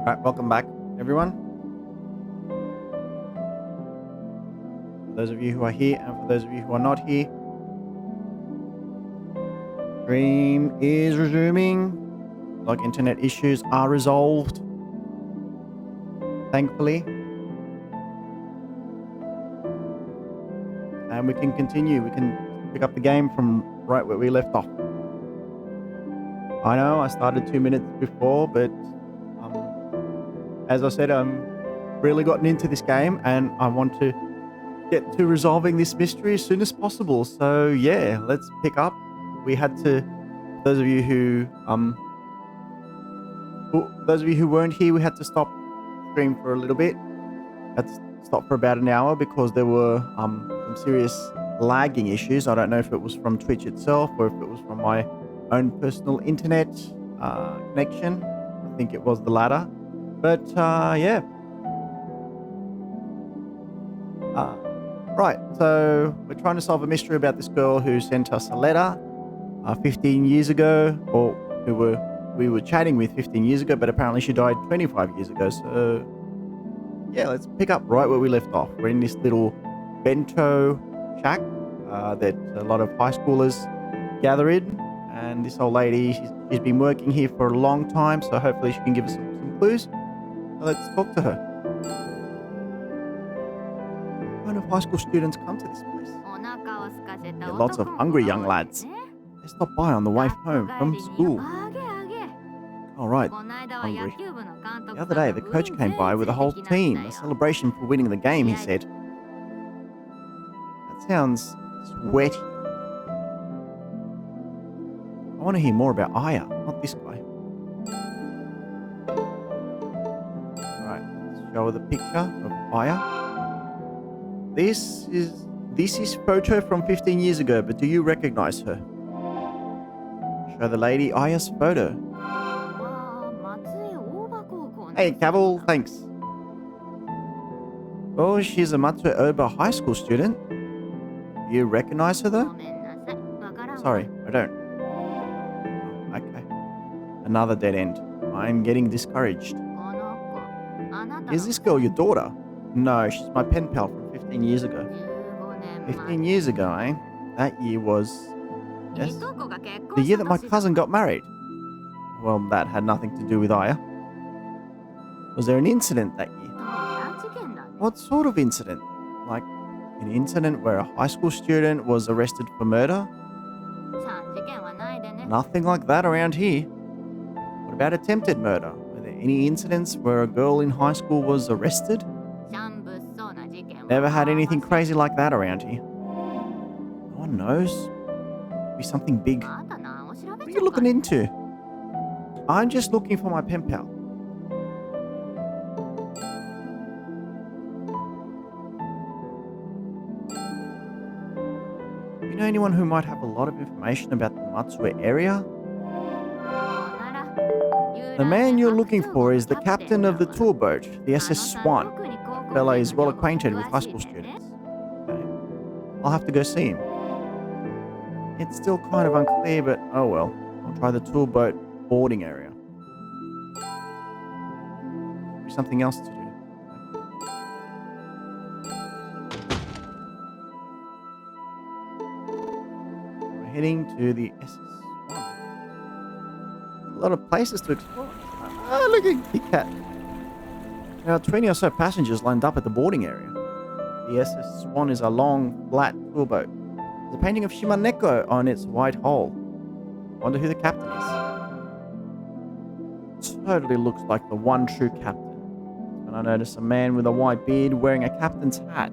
Alright, welcome back, everyone. For those of you who are here and for those of you who are not here, stream is resuming. Like internet issues are resolved, thankfully. And we can continue. We can pick up the game from right where we left off. I know I started 2 minutes before, but as I said, I'm really gotten into this game and I want to get to resolving this mystery as soon as possible. So yeah, let's pick up. We had to, those of you who weren't here, we had to stop stream for a little bit. Had to stop for about an hour because there were some serious lagging issues. I don't know if it was from Twitch itself or if it was from my own personal internet connection. I think it was the latter. But yeah. Right, so we're trying to solve a mystery about this girl who sent us a letter 15 years ago, or we were chatting with 15 years ago, but apparently she died 25 years ago. So yeah, let's pick up right where we left off. We're in this little bento shack that a lot of high schoolers gather in, and this old lady, she's been working here for a long time, so hopefully she can give us some clues. So let's talk to her. What kind of high school students come to this place? There are lots of hungry young lads. They stop by on the way home from school. All right, hungry. The other day, the coach came by with a whole team, a celebration for winning the game, he said. That sounds sweaty. I want to hear more about Aya, not this guy. Alright, let's show her the picture of Aya. This is photo from 15 years ago, but do you recognize her? Show the lady Aya's photo. Hey, Cavill, thanks. Oh, she's a Matsue Oba high school student. Do you recognize her though? Sorry, I don't. Oh, okay. Another dead end. I'm getting discouraged. Is this girl your daughter? No, she's my pen pal from 15 years ago. 15 years ago, eh? That year was... Yes? The year that my cousin got married. Well, that had nothing to do with Aya. Was there an incident that year? What sort of incident? Like an incident where a high school student was arrested for murder? Nothing like that around here. What about attempted murder? Were there any incidents where a girl in high school was arrested? Never had anything crazy like that around here. No one knows. Could be something big. What are you looking into? I'm just looking for my pen pal. You know anyone who might have a lot of information about the Matsue area? The man you're looking for is the captain of the tour boat, the SS Swan. The fella is well acquainted with high school students. Okay. I'll have to go see him. It's still kind of unclear, but oh well. I'll try the tour boat boarding area. Be something else to do. We're heading to the SS Swan. A lot of places to explore. Oh, look at Kit Kat. There are 20 or so passengers lined up at the boarding area. The SS Swan is a long, flat tour boat. There's a painting of Shimaneko on its white hull. Wonder who the captain is. Totally looks like the one true captain. And I notice a man with a white beard wearing a captain's hat.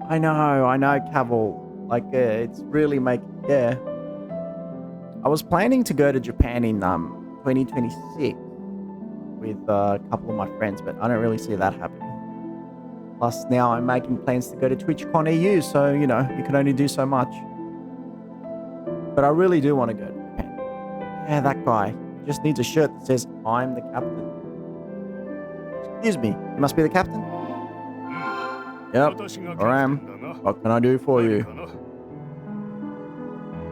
I know, Cavill. Like, it's really yeah. I was planning to go to Japan in 2026 with a couple of my friends, but I don't really see that happening. Plus, now I'm making plans to go to TwitchCon EU, so, you know, you can only do so much. But I really do want to go to Japan. Yeah, that guy. He just needs a shirt that says, I'm the captain. Excuse me, you must be the captain? Yep, I am. What can I do for you?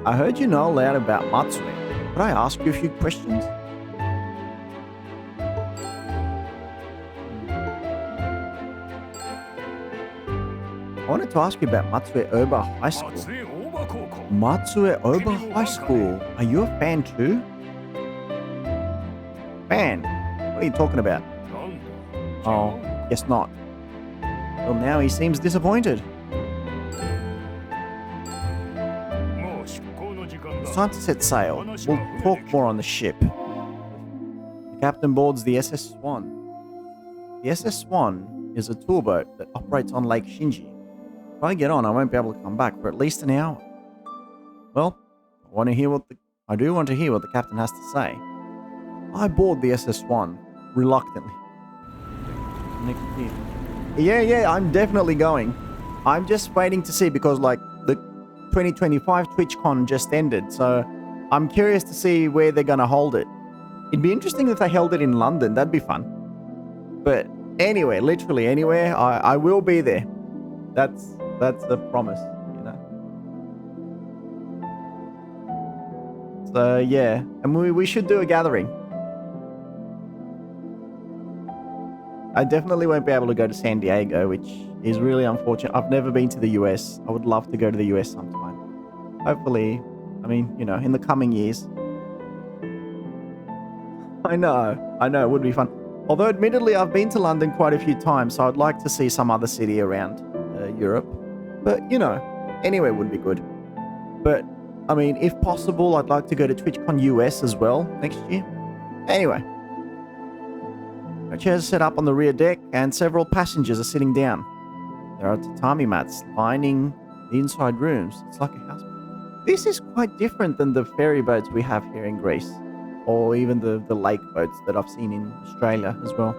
I heard you know a lot about Matsue. Could I ask you a few questions? I wanted to ask you about Matsue Oba High School. Matsue Oba High School. Are you a fan too? Fan? What are you talking about? Oh, guess not. Well, now he seems disappointed. It's time to set sail. We'll talk more on the ship. The captain boards the SS Swan. The SS Swan is a tour boat that operates on Lake Shinji. If I get on, I won't be able to come back for at least an hour. Well, I do want to hear what the captain has to say. I board the SS Swan reluctantly. Yeah, I'm definitely going. I'm just waiting to see because like the 2025 TwitchCon just ended, so I'm curious to see where they're gonna hold it. It'd be interesting if they held it in London. That'd be fun. But anywhere, literally anywhere, I will be there. That's a promise, you know. So yeah, and we should do a gathering. I definitely won't be able to go to San Diego, which is really unfortunate. I've never been to the US. I would love to go to the US sometime. Hopefully, I mean, you know, in the coming years. I know, it would be fun. Although, admittedly, I've been to London quite a few times, so I'd like to see some other city around Europe. But, you know, anywhere would be good. But, I mean, if possible, I'd like to go to TwitchCon US as well next year. Anyway. Chairs set up on the rear deck, and several passengers are sitting down. There are tatami mats lining the inside rooms. It's like a house. This is quite different than the ferry boats we have here in Greece, or even the lake boats that I've seen in Australia as well.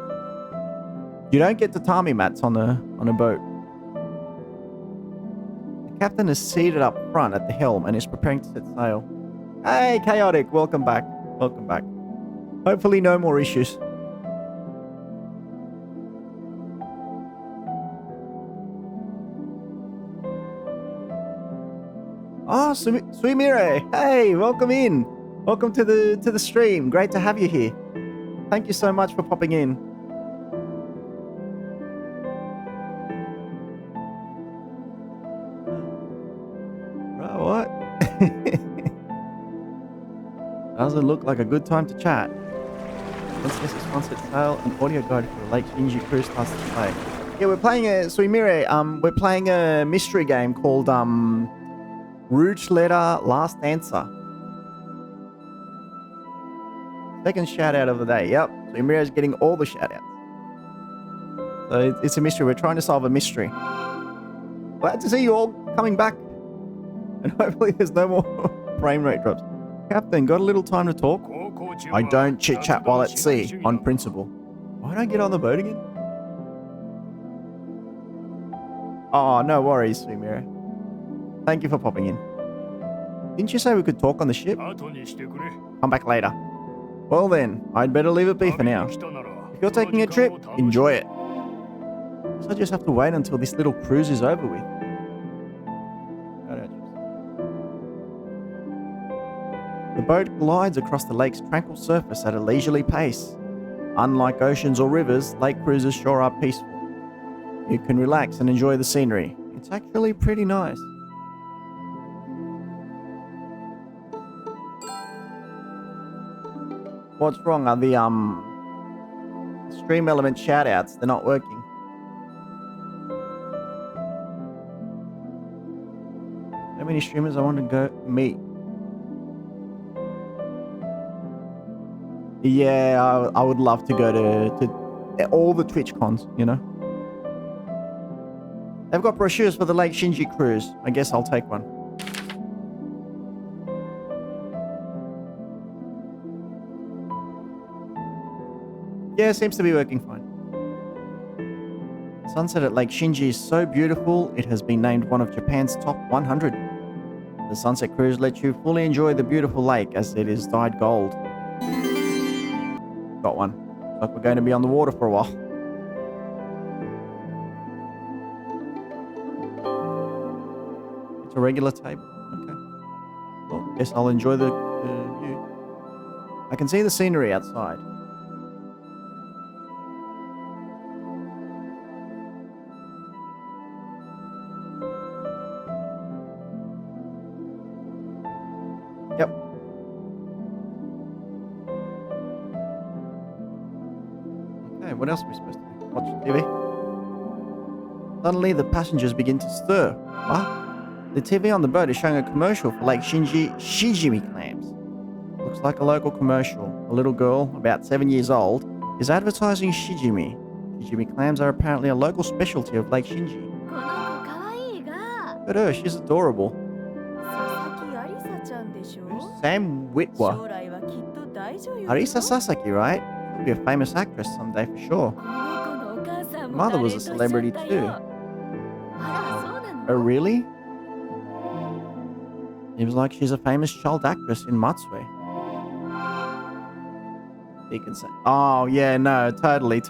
You don't get tatami mats on a boat. The captain is seated up front at the helm and is preparing to set sail. Hey, Chaotic, welcome back. Welcome back. Hopefully no more issues. Oh, Suimire! Hey, welcome in. Welcome to the stream. Great to have you here. Thank you so much for popping in. Bro, what? Doesn't look like a good time to chat. Once this is sunset sail, an audio guide for the Lake Shinji cruise starts to play. Yeah, we're playing Suimire. We're playing a mystery game called Root Letter Last Answer. Second shout out of the day. Yep. So Emira's getting all the shout outs. So it's a mystery. We're trying to solve a mystery. Glad to see you all coming back. And hopefully there's no more frame rate drops. Captain, got a little time to talk? I don't chit chat while at sea, on principle. Why don't I get on the boat again? Oh, no worries, Emira. Thank you for popping in. Didn't you say we could talk on the ship? Come back later. Well then, I'd better leave it be for now. If you're taking a trip, enjoy it. So I just have to wait until this little cruise is over with. The boat glides across the lake's tranquil surface at a leisurely pace. Unlike oceans or rivers, lake cruises sure are peaceful. You can relax and enjoy the scenery. It's actually pretty nice. What's wrong? Are the stream element shoutouts, they're not working. So many streamers I want to go meet. Yeah, I would love to go to all the Twitch cons, you know. They've got brochures for the Lake Shinji cruise. I guess I'll take one. Yeah, it seems to be working fine. Sunset at Lake Shinji is so beautiful, it has been named one of Japan's top 100. The sunset cruise lets you fully enjoy the beautiful lake as it is dyed gold. Got one. Looks like we're going to be on the water for a while. It's a regular table. Okay. Well, guess I'll enjoy the view. I can see the scenery outside. Yep. Okay, what else are we supposed to do? Watch TV? Suddenly, the passengers begin to stir. What? The TV on the boat is showing a commercial for Lake Shijimi clams. Looks like a local commercial. A little girl, about 7 years old, is advertising Shijimi. Shijimi clams are apparently a local specialty of Lake Shinji. この子かわいいが Look at her, she's adorable. 佐々木ありさちゃんでしょ Who's Sam Witwer? 将来はきっと大女優よ Arisa Sasaki, right? She'll be a famous actress someday for sure. この子のお母さんも Mother タレン was ト a しちゃっ celebrity た too. よあらそうな Oh, の really? Seems like she's a famous child actress in Matsue. Deacon say, oh, yeah, no, totally.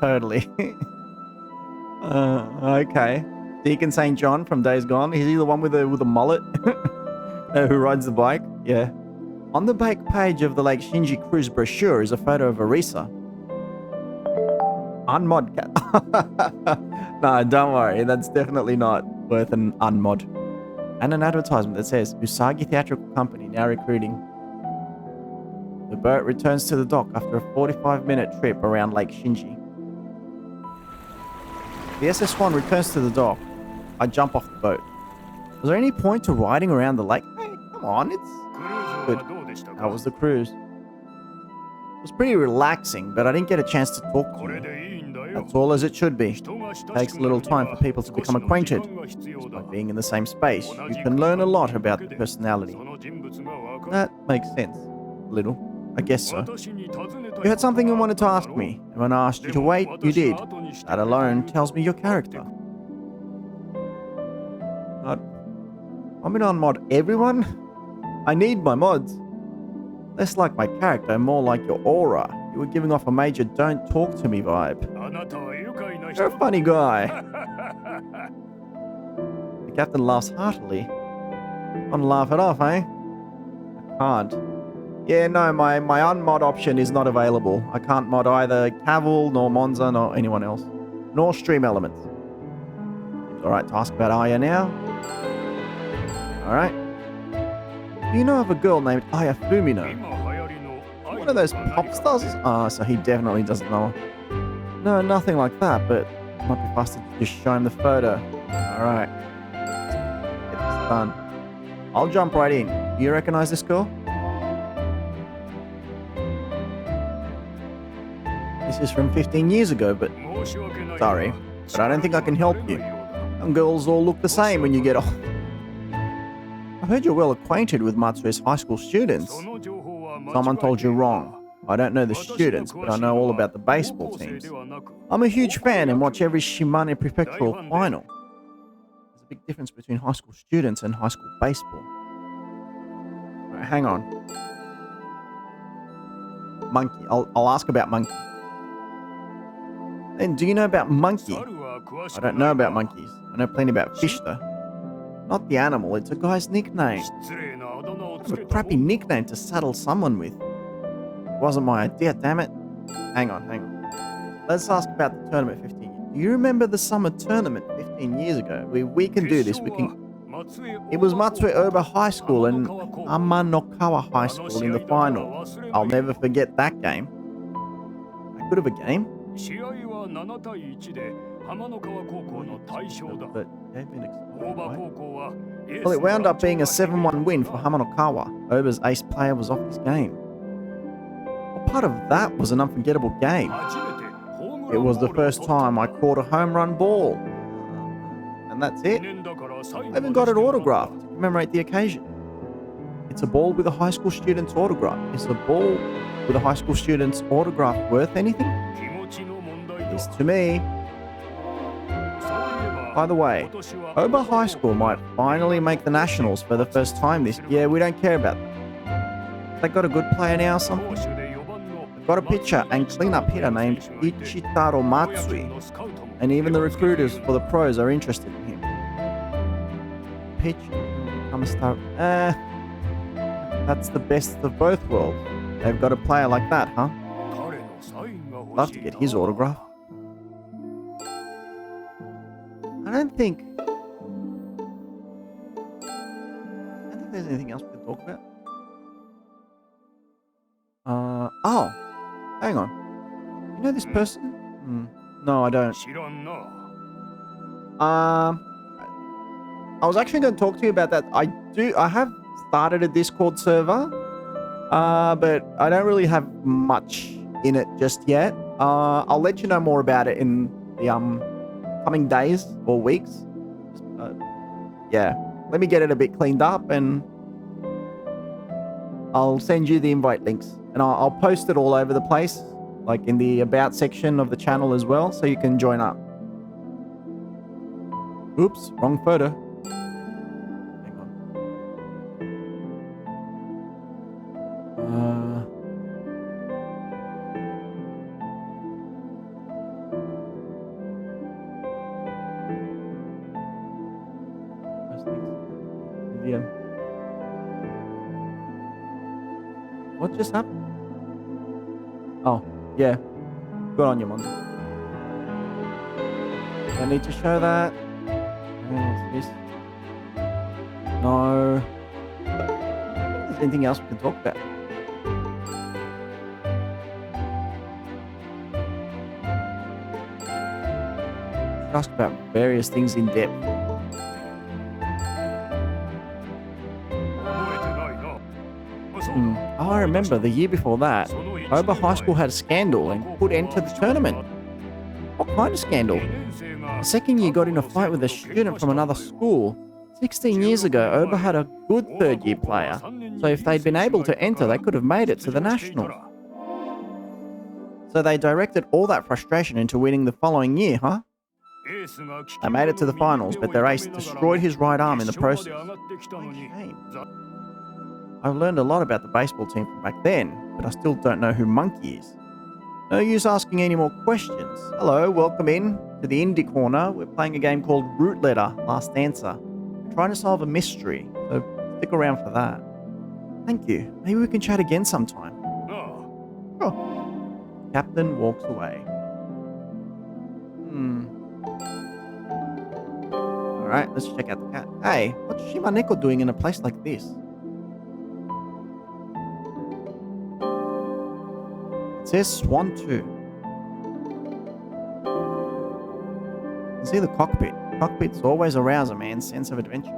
Okay. Deacon St. John from Days Gone. Is he the one with a mullet? Who rides the bike? Yeah. On the back page of the Lake Shinji cruise brochure is a photo of Arisa. Unmod cat. No, don't worry. That's definitely not worth an unmod. And an advertisement that says Usagi Theatrical Company now recruiting. The boat returns to the dock after a 45-minute trip around Lake Shinji. The SS Swan returns to the dock. I jump off the boat. Was there any point to riding around the lake? Hey, come on, it's good. How was the cruise? It was pretty relaxing, but I didn't get a chance to talk to you. That's all as it should be. It takes a little time for people to become acquainted. Just by being in the same space, you can learn a lot about the personality. That makes sense. A little. I guess so. You had something you wanted to ask me, and when I asked you to wait, you did. That alone tells me your character. Want me to unmod everyone? I need my mods. Less like my character, more like your aura. You were giving off a major don't talk to me vibe. You're a funny guy. The captain laughs heartily. Want to laugh it off, eh? I can't. Yeah, no, my unmod option is not available. I can't mod either Cavill, nor Monza, nor anyone else. Nor Stream Elements. Seems alright to ask about Aya now. Alright. Do you know of a girl named Aya Fumino? One of those pop stars? Ah, so he definitely doesn't know her. No, nothing like that, but it might be faster to just show him the photo. Alright. Get this done. I'll jump right in. Do you recognize this girl? This is from 15 years ago, but... Sorry, but I don't think I can help you. Some girls all look the same when you get off. I heard you're well acquainted with Matsue's high school students. Someone told you wrong. I don't know the students, but I know all about the baseball teams. I'm a huge fan and watch every Shimane Prefectural final. There's a big difference between high school students and high school baseball. Alright, hang on. Monkey. I'll ask about Monkey. Then, do you know about Monkey? I don't know about monkeys. I know plenty about fish, though. Not the animal, it's a guy's nickname. It's a crappy nickname to saddle someone with. It wasn't my idea, damn it. Hang on. Let's ask about the tournament 15 years. Do you remember the summer tournament 15 years ago? We can do this, we can... It was Matsue Oba High School and Amanokawa High School in the final. I'll never forget that game. That good of a game? But gave me an excitement, right? Well, it wound up being a 7-1 win for Hamanokawa. Oba's ace player was off his game. Well, part of that was an unforgettable game. It was the first time I caught a home run ball. And that's it. I even got it autographed to commemorate the occasion. It's a ball with a high school student's autograph. Is a ball with a high school student's autograph worth anything? At least to me. By the way, Oba High School might finally make the Nationals for the first time this year. Yeah, we don't care about them. They got a good player now or something? They've got a pitcher and cleanup hitter named Ichitaro Matsui. And even the recruiters for the pros are interested in him. Pitcher will become a star. That's the best of both worlds. They've got a player like that, huh? Love to get his autograph. I don't think there's anything else we can talk about. Oh, hang on. You know this person? No, I don't. 知らんな。 Um, I was actually going to talk to you about that. I have started a Discord server, but I don't really have much in it just yet. I'll let you know more about it in the coming days or weeks. Yeah, let me get it a bit cleaned up and I'll send you the invite links and I'll post it all over the place, like in the about section of the channel as well, so you can join up. Oops, wrong photo. Hang on. Yeah. What just happened? Oh, yeah. Good on you, Monty. Do I need to show that? What's this? No. Is there anything else we can talk about? Ask about various things in depth. 覚えてないな。あ、そうだ。 Oh, I remember the year before that, Oba High School had a scandal and put end to the tournament. What kind of scandal? The second year got in a fight with a student from another school. 16 years ago, Oba had a good third year player, so if they'd been able to enter, they could have made it to the national. So they directed all that frustration into winning the following year, huh? They made it to the finals, but their ace destroyed his right arm in the process. Shame. I've learned a lot about the baseball team from back then, but I still don't know who Monkey is. No use asking any more questions. Hello, welcome in to the Indie Corner. We're playing a game called Root Letter, Last Answer. We're trying to solve a mystery, so stick around for that. Thank you. Maybe we can chat again sometime. Sure. Captain walks away. Alright, let's check out the cat. Hey, what's Shimaneko doing in a place like this? It says Swan 2. You can see the cockpit. Cockpits always arouse a man's sense of adventure.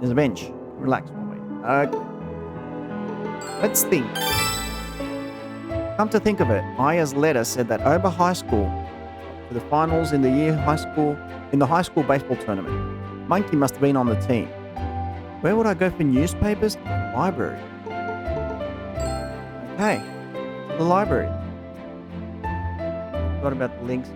There's a bench. Relax one way. Okay. Let's think. Come to think of it, Aya's letter said that Oba High School to the finals in the high school baseball tournament. Monkey must have been on the team. Where would I go for newspapers? The library. Okay, the library. Forgot about the links.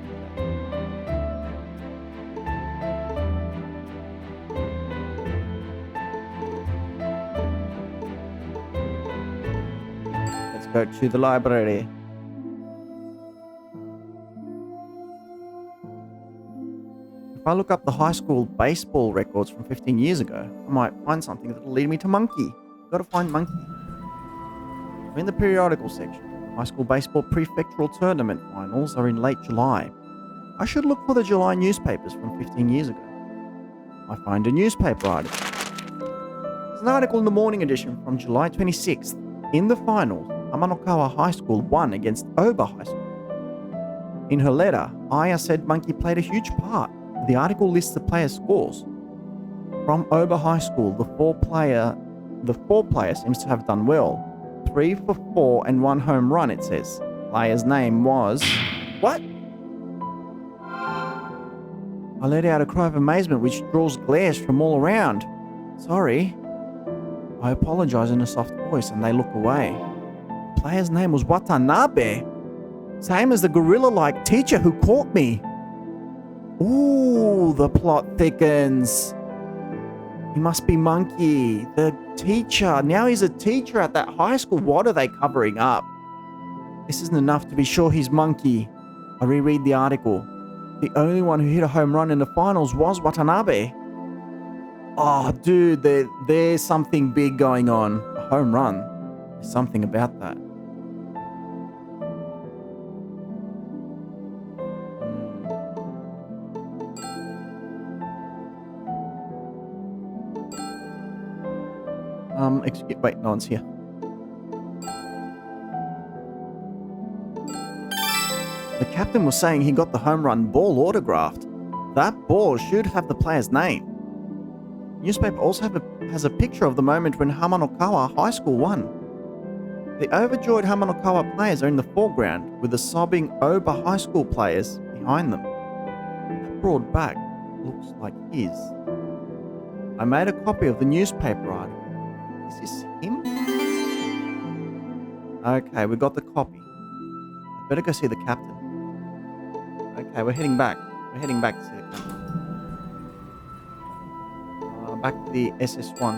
Let's go to the library. If I look up the high school baseball records from 15 years ago, I might find something that'll lead me to Monkey. Gotta find Monkey. I'm in the periodical section. High school baseball prefectural tournament finals are in late July. I should look for the July newspapers from 15 years ago. I find a newspaper article. There's an article in the morning edition from July 26th. In the finals, Amanokawa High School won against Oba High School. In her letter, Aya said Monkey played a huge part. The article lists the players' scores. From Oba High School, the four player seems to have done well. 3 for 4 and 1 home run, it says. Player's name was... What? I let out a cry of amazement which draws glares from all around. Sorry. I apologize in a soft voice and they look away. The player's name was Watanabe. Same as the gorilla-like teacher who caught me. Ooh, the plot thickens. He must be Monkey, the teacher. Now he's a teacher at that high school. What are they covering up? This isn't enough to be sure he's Monkey. I reread the article. The only one who hit a home run in the finals was Watanabe. Oh, dude, there's something big going on. A home run. There's something about that. Wait, no one's here. The captain was saying he got the home run ball autographed. That ball should have the player's name. Newspaper also has a picture of the moment when Hamanokawa High School won. The overjoyed Hamanokawa players are in the foreground, with the sobbing Oba High School players behind them. That broad back looks like his. I made a copy of the newspaper article. Is this him? Okay, we got the copy. I better go see the captain. Okay, we're heading back. We're heading back to see the captain. Back to the SS1.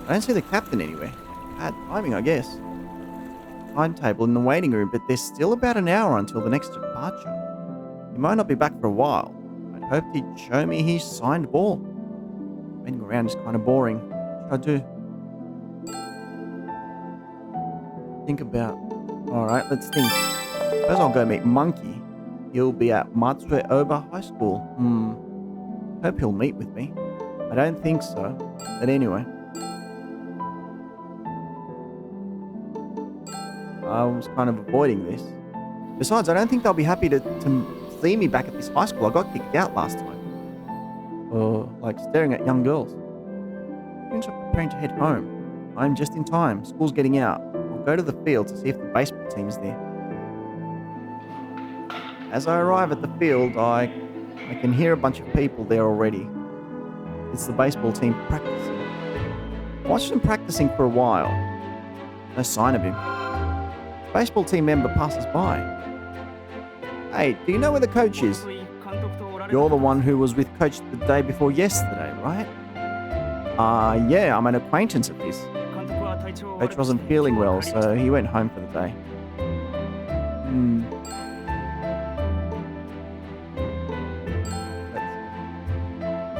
I don't see the captain anywhere. Bad timing, I guess. Timetable in the waiting room, but there's still about an hour until the next departure. He might not be back for a while. I'd hoped he'd show me his signed ball. Waiting around is kind of boring. What should I do? Think about... Alright, let's think. Suppose I'll go meet Monkey. He'll be at Matsue Oba High School. Hope he'll meet with me. I don't think so. But anyway. I was kind of avoiding this. Besides, I don't think they'll be happy to see me back at this high school. I got kicked out last time. Or, like, staring at young girls. Students are preparing to head home. I'm just in time. School's getting out. I'll go to the field to see if the baseball team's there. As I arrive at the field, I can hear a bunch of people there already. It's the baseball team practicing. I watched them practicing for a while. No sign of him. The baseball team member passes by. Hey, do you know where the coach is? You're the one who was with coach the day before yesterday, right? Yeah, I'm an acquaintance of his. Coach wasn't feeling well, so he went home for the day.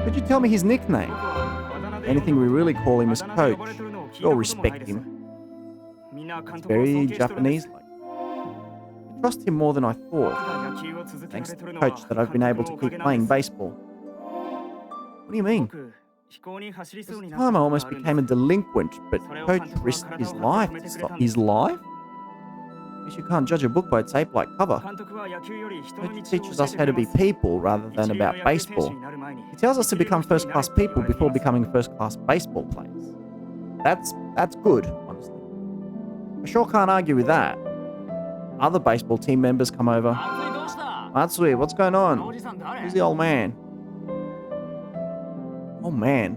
Could you tell me his nickname? Anything we really call him is Coach. We all respect him. It's very Japanese-like. I trust him more than I thought. Thanks to the coach that I've been able to keep playing baseball. What do you mean? This time I almost became a delinquent, but Coach risked his life to stop. His life? I guess you can't judge a book by its ape-like cover. Coach teaches us how to be people rather than about baseball. He tells us to become first-class people before becoming first-class baseball players. That's good, honestly. I sure can't argue with that. Other baseball team members come over. Matsui, what's going on? Who's the old man? Oh man,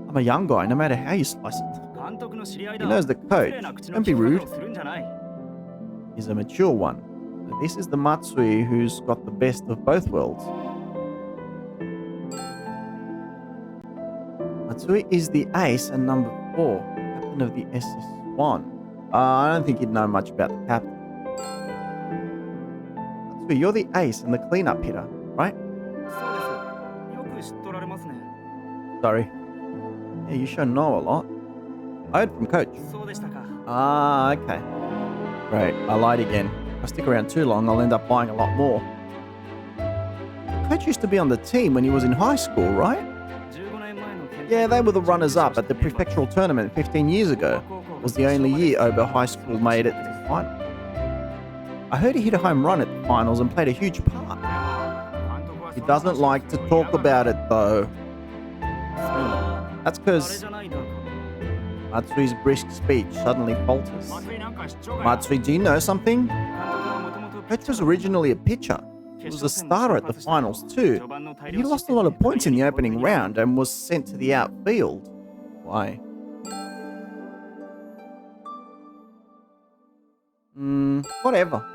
I'm a young guy, no matter how you slice it. He knows the coach. Don't be rude. He's a mature one. So this is the Matsui who's got the best of both worlds. Matsui is the ace and number 4, captain of the SS1. I don't think he'd know much about the captain. Matsui, you're the ace and the cleanup hitter, right? Sorry. Yeah, you sure know a lot. I heard from coach. Okay. Great, I lied again. If I stick around too long, I'll end up lying a lot more. Coach used to be on the team when he was in high school, right? Yeah, they were the runners-up at the prefectural tournament 15 years ago. It was the only year Oba High School made it to the final. I heard he hit a home run at the finals and played a huge part. He doesn't like to talk about it, though. That's because Matsui's brisk speech suddenly falters. Matsui, do you know something? Coach was originally a pitcher. He was a starter at the finals too. But he lost a lot of points in the opening round and was sent to the outfield. Why? Whatever.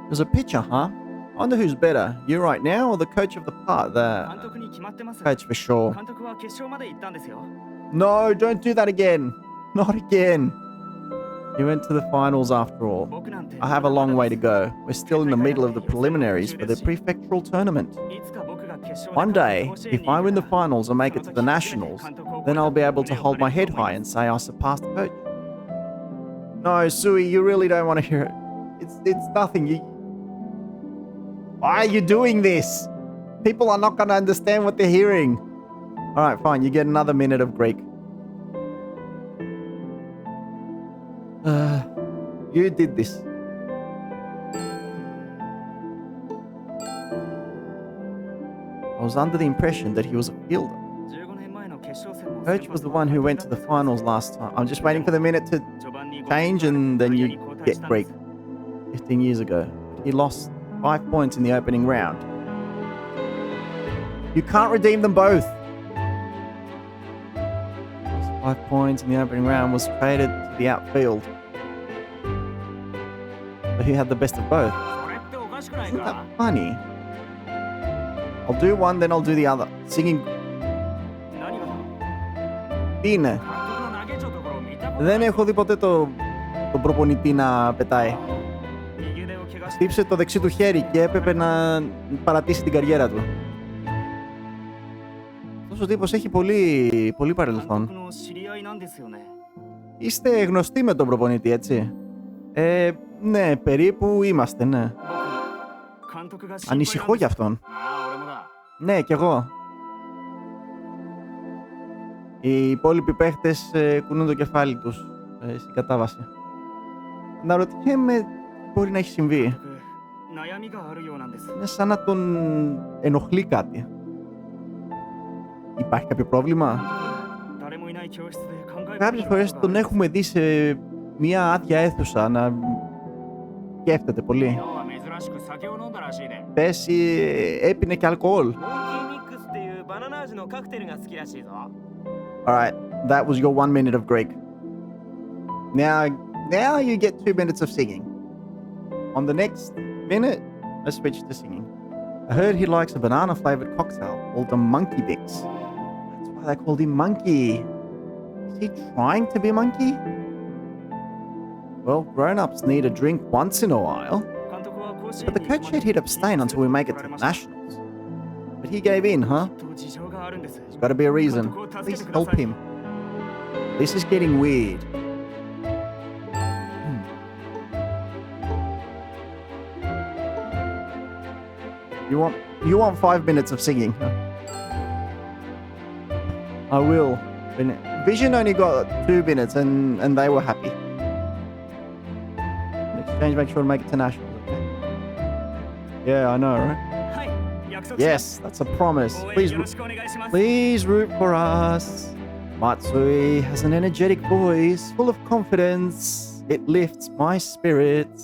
He was a pitcher, huh? I wonder who's better, you right now or the coach of the part? The coach for sure. No, don't do that again. Not again. He went to the finals after all. I have a long way to go. We're still in the middle of the preliminaries for the prefectural tournament. One day, if I win the finals and make it to the nationals, then I'll be able to hold my head high and say I surpassed coach. No, Sui, you really don't want to hear it. It's nothing. Why are you doing this? People are not going to understand what they're hearing. Alright, fine. You get another minute of Greek. You did this. I was under the impression that he was a fielder. Coach was the one who went to the finals last time. I'm just waiting for the minute to change and then you get Greek. 15 years ago. He lost 5 points in the opening round. You can't redeem them both. Lost 5 points in the opening round, was traded to the outfield. But he had the best of both. Isn't that funny? I'll do one, then I'll do the other. Singing. Τι είναι? Δεν έχω δει ποτέ τον προπονητή να πετάει. Χτύψε το δεξί του χέρι και έπρεπε να παρατήσει την καριέρα του. Αυτός ο τύπος έχει πολύ παρελθόν. Είστε γνωστοί με τον προπονητή, έτσι? Ναι, περίπου είμαστε, ναι. Ανησυχώ για αυτόν. Ναι, κι εγώ. Οι υπόλοιποι παίχτες κουνούν το κεφάλι τους στην κατάβαση. Να ρωτιέμαι τι μπορεί να έχει συμβεί. Είναι σαν να τον ενοχλεί κάτι. Υπάρχει κάποιο πρόβλημα? Κάποιες φορές τον έχουμε δει σε μια άδεια αίθουσα να σκέφτεται πολύ. Πες έπινε και αλκοόλ. Alright, that was your 1 minute of Greek. Now you get 2 minutes of singing. On the next minute, let's switch to singing. I heard he likes a banana-flavored cocktail called a monkey mix. That's why they called him Monkey. Is he trying to be a monkey? Well, grown-ups need a drink once in a while. But the coach said he'd abstain until we make it to the Nationals. But he gave in, huh? There's got to be a reason. Please help him. This is getting weird. You want 5 minutes of singing? Huh? I will. Vision only got 2 minutes and they were happy. In exchange, make sure to make it to Nationals, okay? Yeah, I know, right? Yes, that's a promise. Please root for us. Matsui has an energetic voice, full of confidence. It lifts my spirits.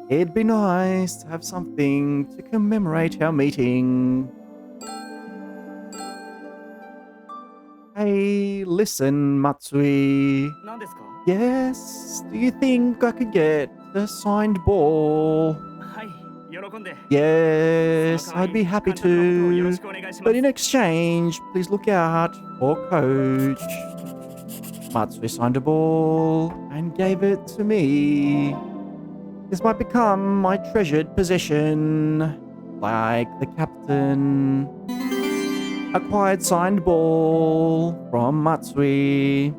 It'd be nice to have something to commemorate our meeting. Hey, listen, Matsui. Yes, do you think I could get a signed ball? Yes, I'd be happy to. But in exchange, please look out for Coach. Matsui signed a ball and gave it to me. This might become my treasured possession, like the captain. Acquired signed ball from Matsui.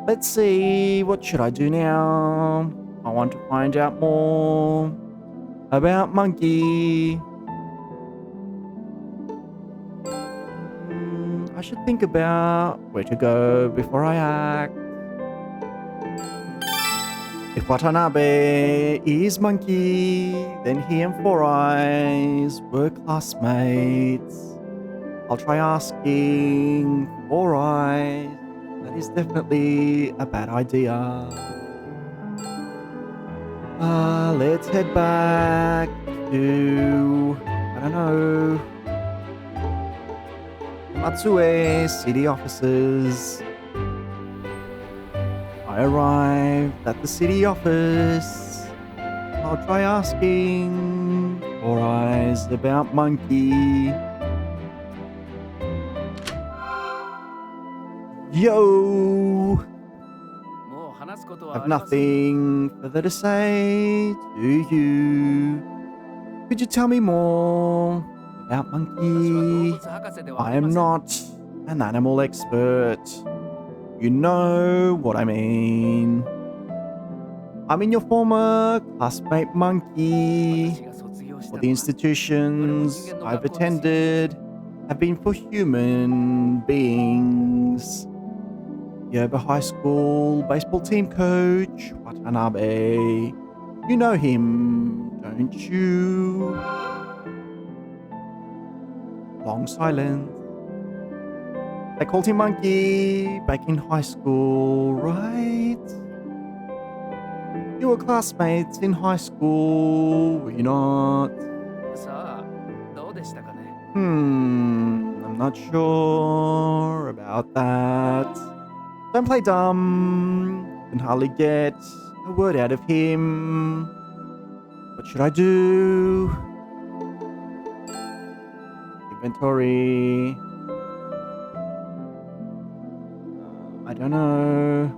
Let's see, what should I do now? I want to find out more about Monkey. I should think about where to go before I act. If Watanabe is Monkey, then he and Four Eyes were classmates. I'll try asking Four Eyes. That is definitely a bad idea. Let's head back to, I don't know, Matsue city offices. I arrived at the city office. I'll try asking Four Eyes about Monkey. Yo! I've nothing further to say to you. Could you tell me more about Monkey? I am not an animal expert. You know what I mean. I mean your former classmate Monkey, for the institutions I've attended. have been for human beings. Yoba High School baseball team coach, Watanabe. You know him, don't you? Long silence. They called him Monkey back in high school, right? You were classmates in high school, were you not? さあ、どうでしたかね。I'm not sure about that. Don't play dumb. Can hardly get a word out of him. What should I do? Inventory. I don't know.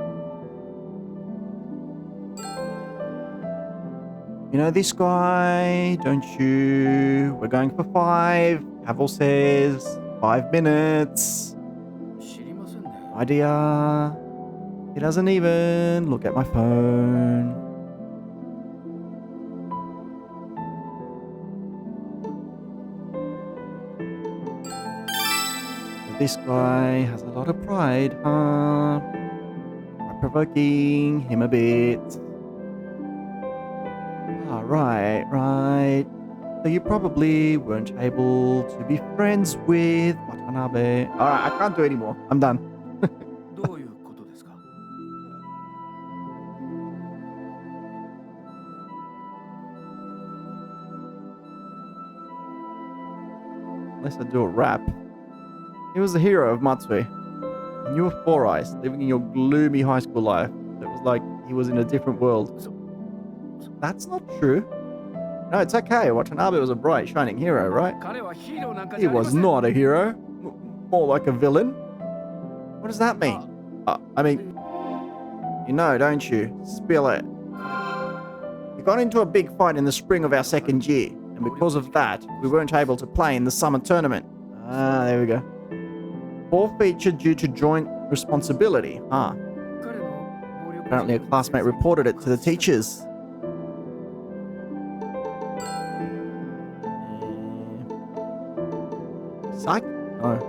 You know this guy, don't you? We're going for 5. Cavill says 5 minutes. 知りませんね。 Idea. He doesn't even look at my phone. But this guy has a lot of pride, huh? Quite provoking him a bit. Ah, right. So you probably weren't able to be friends with Watanabe. Alright, I can't do anymore. I'm done. どういうことですか。 Unless I do a rap. He was the hero of Matsui. And you were Four Eyes, living in your gloomy high school life. It was like he was in a different world. That's not true. No, it's okay. Watanabe was a bright, shining hero, right? 彼はヒーローなんか He じゃありま was せん。 not a hero. More like a villain. What does that mean? I mean, you know, don't you? Spill it. We got into a big fight in the spring of our second year, and because of that, we weren't able to play in the summer tournament. Ah, there we go. Forfeiture due to joint responsibility, huh? 彼の暴力 Apparently a classmate reported it to the teachers. Psych? No.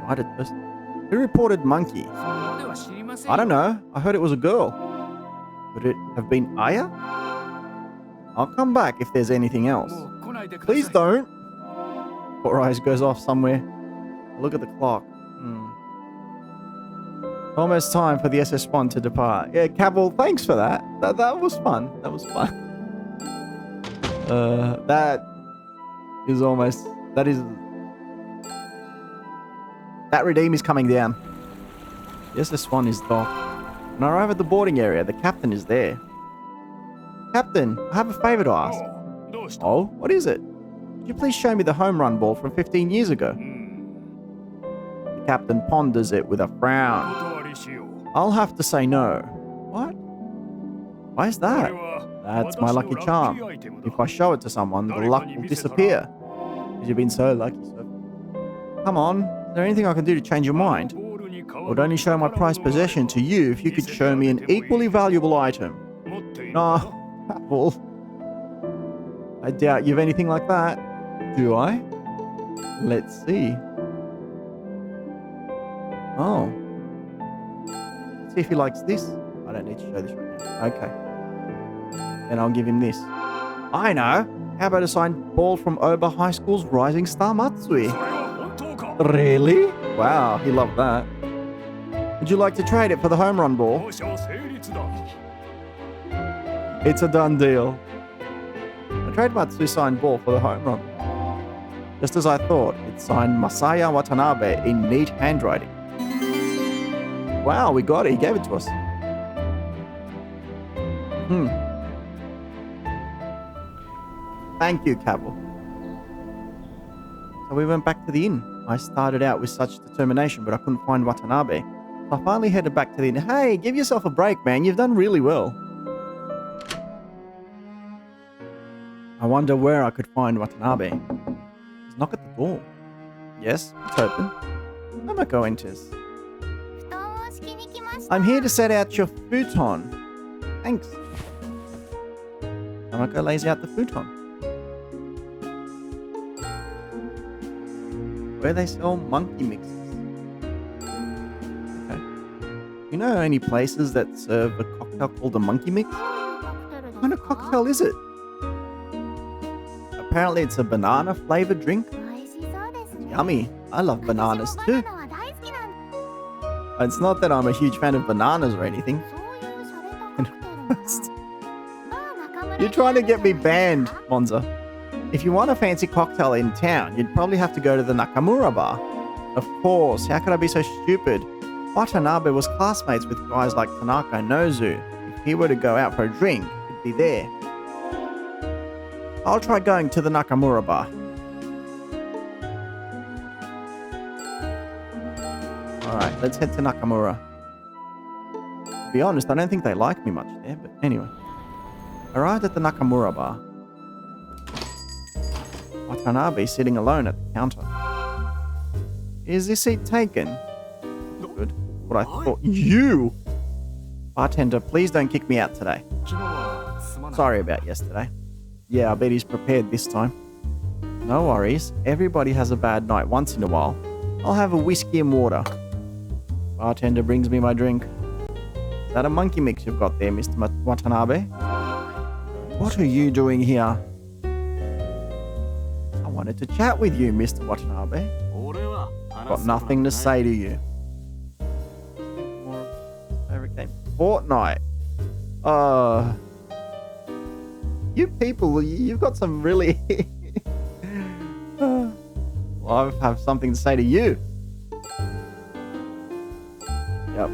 Died at first. Who reported Monkey? そこまでは知りませんよ。 I don't know. I heard it was a girl. Could it have been Aya? I'll come back if there's anything else. もう来ないでください。 Please don't. Four Eyes goes off somewhere. Look at the clock. Almost time for the SS1 to depart. Yeah, Cavill, thanks for that. That was fun. That was fun. That is almost... That redeem is coming down. The SS1 is docked. When I arrive at the boarding area, the captain is there. Captain, I have a favor to ask. どうした。 Oh, what is it? Could you please show me the home run ball from 15 years ago? The captain ponders it with a お frown. 断りしよう。 I'll have to say no. What? Why is これ that? は That's my 私の lucky ラッキ charm. ーアイテムだ。 If I show it to someone, the luck will disappear. Because you've been so lucky so far. Come on, is there anything I can do to change your mind? ボールに変 I わ would る only show my 宝物 prized があれば possession to you if you could show me an equally valuable item. 持っているか Ah, Apple. I doubt you've anything like that. Do I? Let's see. Oh. Let's see if he likes this. I don't need to show this right now. Okay. Then I'll give him this. I know. How about a signed ball from Oba High School's Rising Star Matsui? それは本当か。 Really? Wow, he loved that. Would you like to trade it for the home run ball? 交渉成立だ。 It's a done deal. I trade Matsui signed ball for the home run. Just as I thought, it's signed Masaya Watanabe in neat handwriting. Wow, we got it. He gave it to us. Thank you, Cavill. So we went back to the inn. I started out with such determination, but I couldn't find Watanabe. So I finally headed back to the inn. Hey, give yourself a break, man. You've done really well. I wonder where I could find Watanabe. Let's knock at the door. Yes, it's open. Tamako enters. 布団を敷きに来ました。 I'm here to set out your futon. Thanks. Tamako lays out the futon. where they sell monkey mixes. Okay. You know any places that serve a cocktail called a monkey mix? What kind of cocktail is it? Apparently it's a banana flavored drink. Yummy. I love bananas too. It's not that I'm a huge fan of bananas or anything. You're trying to get me banned, Monza. If you want a fancy cocktail in town, you'd probably have to go to the Nakamura bar. Of course, how could I be so stupid? Watanabe was classmates with guys like Tanaka and Nozu. If he were to go out for a drink, he'd be there. I'll try going to the Nakamura bar. Alright, let's head to Nakamura. To be honest, I don't think they like me much there, but anyway. Arrived at the Nakamura bar. Watanabe sitting alone at the counter. Is this seat taken? Good. What I thought. You! Bartender, please don't kick me out today. Sorry about yesterday. Yeah, I bet he's prepared this time. No worries. Everybody has a bad night once in a while. I'll have a whiskey and water. Bartender brings me my drink. Is that a monkey mix you've got there, Mr. Watanabe? What are you doing here? I wanted to chat with you, Mr. Watanabe. Got nothing to say to you. Favorite game? Fortnite. You people, you've got some really... Well, I have something to say to you. Yep.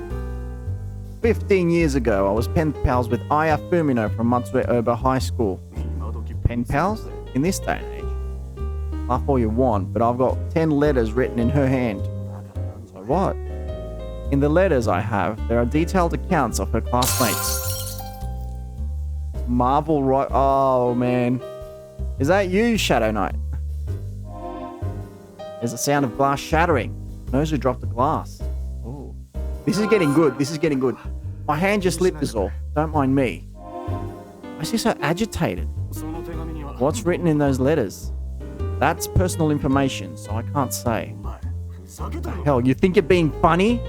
15 years ago, I was pen pals with Aya Fumino from Matsue Oba High School. Pen pals? In this day and age. Laugh all you want, but I've got 10 letters written in her hand. So what? In the letters I have, there are detailed accounts of her classmates. Marvel right. Oh man. Is that you, Shadow Knight? There's a sound of glass shattering. Nozu dropped the glass. Oh. This is getting good. This is getting good. My hand just slipped is all. Don't mind me. Why is he so agitated? What's written in those letters? That's personal information, so I can't say. What the hell, you think you're being funny?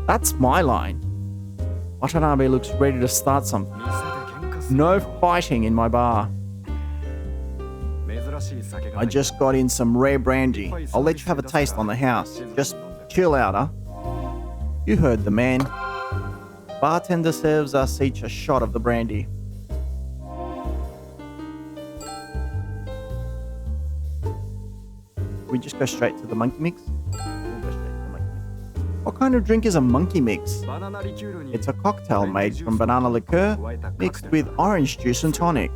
That's my line. Watanabe looks ready to start something. No fighting in my bar. I just got in some rare brandy. I'll let you have a taste on the house. Just chill out, huh? You heard the man. Bartender serves us each a shot of the brandy. We just go straight to the monkey mix? What kind of drink is a monkey mix? It's a cocktail made from banana liqueur mixed with orange juice and tonic.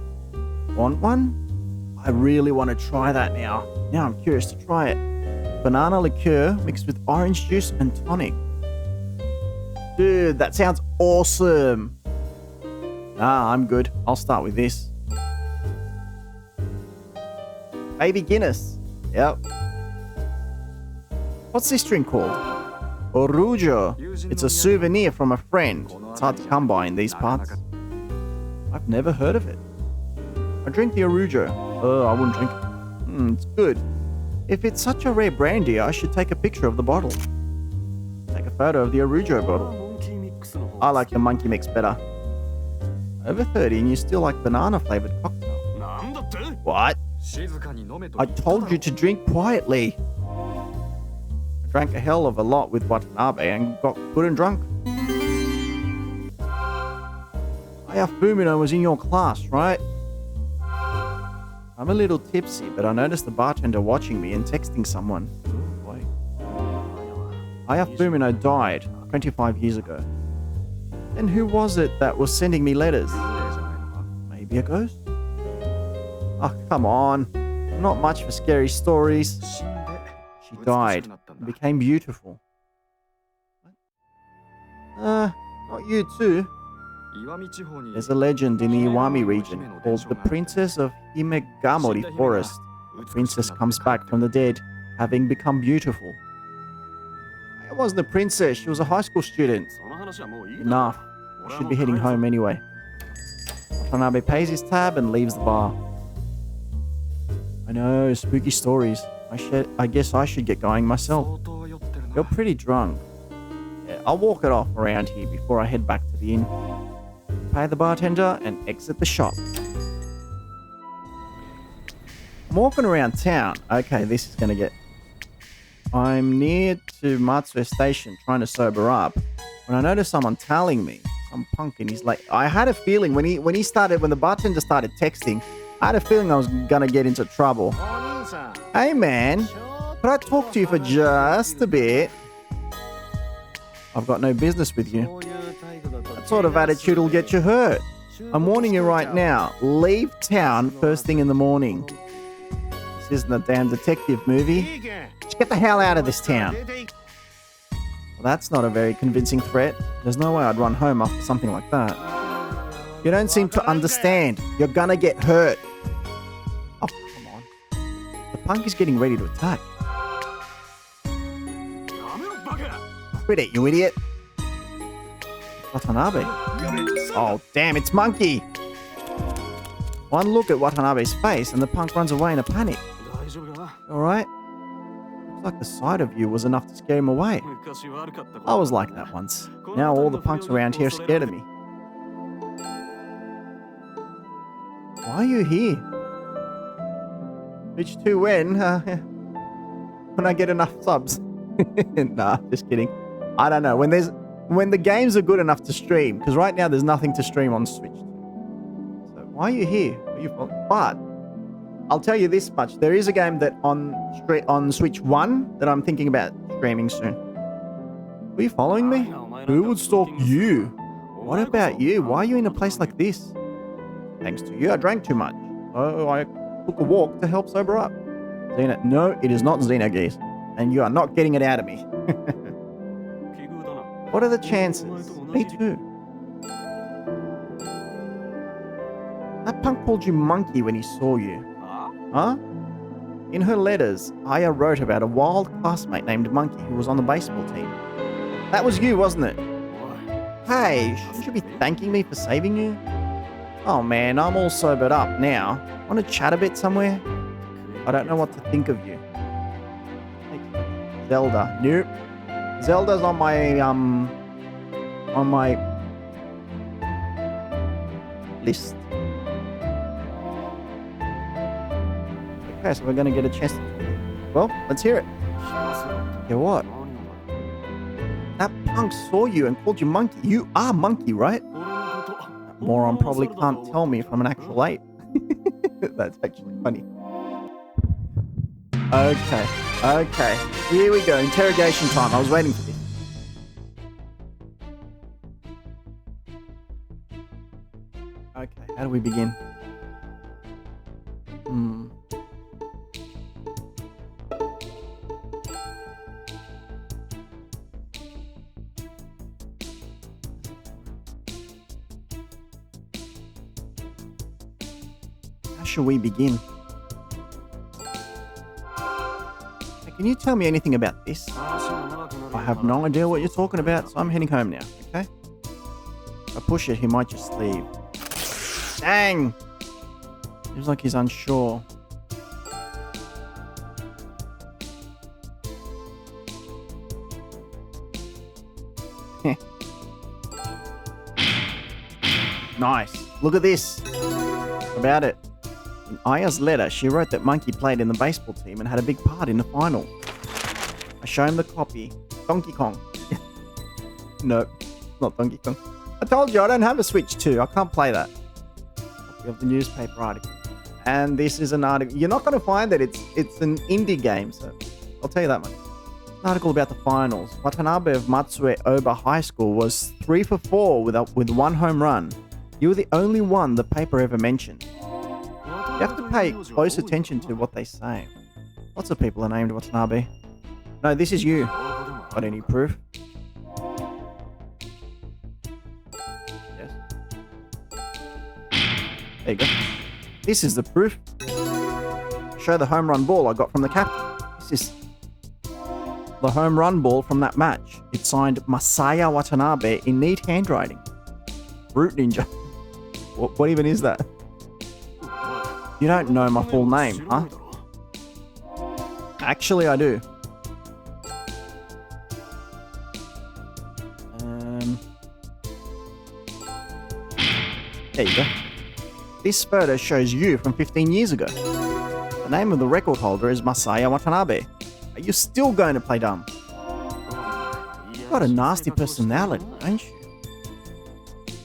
Want one? I really want to try that now. Now I'm curious to try it. Banana liqueur mixed with orange juice and tonic. Dude, that sounds awesome. Nah, I'm good. I'll start with this. Baby Guinness. Yep. What's this drink called? Orujo. It's a souvenir from a friend. It's hard to come by in these parts. I've never heard of it. I drink the Orujo. I wouldn't drink it. It's good. If it's such a rare brandy, I should take a picture of the bottle. Take a photo of the Orujo bottle. I like the monkey mix better. Over 30 and you still like banana flavored cocktail. What? I told you to drink quietly. I drank a hell of a lot with Watanabe and got good and drunk. Aya Fumino was in your class, right? I'm a little tipsy, but I noticed the bartender watching me and texting someone. Oh boy. Aya Fumino died 25 years ago. Then who was it that was sending me letters? Maybe a ghost? Oh, come on. I'm not much for scary stories. She died and became beautiful. Not you too. There's a legend in the Iwami region called the Princess of Himegamori Forest. The princess comes back from the dead, having become beautiful. It wasn't a princess, she was a high school student. Enough. I should be heading home anyway. Watanabe pays his tab and leaves the bar. I know, spooky stories. I I guess I should get going myself. You're pretty drunk. Yeah, I'll walk it off around here before I head back to the inn. Pay the bartender and exit the shop. I'm walking around town. Okay, this is gonna get... I'm near to Matsue Station trying to sober up when I notice someone telling me, some punk, and he's like, I had a feeling when the bartender started texting, I had a feeling I was gonna get into trouble. Hey man, could I talk to you for just a bit? I've got no business with you. That sort of attitude will get you hurt. I'm warning you right now, leave town first thing in the morning. This isn't a damn detective movie. Just get the hell out of this town. Well, that's not a very convincing threat. There's no way I'd run home after something like that. You don't seem to understand. You're gonna get hurt. Oh, come on. The punk is getting ready to attack. Quit it, you idiot. Watanabe. Oh, damn, it's Monkey. One look at Watanabe's face and the punk runs away in a panic. Alright? Looks like the sight of you was enough to scare him away. I was like that once. Now all the punks around here are scared of me. Why are you here? Which to when? When I get enough subs. Nah, just kidding. I don't know. When the games are good enough to stream, because right now there's nothing to stream on Switch. So why are you here? But I'll tell you this much: there is a game that on Switch 1 that I'm thinking about streaming soon. Are you following me? Who would stalk you? What about you? Why are you in a place like this? Thanks to you, I drank too much. So I took a walk to help sober up. Xena, no, it is not Xenogeese. And you are not getting it out of me. What are the chances? Me too. That punk called you monkey when he saw you. Huh? In her letters, Aya wrote about a wild classmate named Monkey who was on the baseball team. That was you, wasn't it? Hey, shouldn't you be thanking me for saving you? Oh man, I'm all sobered up now. Want to chat a bit somewhere? I don't know what to think of you. Zelda. Nope. Zelda's on my list. Okay, so we're gonna get a chance. Well, let's hear it. Yeah, what? That punk saw you and called you monkey. You are monkey, right? That moron probably can't tell me from an actual ape. That's actually funny. Okay. Here we go. Interrogation time. I was waiting for this. Okay, how do we begin? How shall we begin? Can you tell me anything about this? I have no idea what you're talking about, so I'm heading home now, okay? If I push it, he might just leave. Dang! Seems like he's unsure. Nice. Look at this. About it. In Aya's letter, she wrote that Monkey played in the baseball team and had a big part in the final. I show him the copy. Donkey Kong. No, not Donkey Kong. I told you I don't have a Switch 2. I can't play that. Copy of the newspaper article. And this is an article. You're not going to find that it's an indie game, so I'll tell you that much. An article about the finals. Watanabe of Matsue Oba High School was 3 for 4 with one home run. You were the only one the paper ever mentioned. You have to pay close attention to what they say. Lots of people are named Watanabe. No, this is you. Got any proof? Yes. There you go. This is the proof. Show the home run ball I got from the captain. This is the home run ball from that match. It's signed Masaya Watanabe in neat handwriting. Fruit Ninja. What even is that? You don't know my full name, huh? Actually, I do. There you go. This photo shows you from 15 years ago. The name of the record holder is Masaya Watanabe. Are you still going to play dumb? You've got a nasty personality, don't you?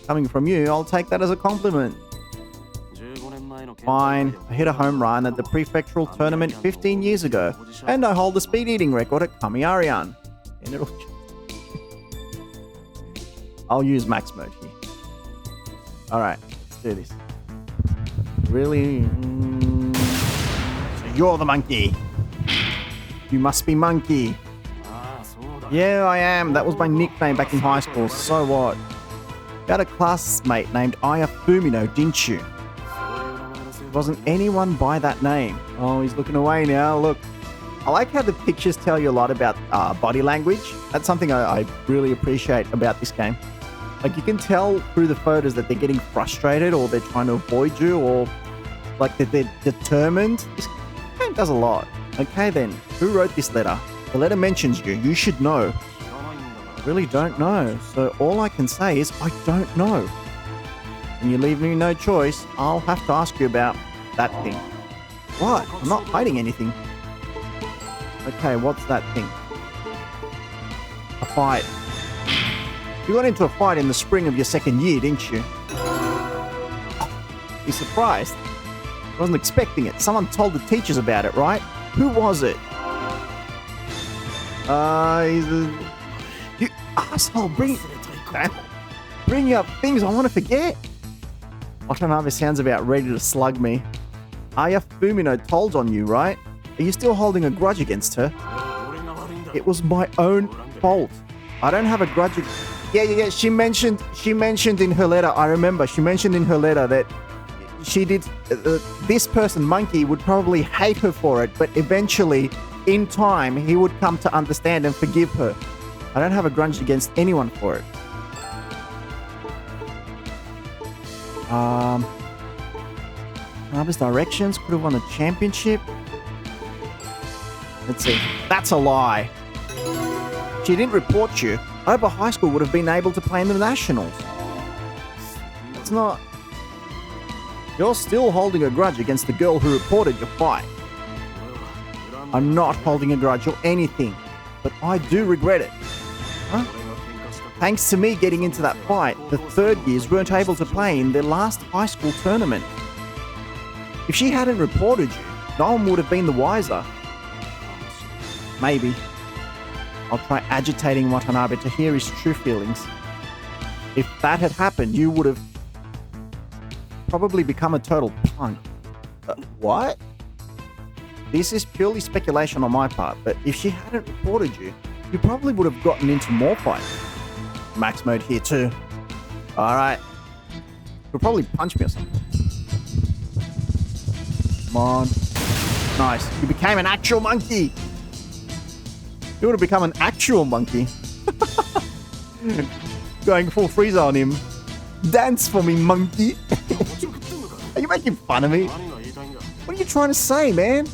Coming from you, I'll take that as a compliment. Fine, I hit a home run at the prefectural tournament 15 years ago, and I hold the speed eating record at Kamiarian. And it'll... I'll use max mode here. Alright, let's do this. Really? So you're the monkey. You must be monkey. Yeah, I am. That was my nickname back in high school. So what? You had a classmate named Aya Fumino, didn't you? Wasn't anyone by that name. Oh, he's looking away now. Look. I like how the pictures tell you a lot about body language. That's something I really appreciate about this game. Like, you can tell through the photos that they're getting frustrated or they're trying to avoid you or like that they're determined. This game does a lot. Okay then, who wrote this letter? The letter mentions you. You should know. I really don't know. So all I can say is I don't know. And you leave me no choice, I'll have to ask you about that thing. What? I'm not hiding anything. Okay, what's that thing? A fight. You got into a fight in the spring of your second year, didn't you? You're surprised? I wasn't expecting it. Someone told the teachers about it, right? Who was it? You asshole, bring up things I want to forget. Watanabe sounds about ready to slug me. Aya Fumino told on you, right? Are you still holding a grudge against her? It was my own fault. I don't have a grudge. Yeah. She mentioned in her letter. I remember she mentioned in her letter that she did. This person, Monkey, would probably hate her for it, but eventually, in time, he would come to understand and forgive her. I don't have a grudge against anyone for it. Watanabe's directions could have won the championship. Let's see. That's a lie. She didn't report you. Oba High School would have been able to play in the Nationals. It's not... You're still holding a grudge against the girl who reported your fight. I'm not holding a grudge or anything, but I do regret it. Huh? Thanks to me getting into that fight, the third years weren't able to play in their last high school tournament. If she hadn't reported you, no one would have been the wiser. Maybe. I'll try agitating Watanabe to hear his true feelings. If that had happened, you would have probably become a total punk. What? This is purely speculation on my part, but if she hadn't reported you, you probably would have gotten into more fights. Max mode here too. Alright. You'll probably punch me or something. Come on. Nice. You became an actual monkey. You would have become an actual monkey. Going full freezer on him. Dance for me, monkey. Are you making fun of me? What are you trying to say, man?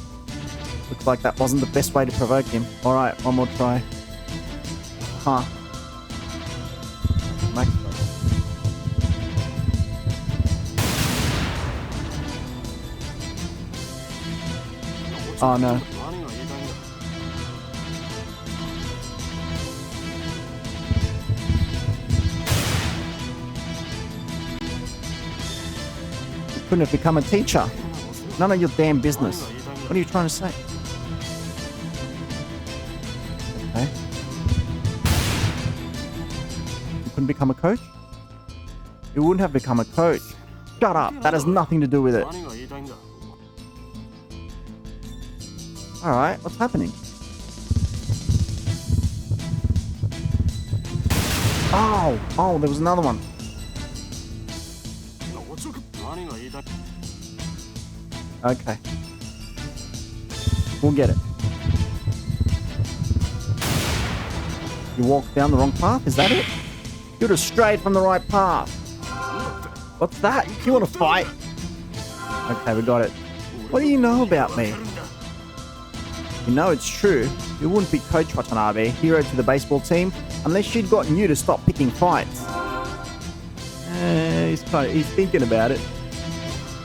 Looks like that wasn't the best way to provoke him. Alright, one more try. Huh. Max. Oh no. You couldn't have become a teacher. None of your damn business. What are you trying to say? Okay. You couldn't become a coach? You wouldn't have become a coach. Shut up. That has nothing to do with it. Alright, what's happening? Oh, there was another one. Okay. We'll get it. You walked down the wrong path? Is that it? You'd have strayed from the right path. What's that? You want to fight? Okay, we got it. What do you know about me? You know it's true. You wouldn't be Coach Watanabe, hero to the baseball team, unless she'd gotten you to stop picking fights. He's thinking about it.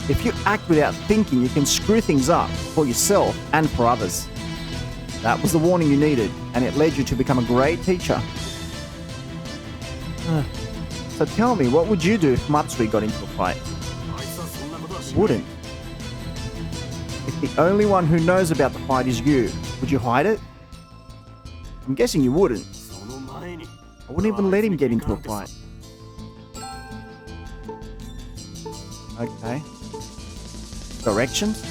If you act without thinking, you can screw things up for yourself and for others. That was the warning you needed, and it led you to become a great teacher. So tell me, what would you do if Matsui got into a fight? Wouldn't. If the only one who knows about the fight is you, would you hide it? I'm guessing you wouldn't. I wouldn't even let him get into a fight. Okay. Directions?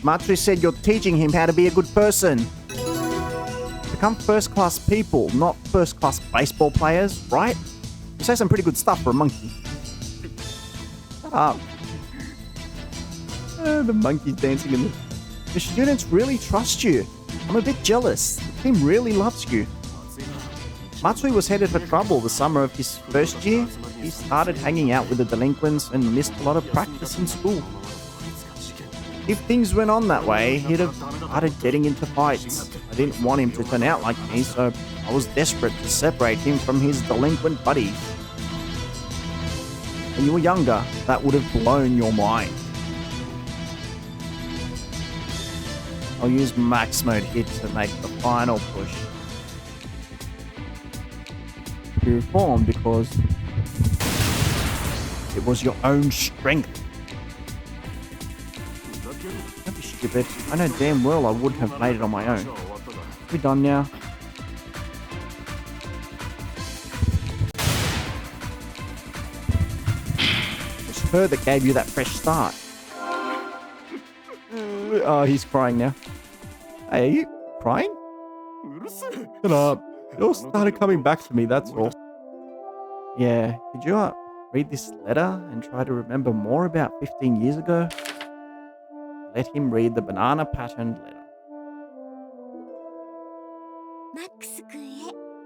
Matsui said you're teaching him how to be a good person. Become first-class people, not first-class baseball players, right? You say some pretty good stuff for a monkey. Shut up. The monkey's dancing in the students really trust you. I'm a bit jealous. The team really loves you. Matsui was headed for trouble the summer of his first year. He started hanging out with the delinquents and missed a lot of practice in school. If things went on that way, he'd have started getting into fights. I didn't want him to turn out like me, so I was desperate to separate him from his delinquent buddies. When you were younger, that would have blown your mind. I'll use max mode here to make the final push. You reformed because it was your own strength. Don't be stupid. I know damn well I wouldn't have made it on my own. We done now? It's her that gave you that fresh start. Oh, he's crying now. Hey, are you crying? Shut up. It all started coming back to me, that's all. Yeah, could you read this letter and try to remember more about 15 years ago? Let him read the banana patterned letter.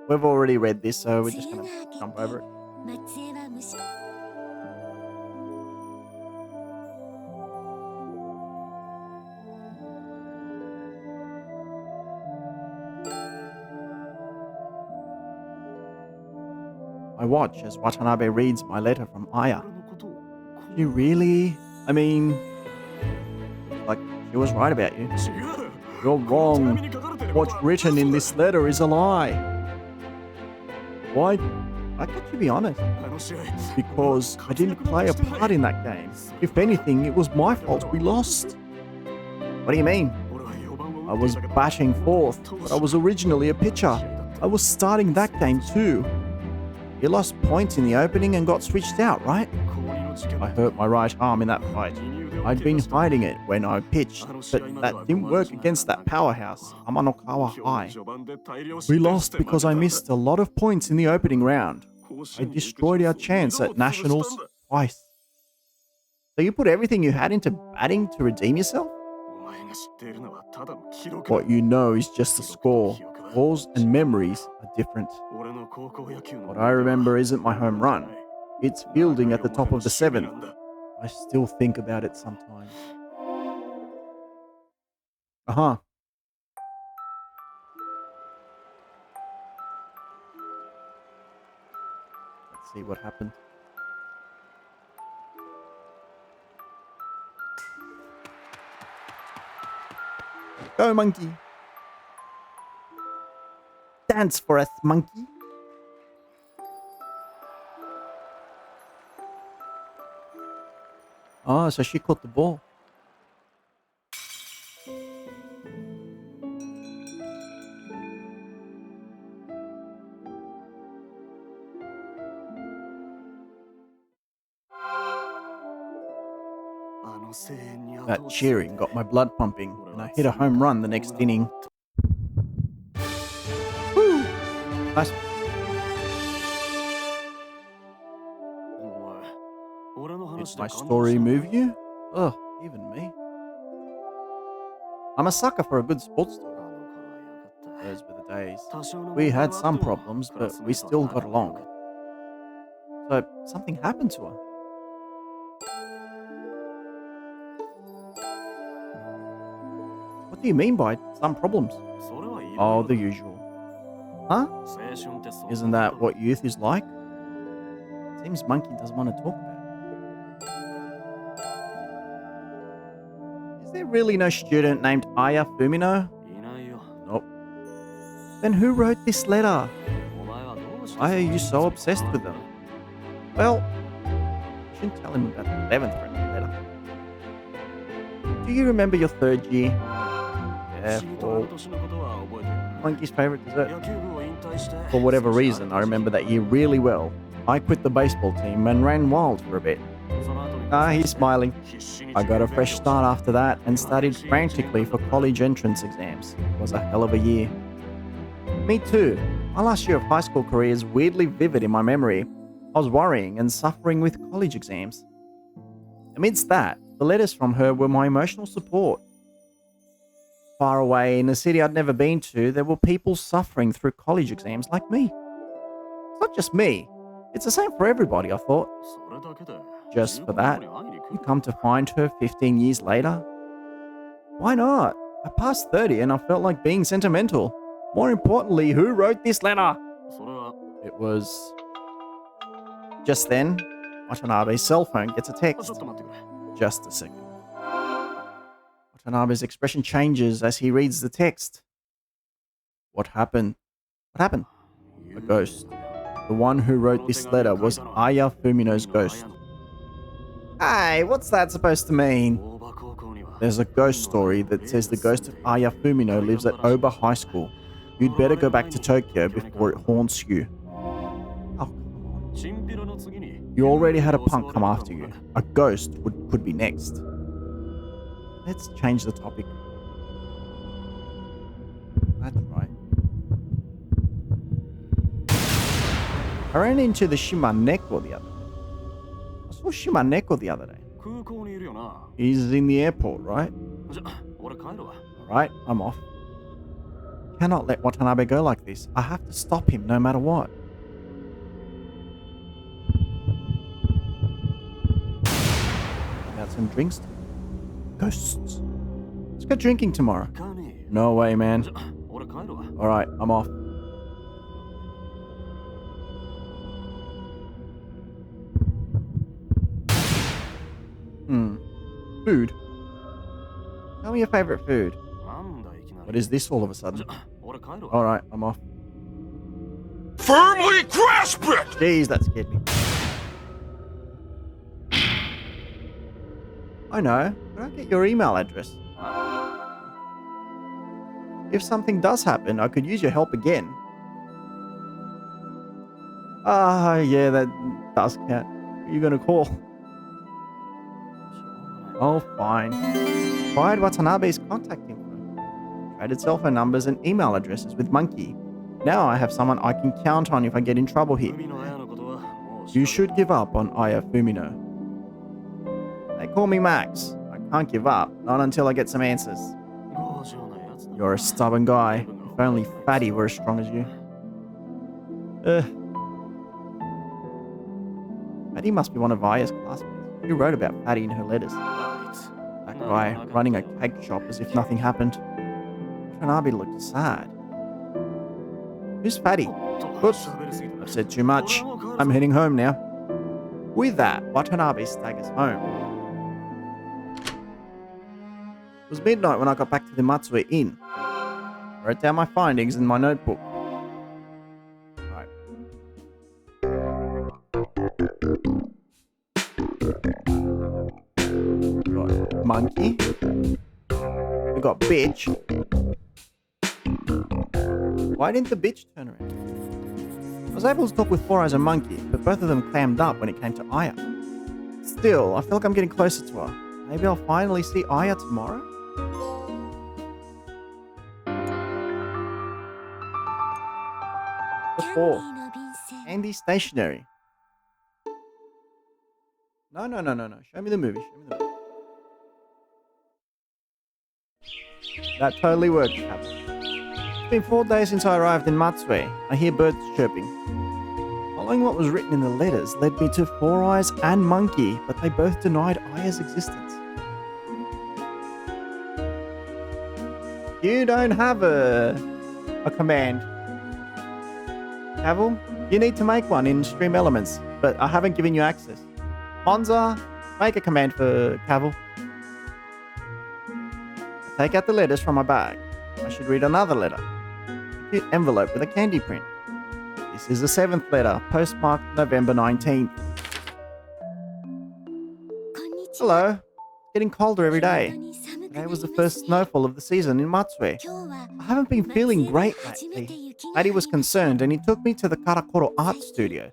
We've already read this, so we're just going to jump over it. I watch as Watanabe reads my letter from Aya. You really? I mean, like, she was right about you. You're wrong. What's written in this letter is a lie. Why can't you be honest? Because I didn't play a part in that game. If anything, it was my fault we lost. What do you mean? I was batting fourth, but I was originally a pitcher. I was starting that game too. You lost points in the opening and got switched out, right? I hurt my right arm in that fight. I'd been hiding it when I pitched, but that didn't work against that powerhouse, Amanokawa High. We lost because I missed a lot of points in the opening round. I destroyed our chance at Nationals twice. So you put everything you had into batting to redeem yourself? What you know is just a score. Goals and memories are different. What I remember isn't my home run. It's fielding at the top of the seventh. I still think about it sometimes. Uh-huh. Let's see what happened. Go, monkey. Dance for us, monkey. Oh, so she caught the ball. That cheering got my blood pumping, and I hit a home run the next inning. Woo! Nice. Did my story move you? Ugh, even me. I'm a sucker for a good sports story. Those were the days. We had some problems, but we still got along. So, something happened to her. What do you mean by some problems? Oh, the usual. Huh? Isn't that what youth is like? Seems Monkey doesn't want to talk about it. Is there really no student named Aya Fumino? Nope. Then who wrote this letter? Why are you so obsessed with them? Well, you shouldn't tell him about the 11th friendly letter. Do you remember your 3rd year? Yeah, well, Monkey's favourite dessert. For whatever reason, I remember that year really well. I quit the baseball team and ran wild for a bit. He's smiling. I got a fresh start after that and studied frantically for college entrance exams. It was a hell of a year. Me too. My last year of high school career is weirdly vivid in my memory. I was worrying and suffering with college exams. Amidst that, the letters from her were my emotional support. Far away in a city I'd never been to, there were people suffering through college exams like me. It's not just me. It's the same for everybody, I thought. Just for that, you come to find her 15 years later? Why not? I passed 30 and I felt like being sentimental. More importantly, who wrote this letter? It was... Just then, Watanabe's cell phone gets a text. Just a second. Watanabe's expression changes as he reads the text. What happened? What happened? A ghost. The one who wrote this letter was Aya Fumino's ghost. Hey, what's that supposed to mean? There's a ghost story that says the ghost of Aya Fumino lives at Oba High School. You'd better go back to Tokyo before it haunts you. Oh, come on. You already had a punk come after you. A ghost could be next. Let's change the topic. That's right. I ran into the Shimaneko the other day. I saw Shimaneko the other day. He's in the airport, right? Alright, I'm off. Cannot let Watanabe go like this. I have to stop him no matter what. Got some drinks. Ghosts. Let's go drinking tomorrow. No way, man. Alright, I'm off. Food. Tell me your favorite food. What is this all of a sudden? Alright, I'm off. Firmly grasp it! Jeez, that scared me. I know. Can I get your email address? If something does happen, I could use your help again. Yeah, that does count. Who are you gonna call? Oh, fine. Tried Watanabe's contact info. Traded cell phone numbers and email addresses with Monkey. Now I have someone I can count on if I get in trouble here. You should give up on Aya Fumino. They call me Max. I can't give up, not until I get some answers. You're a stubborn guy. If only Fatty were as strong as you. Fatty must be one of Aya's classmates. Who wrote about Fatty in her letters? That guy running a cake shop as if nothing happened. Watanabe looked sad. Who's Fatty? Oops, I've said too much. I'm heading home now. With that, Watanabe staggers home. It was midnight when I got back to the Matsue Inn. I wrote down my findings in my notebook. Right. Got monkey. We got bitch. Why didn't the bitch turn around? I was able to talk with Four Eyes and Monkey, but both of them clammed up when it came to Aya. Still, I feel like I'm getting closer to her. Maybe I'll finally see Aya tomorrow? The 4. Andy Stationery. No. Show me the movie. That totally worked, Captain. It's been 4 days since I arrived in Matsue. I hear birds chirping. Following what was written in the letters led me to Four Eyes and Monkey, but they both denied Aya's existence. You don't have a command. Cavill, you need to make one in Stream Elements, but I haven't given you access. Monza, make a command for Cavill. Take out the letters from my bag. I should read another letter. Cute envelope with a candy print. This is the 7th letter, postmarked November 19th. Hello. Getting colder every day. Today was the first snowfall of the season in Matsue. I haven't been feeling great lately. Maddie was concerned and he took me to the Karakoro art studio.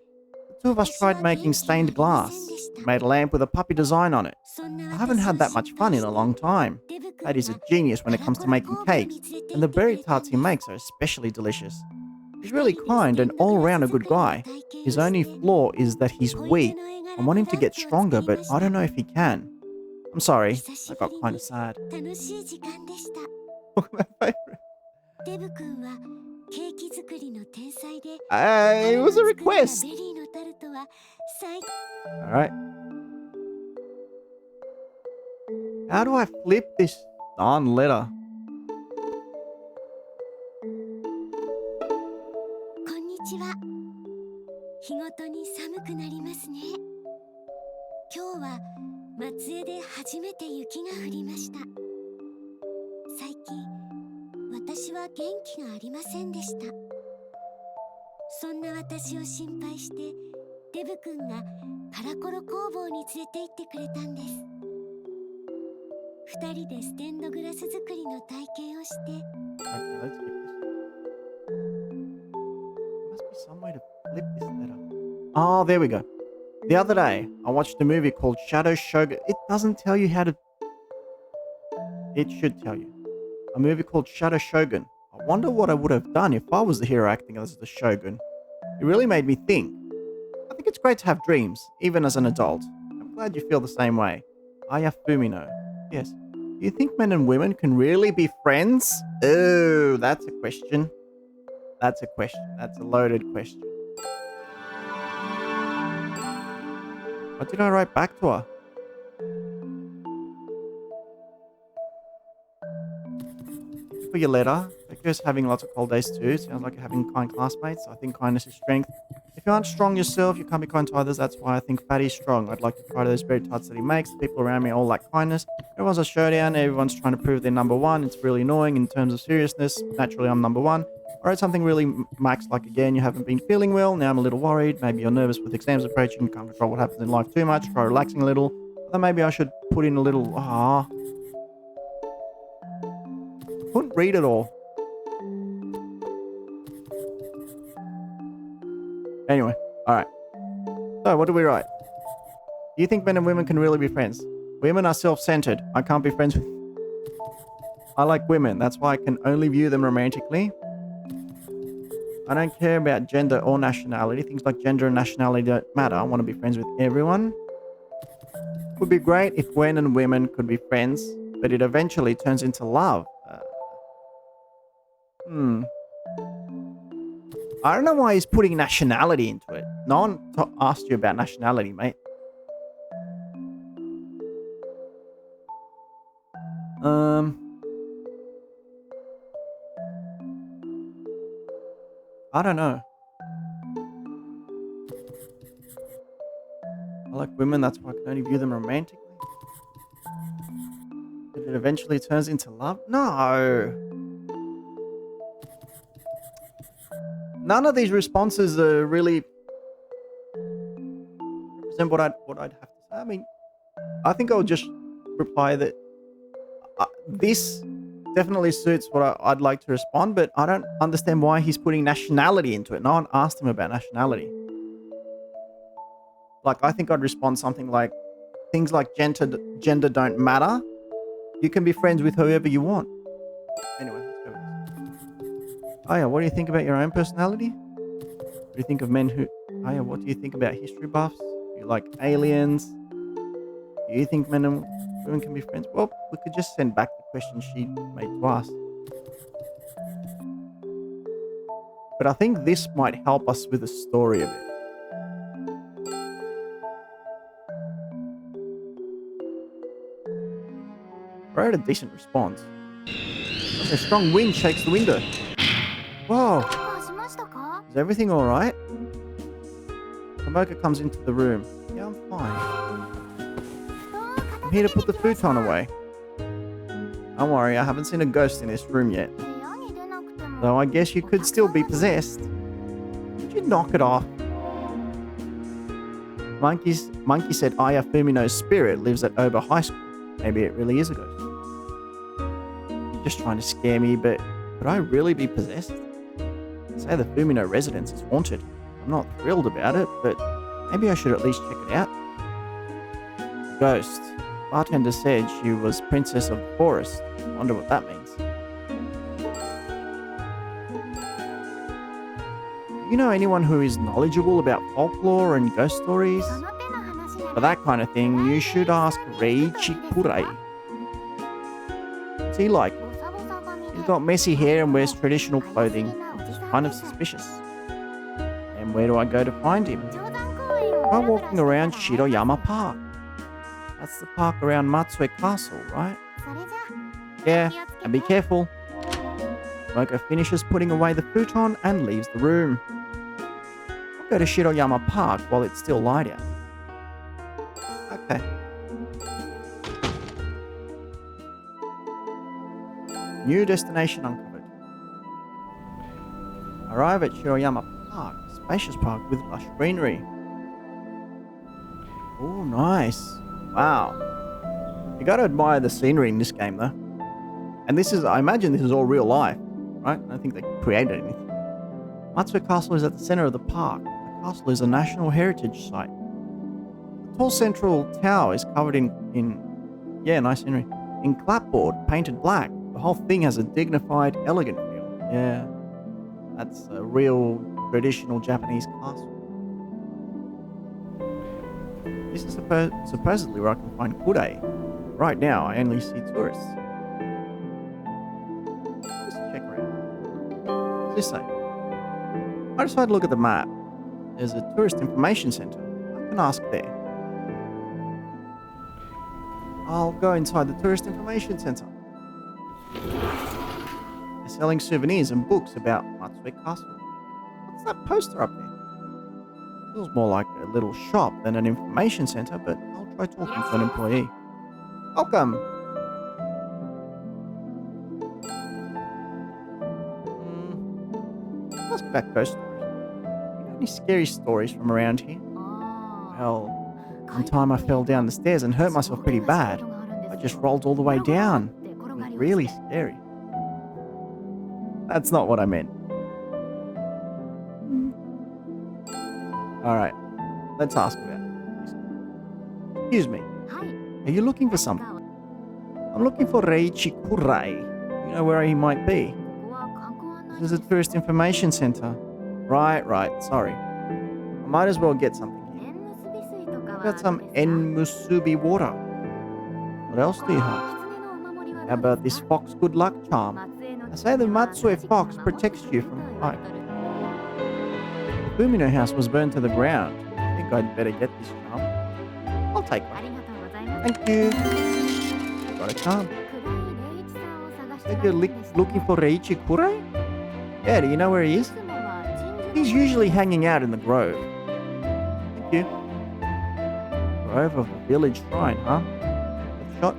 The two of us tried making stained glass. We made a lamp with a puppy design on it. I haven't had that much fun in a long time. Maddie's a genius when it comes to making cakes, and the berry tarts he makes are especially delicious. He's really kind and all-round a good guy. His only flaw is that he's weak. I want him to get stronger, but I don't know if he can. I'm sorry, I got kind of sad. Look at my favorite. It was a request. Alright. How do I flip this darn letter? Okay, let's skip this. There must be some way to flip this letter. Oh, there we go. The other day, I watched a movie called Shadow Shogun. It doesn't tell you how to... It should tell you. A movie called Shadow Shogun. I wonder what I would have done if I was the hero acting as the Shogun. It really made me think. I think it's great to have dreams, even as an adult. I'm glad you feel the same way. Aya Fumino. Yes. Do you think men and women can really be friends? Oh, that's a question. That's a question. That's a loaded question. What did I write back to her? For your letter, Tokyo's having lots of cold days too. Sounds like you're having kind classmates. I think kindness is strength. If you aren't strong yourself, you can't be kind to others. That's why I think Fatty's strong. I'd like to try those berry tarts that he makes. The people around me all like kindness. Everyone's a showdown. Everyone's trying to prove they're number one. It's really annoying in terms of seriousness. Naturally, I'm number one. I wrote something really Max like again. You haven't been feeling well. Now I'm a little worried. Maybe you're nervous with exams approaching. You can't control what happens in life too much. Try relaxing a little. Then maybe I should put in a little. Couldn't read it all. Anyway, alright. So, what do we write? Do you think men and women can really be friends? Women are self-centered. I can't be friends with... I like women. That's why I can only view them romantically. I don't care about gender or nationality. Things like gender and nationality don't matter. I want to be friends with everyone. Would be great if men and women could be friends, but it eventually turns into love. I don't know why he's putting nationality into it. No one asked you about nationality, mate. I don't know. I like women, that's why I can only view them romantically. But it eventually turns into love? No. None of these responses are really represent what I'd have to say. I mean, I think I'll just reply that this definitely suits what I'd like to respond, but I don't understand why he's putting nationality into it. No one asked him about nationality. Like, I think I'd respond something like, things like gender don't matter. You can be friends with whoever you want. Anyway, let's go with this. Aya, what do you think about your own personality? What do you think of men who... Aya, what do you think about history buffs? Do you like aliens? Do you think men and women can be friends? Well, we could just send back the question she made to us. But I think this might help us with the story a bit. I wrote a decent response. Doesn't A strong wind shakes the window. Whoa, どうかしましたか？ is everything alright? Takanaka comes into the room. Yeah, I'm fine. 布団を片 I'm 付 here け to put the てきました futon away. Don't worry, I haven't seen a ghost in this room yet. 部屋に出なくても Though I guess you could still be possessed. Would you knock it off? Monkey said Aya Fumino's spirit lives at Oba High School. Maybe it really is a ghost. You're just trying to scare me, but could I really be possessed? They say the Fumino residence is haunted. I'm not thrilled about it, but maybe I should at least check it out. Ghost. Bartender said she was princess of the forest. Wonder what that means. You know anyone who is knowledgeable about folklore and ghost stories? その手の話な For ら that kind of thing, you should ask Reichi Kurei. What's he like? ボサボサ髪で He's got messy hair and wears traditional 怪し clothing, げなおじ which is さん kind で of した suspicious. And where do I go to find him? 冗談公園を Try ブラブラ walking してた around ら Shiroyama Park. That's the park around Matsue Castle, right? それじゃ Yeah, and be careful. Moko finishes putting away the futon and leaves the room. I'll go to Shiroyama Park while it's still light out. Okay. New destination uncovered. Arrive at Shiroyama Park, a spacious park with lush greenery. Oh, nice. Wow. You gotta admire the scenery in this game, though. And this is, I imagine this is all real life, right? I don't think they created anything. Matsue Castle is at the center of the park. The castle is a national heritage site. The tall central tower is covered in yeah, nice scenery, in clapboard painted black. The whole thing has a dignified, elegant feel. Yeah, that's a real traditional Japanese castle. This is supposedly where I can find Kurei. Right now, I only see tourists. Let's check around. What's this say? I decided to look at the map. There's a tourist information center. I can ask there. I'll go inside the tourist information center. They're selling souvenirs and books about Matsue Castle. What's that poster up there? Feels more like a little shop than an information center, but I'll try talking to an employee. Welcome! Ask about ghost stories. You got any scary stories from around here? あ Well, ー one time I fell down the stairs and hurt myself pretty bad. I just rolled all the way down. It was really scary. That's not what I meant. Alright, let's ask about it. Excuse me, はい are you looking for something? I'm looking for Reichi Kurei. You know where he might be? ここは観光案内 This 所 is a tourist information center. Right, sorry. I might as well get something here. 縁結び水とか I've は got some どうですか Enmusubi water. What else do you have? 狐のお守りは How どう about で this すか fox good luck charm? 松江の I say the 地では Matsue 確か fox な protects you 守 from っていると言われ fire. てる The Fumino house was burned to the ground. I think I'd better get this charm. I'll take あ one. りがとうございます Thank you. Got a charm. 暗い礼一さんを探して Said ら you're っしゃるんでした looking for Reichi Kurei? Yeah, do you know where he い is? つもは神 He's 社の usually hanging out in the grove. Thank you. Grove of the village shrine, huh? Good shot.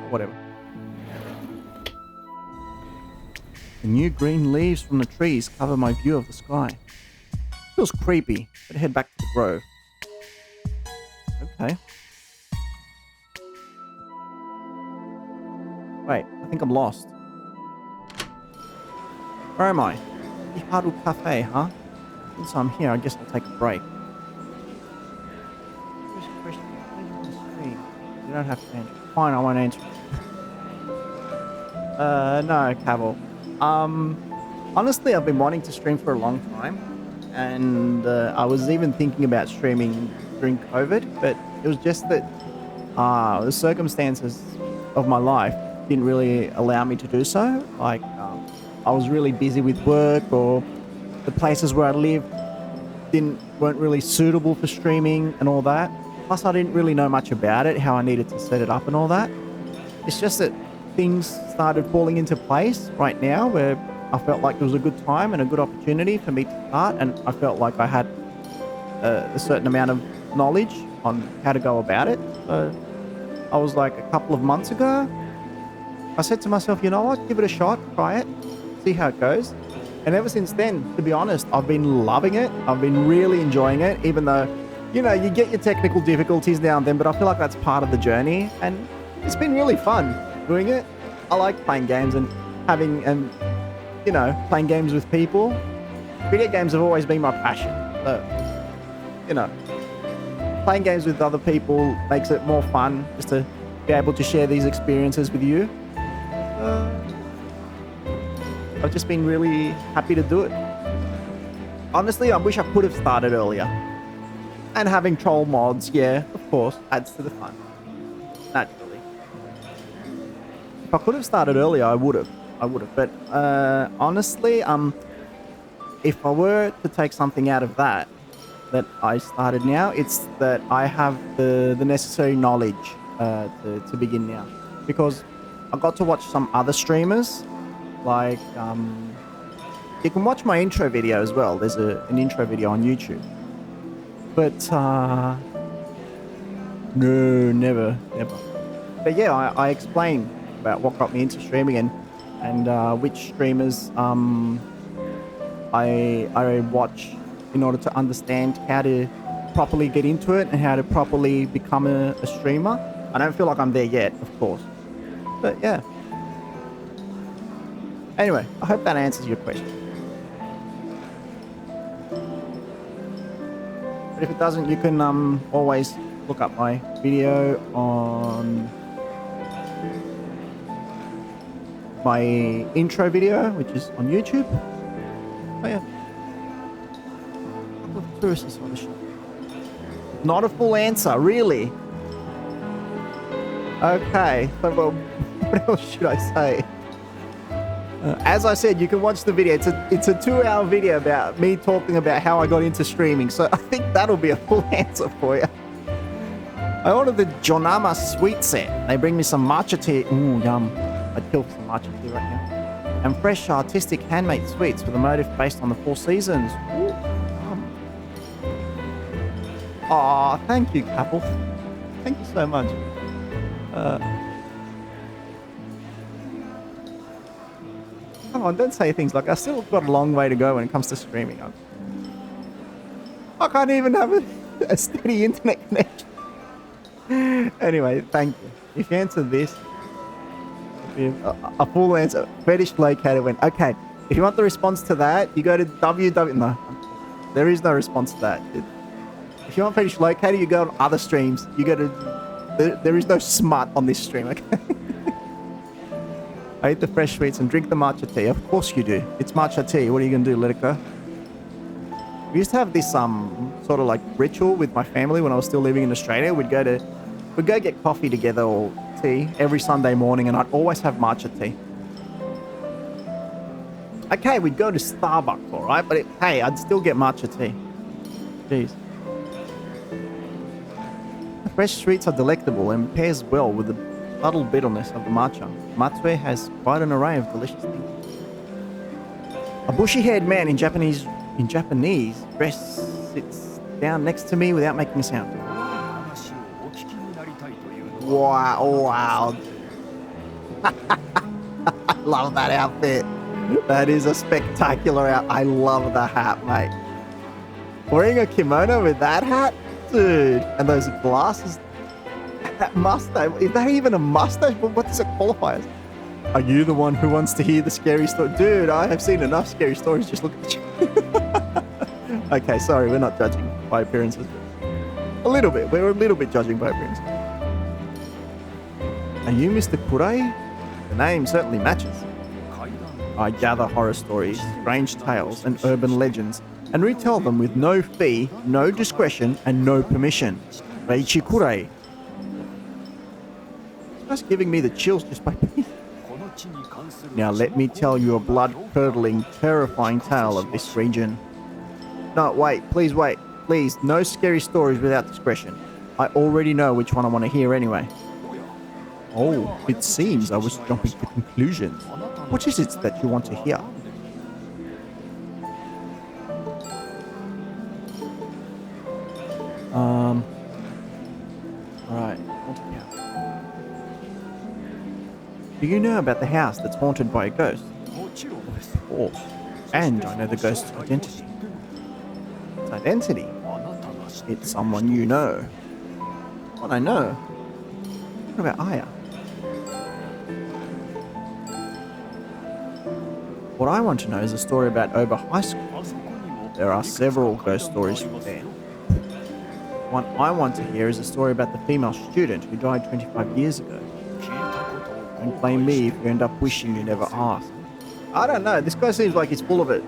Whatever. The new green leaves from the trees cover my view of the sky. Feels creepy, but head back to the grove. Okay. Wait, I think I'm lost. Where am I? Iharu Cafe, huh? Since I'm here, I guess I'll take a break. Here's a question. Why are you on the screen? You don't have to answer. Fine, I won't answer. No, Cavill. Honestly, I've been wanting to stream for a long time, and I was even thinking about streaming during COVID, but it was just that the circumstances of my life didn't really allow me to do so. Like, I was really busy with work, or the places where I live weren't really suitable for streaming and all that. Plus, I didn't really know much about it, how I needed to set it up and all that. It's just that things started falling into place right now where I felt like it was a good time and a good opportunity for me to start, and I felt like I had a certain amount of knowledge on how to go about it. So I was like, a couple of months ago, I said to myself, you know what, give it a shot, try it, see how it goes. And ever since then, to be honest, I've been loving it. I've been really enjoying it, even though, you know, you get your technical difficulties now and then, but I feel like that's part of the journey. And it's been really fun doing it. I like playing games and you know, playing games with people. Video games have always been my passion. So, you know, playing games with other people makes it more fun just to be able to share these experiences with you. I've just been really happy to do it. Honestly, I wish I could have started earlier. And having troll mods, yeah, of course, adds to the fun. Naturally. If I could have started earlier, I would have. But honestly, if I were to take something out of that I started now, it's that I have the necessary knowledge to begin now. Because I got to watch some other streamers. Like, you can watch my intro video as well. There's an intro video on YouTube. But, no, never. But yeah, I explain about what got me into streaming and which streamers I watch in order to understand how to properly get into it and how to properly become a streamer. I don't feel like I'm there yet, of course. But yeah. Anyway, I hope that answers your question. But if it doesn't, you can always look up my video on my intro video, which is on YouTube. Oh yeah. A couple of tourists on the show. Not a full answer, really. Okay, so well, what else should I say? As I said, you can watch the video. It's a 2-hour video about me talking about how I got into streaming. So I think that'll be a full answer for you. I ordered the Jonama sweet set. They bring me some matcha tea. Ooh, yum. I'd kill for some matcha tea right now. And fresh artistic handmade sweets with a motif based on the 4 seasons. Ooh, yum. Aw, thank you, couple. Thank you so much. Come on, don't say things like, I still got a long way to go when it comes to streaming. I can't even have a steady internet connection. Anyway, thank you. If you answer this, a full answer. Fetish locator went, okay, if you want the response to that, you go to www. No, there is no response to that. If you want fetish locator, you go on other streams. You go to, there is no smut on this stream, okay? I eat the fresh sweets and drink the matcha tea. Of course you do. It's matcha tea. What are you going to do? Let it go? We used to have this sort of like ritual with my family when I was still living in Australia. We'd go get coffee together or tea every Sunday morning, and I'd always have matcha tea. Okay, we'd go to Starbucks, all right? But hey, I'd still get matcha tea. Jeez. The fresh sweets are delectable and pairs well with the subtle bitterness of the matcha. Matsue has quite an array of delicious things. A bushy-haired man in Japanese dress sits down next to me without making a sound. Wow. I love that outfit. That is a spectacular outfit. I love the hat, mate. Wearing a kimono with that hat? Dude. And those glasses. That mustache. Is that even a mustache? What does it qualify as? Are you the one who wants to hear the scary story? Dude, I have seen enough scary stories. Just look at you. Okay, sorry. We're not judging by appearances. A little bit. We're a little bit judging by appearances. Are you Mr. Kurei? The name certainly matches. I gather horror stories, strange tales, and urban legends, and retell them with no fee, no discretion, and no permission. Reichi Kurei. Just giving me the chills just by being. Now let me tell you a blood-curdling, terrifying tale of this region. No, wait. Please wait. Please, no scary stories without discretion. I already know which one I want to hear anyway. おや Oh, it seems I was jumping to conclusions. What is it that you want to hear? Alright. Haunted house. Do you know about the house that's haunted by a ghost? もちろんです Of course. And I know the ghost's identity. Its identity? あなたが知ってる It's someone you know. What I know? What about Aya? What I want to know is a story about Oba High School. あそこにも There are several ghost stories from there. One I want to hear is a story about the female student who died 25 years ago. 聞いたことを Don't blame me if you end up wishing you never asked. I don't know, this guy seems like he's full of it.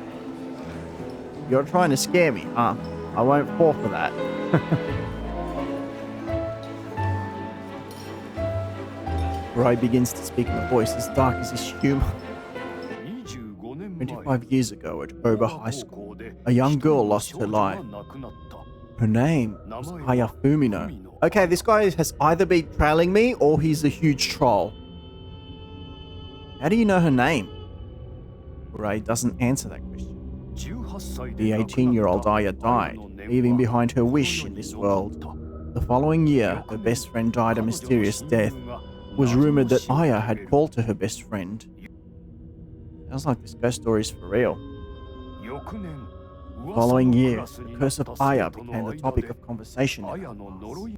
You're trying to scare me, huh? I won't fall for that. Rai begins to speak in a voice as dark as his humor. 25年前 25 years ago at Oba High School, 高校で a young girl lost 少 her 女が life. 亡くなった Her name was Aya Fumino. Okay, this guy has either been trailing me or he's a huge troll. How do you know her name? Ray doesn't answer that question. 18歳 The で亡くなった 18-year-old Aya died, leaving behind her wish in this world. The following year, her best friend died a mysterious death. It was rumored that Aya had called to her best friend. Sounds like this ghost story is for real. 翌年 The following year, the curse of Aya became the topic of conversation in ア her ヤの class. 呪い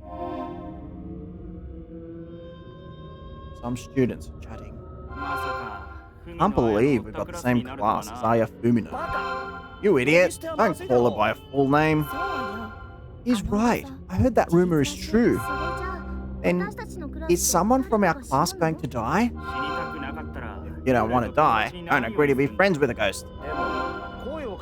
Some students are chatting. まさか Can't believe we've got the same class as Aya Fumino. You idiot! Don't call her by her full name. そうよ He's right. I heard that rumor is true. それじゃあ Then 私たちのクラス is someone from our class going to die? 死にたくなかったら You don't want to die. Don't agree to be friends with a ghost.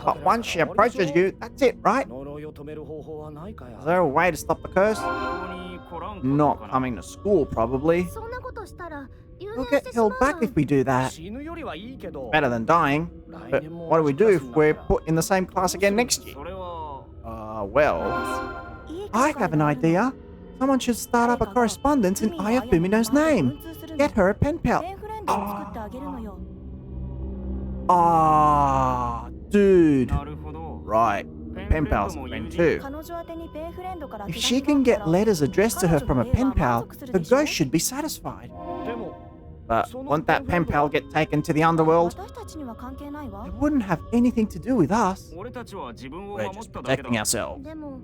But once she approaches you, that's it, right? Is there a way to stop the curse? ここに来らんかった Not かな coming to school, probably. そんなことしたら留 We'll 年し get てしまう held back if we do that. 死ぬよりはいいけど Better than dying. But what do we do if we're put in the same class again next year? それは Well, いい I have an idea. Someone should start up a correspondence in Aya Fumino's name. Get her a pen ペ pal. ンフレンドを作ってあげるのよ Ah, dude. なるほど Right. ペ Pen pals are friend too. 彼女宛てにペンフレンドから If 手 she 紙 can があ get ったら letters addressed to her from a pen pal, the ghost should be satisfied. でも But won't that pen pal get taken to the underworld? 私たちには関係ないわ It wouldn't have anything to do with us. 俺たちは自分を We're 守っ just ただけだ protecting ourselves. でも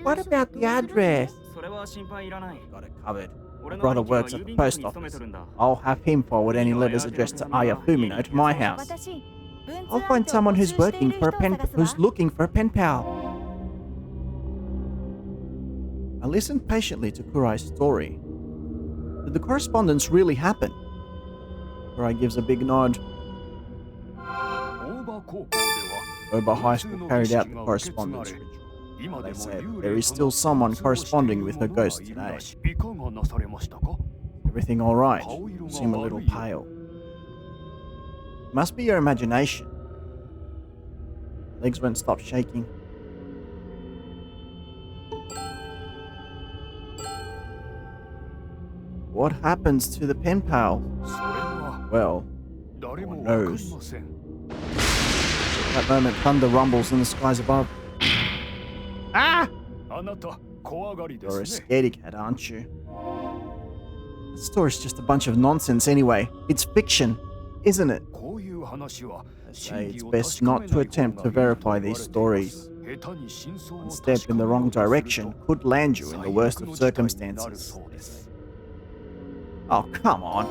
What about the address? それは心配いらない Got it covered. 俺 My の brother 兄貴 works は at 郵 the 便局 post に勤め office. てるんだ I'll have him forward any letters addressed to Aya Fumino to my house. 私文通 I'll 相 find 手を someone 募 who's 集してい working る for a 人を pen 探す who's わ looking for a pen pal. I listened patiently to Kurai's story. Did the correspondence really happen? Kurai gives a big nod. 大場高校では Oba High School carried out the correspondence ritual. 今で They も said 幽 there 霊 is と still someone corresponding with her のがい ghost るら today. しいいかがなされましたか Everything all right? You seem a little pale. Must be your imagination. Legs won't stop shaking. What happens to the pen pal? それは Well, 誰も Who わかり knows? ません at that moment, thunder rumbles in the skies above. Ah! あなた怖がりで You're a すね scaredy cat, aren't you? The story's just a bunch of nonsense anyway. It's fiction, isn't it? こういう話は I 真 say 偽 it's を best 確か not め to ない attempt 方 to がいいと verify 言わ these れています stories. 下手に真相を One 確 step か in め the よ wrong うとする direction と could land you in the 最 worst 悪 of の事態になる circumstances. そうです Oh, come on.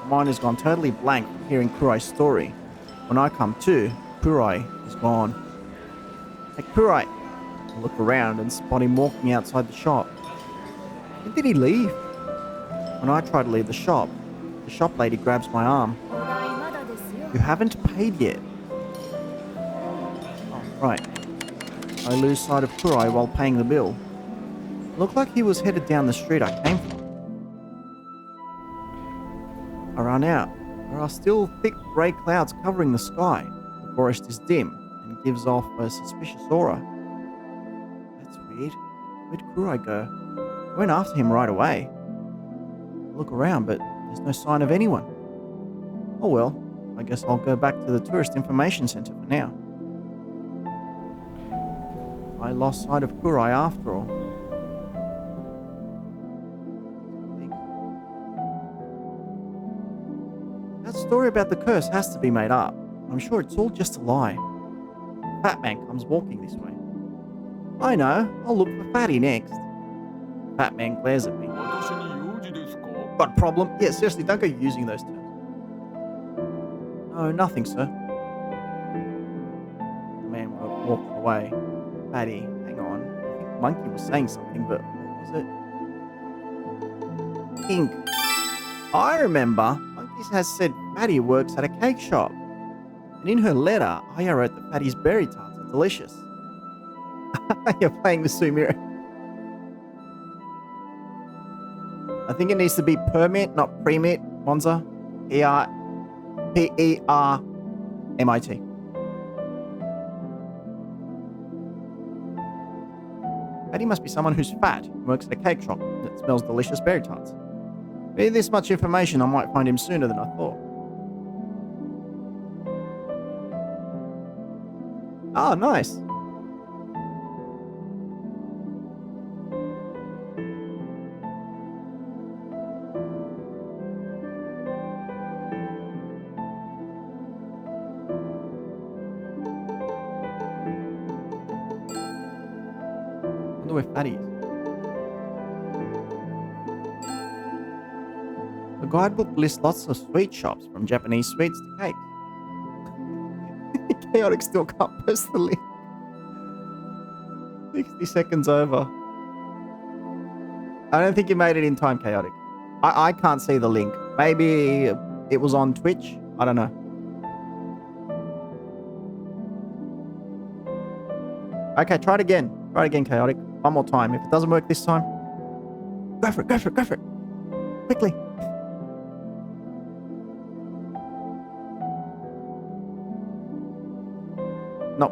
My mind has gone totally blank from hearing Kurai's story. When I come to, Kurai is gone. Hey, Kurai! I look around and spot him walking outside the shop. When did he leave? When I try to leave the shop lady grabs my arm. お代まだですよ You haven't paid yet. Oh, right. I lose sight of Kurai while paying the bill. Looked like he was headed down the street I came from. I run out. There are still thick grey clouds covering the sky. The forest is dim and gives off a suspicious aura. That's weird. Where'd Kurai go? I went after him right away. I look around, but there's no sign of anyone. Oh well, I guess I'll go back to the tourist information center for now. I lost sight of Kurai after all. That story about the curse has to be made up. I'm sure it's all just a lie. Fat man comes walking this way. I know, I'll look for Fatty next. Fat man glares at me. 私に用事ですか Got a problem? Yeah, seriously, don't go using those terms. No, nothing, sir. The man walked away. Fatty, hang on. I think the monkey was saying something, but what was it? Pink. I remember. Monkey has said Fatty works at a cake shop. And in her letter, Aya wrote that Fatty's berry tarts are delicious. You're playing the Sumire. I think it needs to be permit, not pre-mit, Monza. P-E-R-M-I-T. Fatty must be someone who's fat and works at a cake shop that smells delicious berry tarts. With this much information, I might find him sooner than I thought. Oh, nice. Wonder where Fatty is. The guidebook lists lots of sweet shops, from Japanese sweets to cakes. Chaotic still can't post the link. 60 seconds over. I don't think you made it in time, Chaotic. I can't see the link. Maybe it was on Twitch? I don't know. Okay, try it again. Try it again, Chaotic. One more time. If it doesn't work this time, go for it, go for it, go for it. Quickly. No.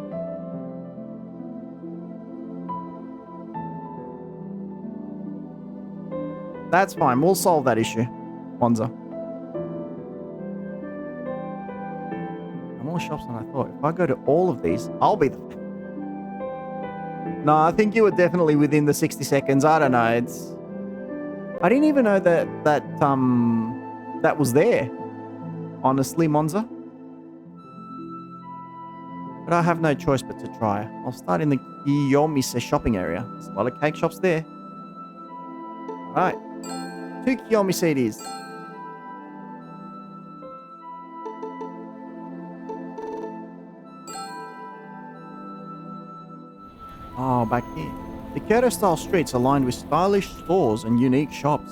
That's fine. We'll solve that issue, Monza. More shops than I thought. If I go to all of these, I'll be the... No, I think you were definitely within the 60 seconds. I don't know. It's... I didn't even know that was there. Honestly, Monza. But I have no choice but to try. I'll start in the Kiyomise shopping area. There's a lot of cake shops there. Alright. To Kiyomise it is. Oh, back here. The Kyoto-style streets are lined with stylish stores and unique shops.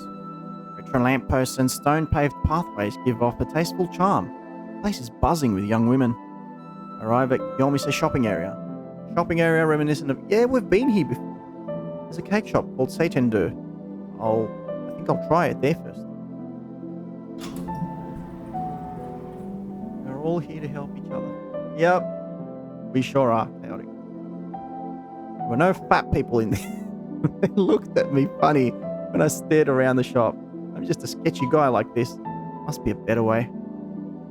Retro lampposts and stone-paved pathways give off a tasteful charm. The place is buzzing with young women. Arrive at Kiyomise shopping area. Shopping area reminiscent of... Yeah, we've been here before. There's a cake shop called Seitendo. I think I'll try it there first. We're all here to help each other. Yep. We sure are, Chaotic. There were no fat people in there. They looked at me funny when I stared around the shop. I'm just a sketchy guy like this. Must be a better way.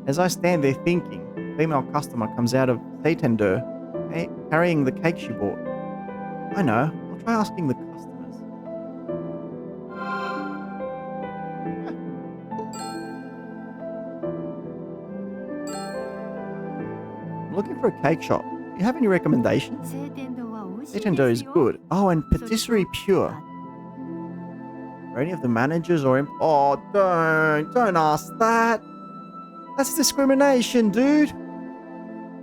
As I stand there thinking, a female customer comes out of Seitendo, carrying the cake she bought. I know. I'll try asking the customers. I'm looking for a cake shop. Do you have any recommendations? Seitendo is good. Oh, and patisserie pure. Are any of the managers or... Oh, don't ask that. That's discrimination, dude.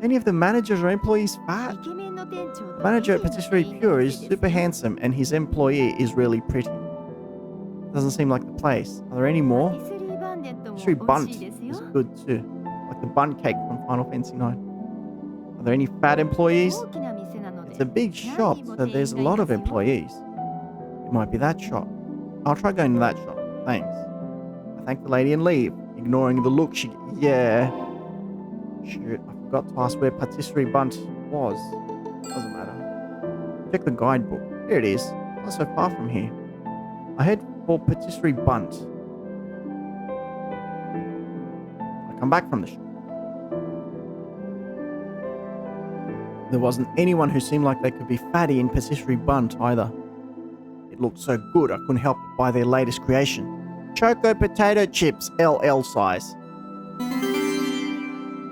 Any of the managers or employees fat? The manager at Patisserie Pure is super handsome and his employee is really pretty. Doesn't seem like the place. Are there any more? Patisserie Bunt is good too. Like the bun cake from Final Fantasy 9. Are there any fat employees? It's a big shop, so there's a lot of employees. It might be that shop. I'll try going to that shop. Thanks. I thank the lady and leave, ignoring the look she... Yeah. Shoot, I forgot to ask where Patisserie Bunt was. Doesn't matter. Check the guidebook. Here it is. Not so far from here. I head for Patisserie Bunt. I come back from the shop. There wasn't anyone who seemed like they could be fatty in Patisserie Bunt either. It looked so good I couldn't help but buy their latest creation. Choco potato chips, LL size.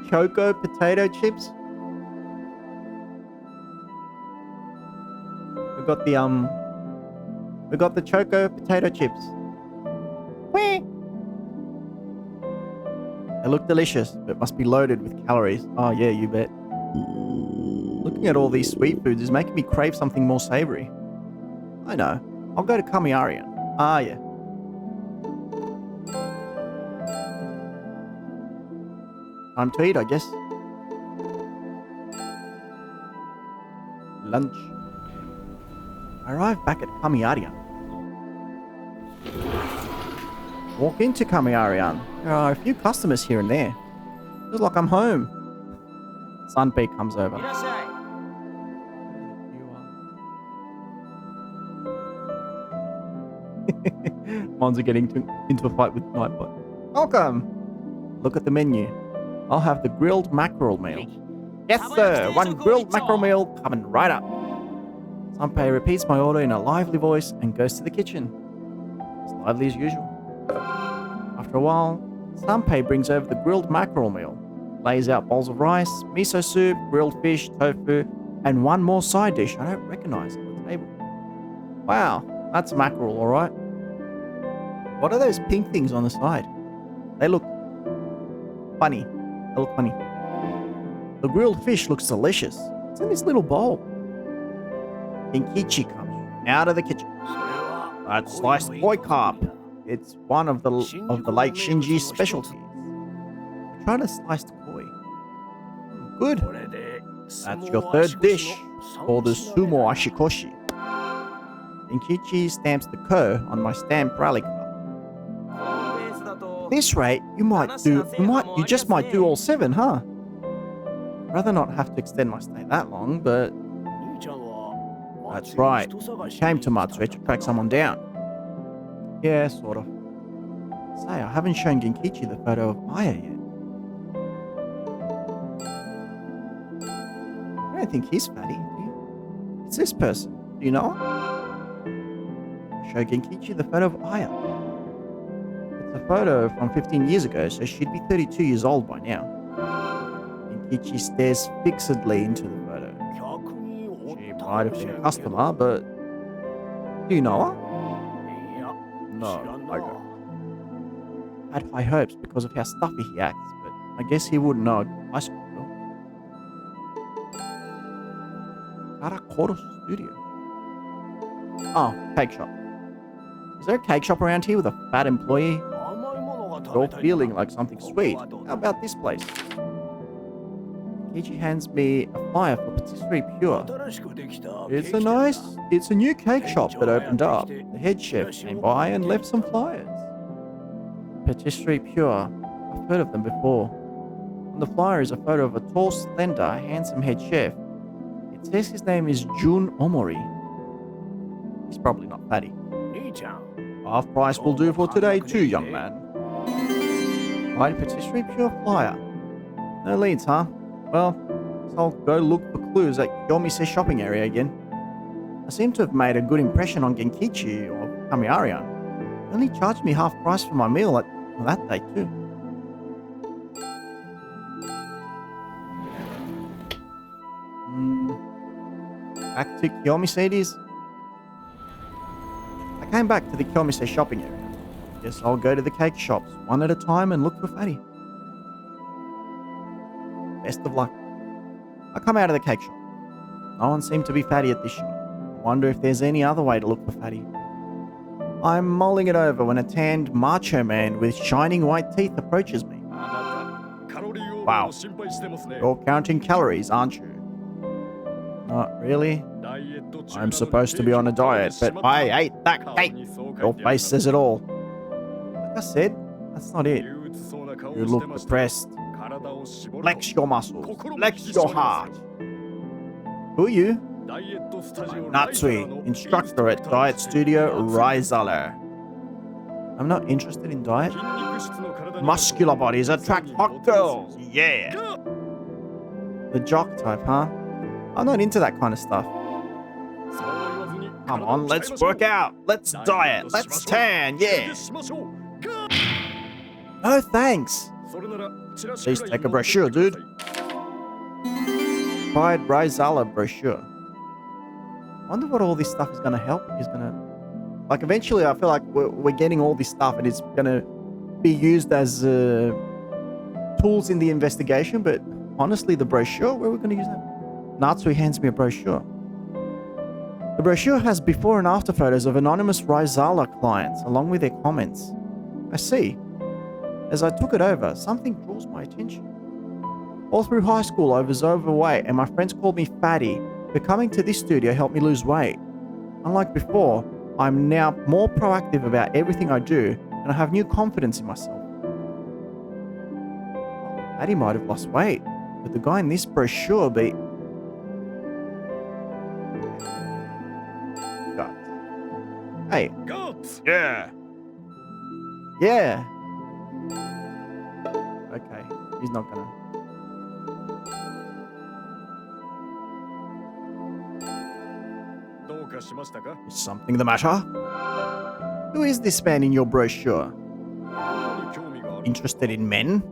Choco potato chips? We got the choco potato chips. Whee! They look delicious, but must be loaded with calories. Oh yeah, you bet. Looking at all these sweet foods is making me crave something more savory. I know. I'll go to Kamiarian. Ah yeah. Time to eat, I guess. Lunch. I arrived back at Kamiarian. Walk into Kamiarian. There are a few customers here and there. Feels like I'm home. Sunpei comes over. いらっしゃい。 Mons are getting into a fight with Nightbot. Welcome! Look at the menu. I'll have the grilled mackerel meal. Yes, sir! One grilled mackerel meal coming right up. Sunpei repeats my order in a lively voice and goes to the kitchen. As lively as usual. After a while, Sunpei brings over the grilled mackerel meal, lays out bowls of rice, miso soup, grilled fish, tofu, and one more side dish I don't recognize on the table. Wow, that's mackerel, alright. What are those pink things on the side? They look funny. They look funny. The grilled fish looks delicious. It's in this little bowl. Inkichi comes out of the kitchen. That's sliced koi carp. It's one of the Lake Shinji's specialties. I tried a sliced koi. Good. That's your third dish for the sumo ashikoshi. Inkichi stamps the ko on my stamped rally cup. At this rate, you just might do all 7, huh? I'd rather not have to extend my stay that long, but that's right. I came to Matsue to track someone down. Yeah, sort of. Say, I haven't shown Genkichi the photo of Aya yet. I don't think he's fatty, do you? It's this person. Do you know her? I show Genkichi the photo of Aya. It's a photo from 15 years ago, so she'd be 32 years old by now. Genkichi stares fixedly into the photo. She might have been a customer, but do you know her? No, I don't. I had high hopes because of how stuffy he acts, but I guess he wouldn't know a high school girl. Karakoro Studio. Oh, cake shop. Is there a cake shop around here with a fat employee? They're all feeling like something sweet. How about this place? Kichi hands me a flyer for Patisserie Pure. It's a new cake shop that opened up. The head chef came by and left some flyers. Patisserie Pure. I've heard of them before. On the flyer is a photo of a tall, slender, handsome head chef. It says his name is Jun Omori. He's probably not fatty. Half price will do for today too, young man. Right, Patisserie Pure flyer. No leads, huh? Well, so I'll go look for clues at Yomise shopping area again. I seem to have made a good impression on Genkichi or Kamiarian. They only charged me half price for my meal at that day too. Back to Kiyomise it is. I came back to the Kiyomise shopping area. Guess I'll go to the cake shops one at a time and look for fatty. Best of luck. I come out of the cake shop. No one seemed to be fatty at this shop. I wonder if there's any other way to look for fatty. I'm mulling it over when a tanned macho man with shining white teeth approaches me. Wow, you're counting calories, aren't you? Not really. I'm supposed to be on a diet, but I ate that cake. Your face says it all. Like I said, that's not it. You look depressed. Flex your muscles. Flex your heart. Who are you? ダイエットスタジオ Natsui, instructor at Diet Studio Raizaler. I'm not interested in diet. Muscular bodies attract hot girls. Yeah. The jock type, huh? I'm not into that kind of stuff. Come on, let's work out. Let's diet. Let's tan. Yeah. No thanks. Please take a brochure, dude. Diet Raizala brochure. I wonder what all this stuff is going to help. Like, eventually I feel like we're getting all this stuff and it's going to be used as tools in the investigation. But honestly, the brochure, where are we going to use that? Natsui hands me a brochure. The brochure has before and after photos of anonymous Raizala clients along with their comments. I see. As I took it over, something draws my attention. All through high school, I was overweight and my friends called me fatty, but coming to this studio helped me lose weight. Unlike before, I'm now more proactive about everything I do and I have new confidence in myself. Fatty might have lost weight, but the guy in this brochure beat... Hey. Guts. Yeah. Yeah. Okay. He's not gonna. Is something the matter? Who is this man in your brochure? Interested in men?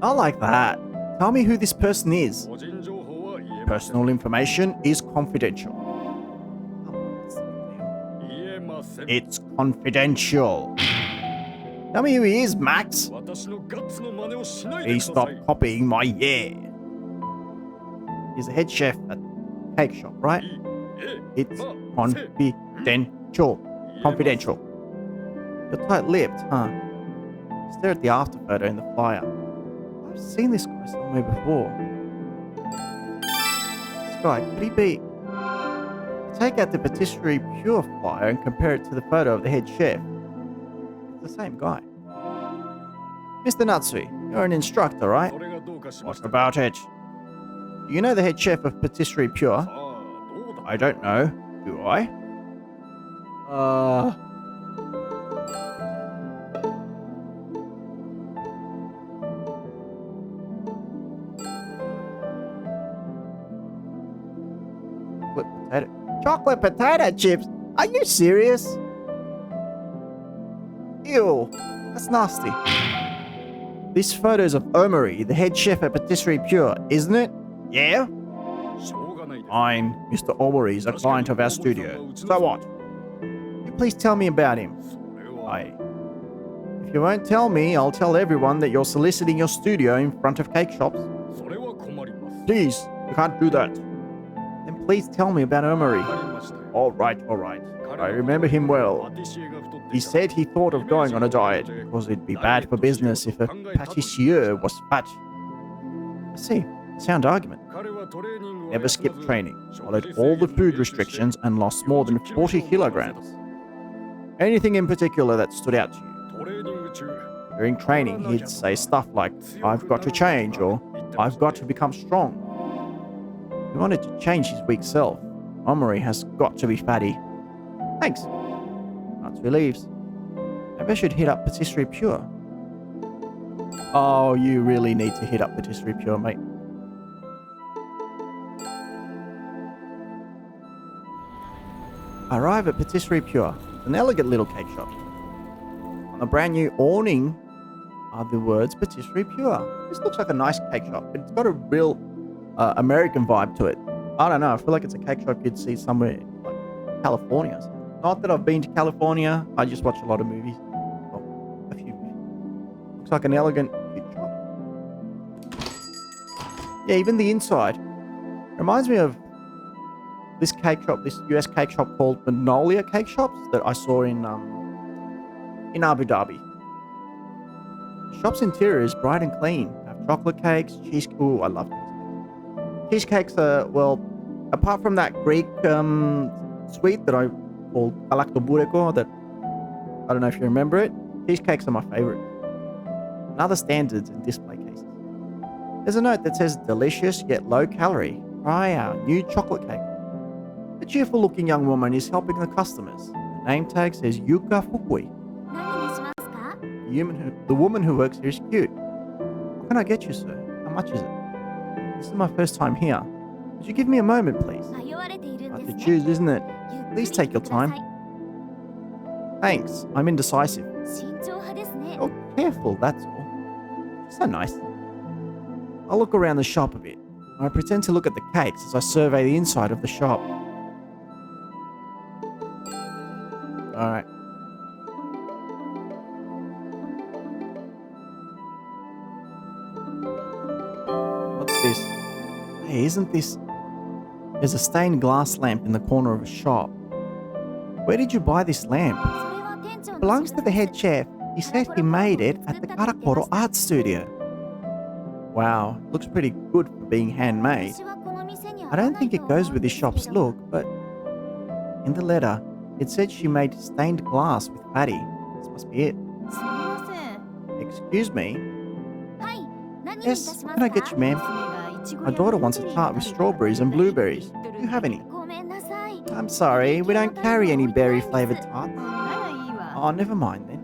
I like that. Tell me who this person is. Personal information is confidential. It's confidential. Tell me who he is, Max. Please stop copying my yeah. He's a head chef at Cake Shop, right? It's confidential. Confidential. You're tight-lipped, huh? Stare at the after photo in the flyer. I've seen this guy somewhere before. This guy, could he be... Take out the patisserie pure flyer and compare it to the photo of the head chef. It's the same guy. Mr. Natsui, you're an instructor, right? What about it? Do you know the head chef of Patisserie Pure? I don't know. Do I? Chocolate potato chips? Are you serious? Ew, that's nasty. This photo's of Omari, the head chef at Patisserie Pure, isn't it? Yeah? Fine, Mr. Omari is a client of our studio. So what? Can you please tell me about him? If you won't tell me, I'll tell everyone that you're soliciting your studio in front of cake shops. Please, you can't do that. Then please tell me about Omari. All right. I remember him well. He said he thought of going on a diet because it'd be bad for business if a pâtissier was fat. I see. Sound argument. Never skipped training, followed all the food restrictions and lost more than 40 kilograms. Anything in particular that stood out to you? During training, he'd say stuff like, I've got to change, or I've got to become strong. He wanted to change his weak self. Omari has got to be fatty. Thanks. Natsui leaves. Maybe I should hit up Patisserie Pure. Oh, you really need to hit up Patisserie Pure, mate. I arrive at Patisserie Pure, an elegant little cake shop. On a brand new awning are the words Patisserie Pure. This looks like a nice cake shop, but it's got a real American vibe to it. I don't know, I feel like it's a cake shop you'd see somewhere like California or something. Not that I've been to California, I just watch a lot of movies. Well, a few movies. Looks like an elegant cake shop. Yeah, even the inside. Reminds me of this cake shop, this US cake shop called Magnolia Cake Shops that I saw in Abu Dhabi. The shop's interior is bright and clean. They have chocolate cakes, cheesecake. Ooh, I love cheesecakes. Cheesecakes are, well, apart from that Greek sweet that I called galaktobureko, that I don't know if you remember it, cheesecakes are my favorite. And other standards in display cases. There's a note that says delicious yet low calorie. try our new chocolate cake. The cheerful-looking young woman is helping the customers. The name tag says Yuka Fukui. 何にしますか？ The woman who works here is cute. What can I get you, sir? How much is it? This is my first time here. Could you give me a moment, please? 迷われているん Hard で to すね。 choose, isn't it? ゆっく Please り take your ください time. Thanks. I'm indecisive. 慎重派ですね。 You're careful, that's all. So nice. I'll look around the shop a bit. I pretend to look at the cakes as I survey the inside of the shop. Alright. What's this? Hey, isn't this... There's a stained glass lamp in the corner of a shop. Where did you buy this lamp? それは店長 It の belongs 仕 to 事 the です head chef. He said he made it at the Karakoro Art Studio. Wow, looks pretty good for being handmade. 私はこの店に合 I わ don't ない think と it 思 goes うん with で this すけ shop's れど look, but in the letter, it said she made stained glass with patty. This must be it. すみません。 Excuse me? はい、何にいた Yes, し what ま can I す get か you, ma'am? 娘がイチゴ My や daughter ブルー wants ベ a リー tart が with ある strawberries and から blueberries. Do you have any? ごめんなさい。 I'm sorry, we don't carry any berry-flavored tarts. ならいいわ。 Oh, never mind then.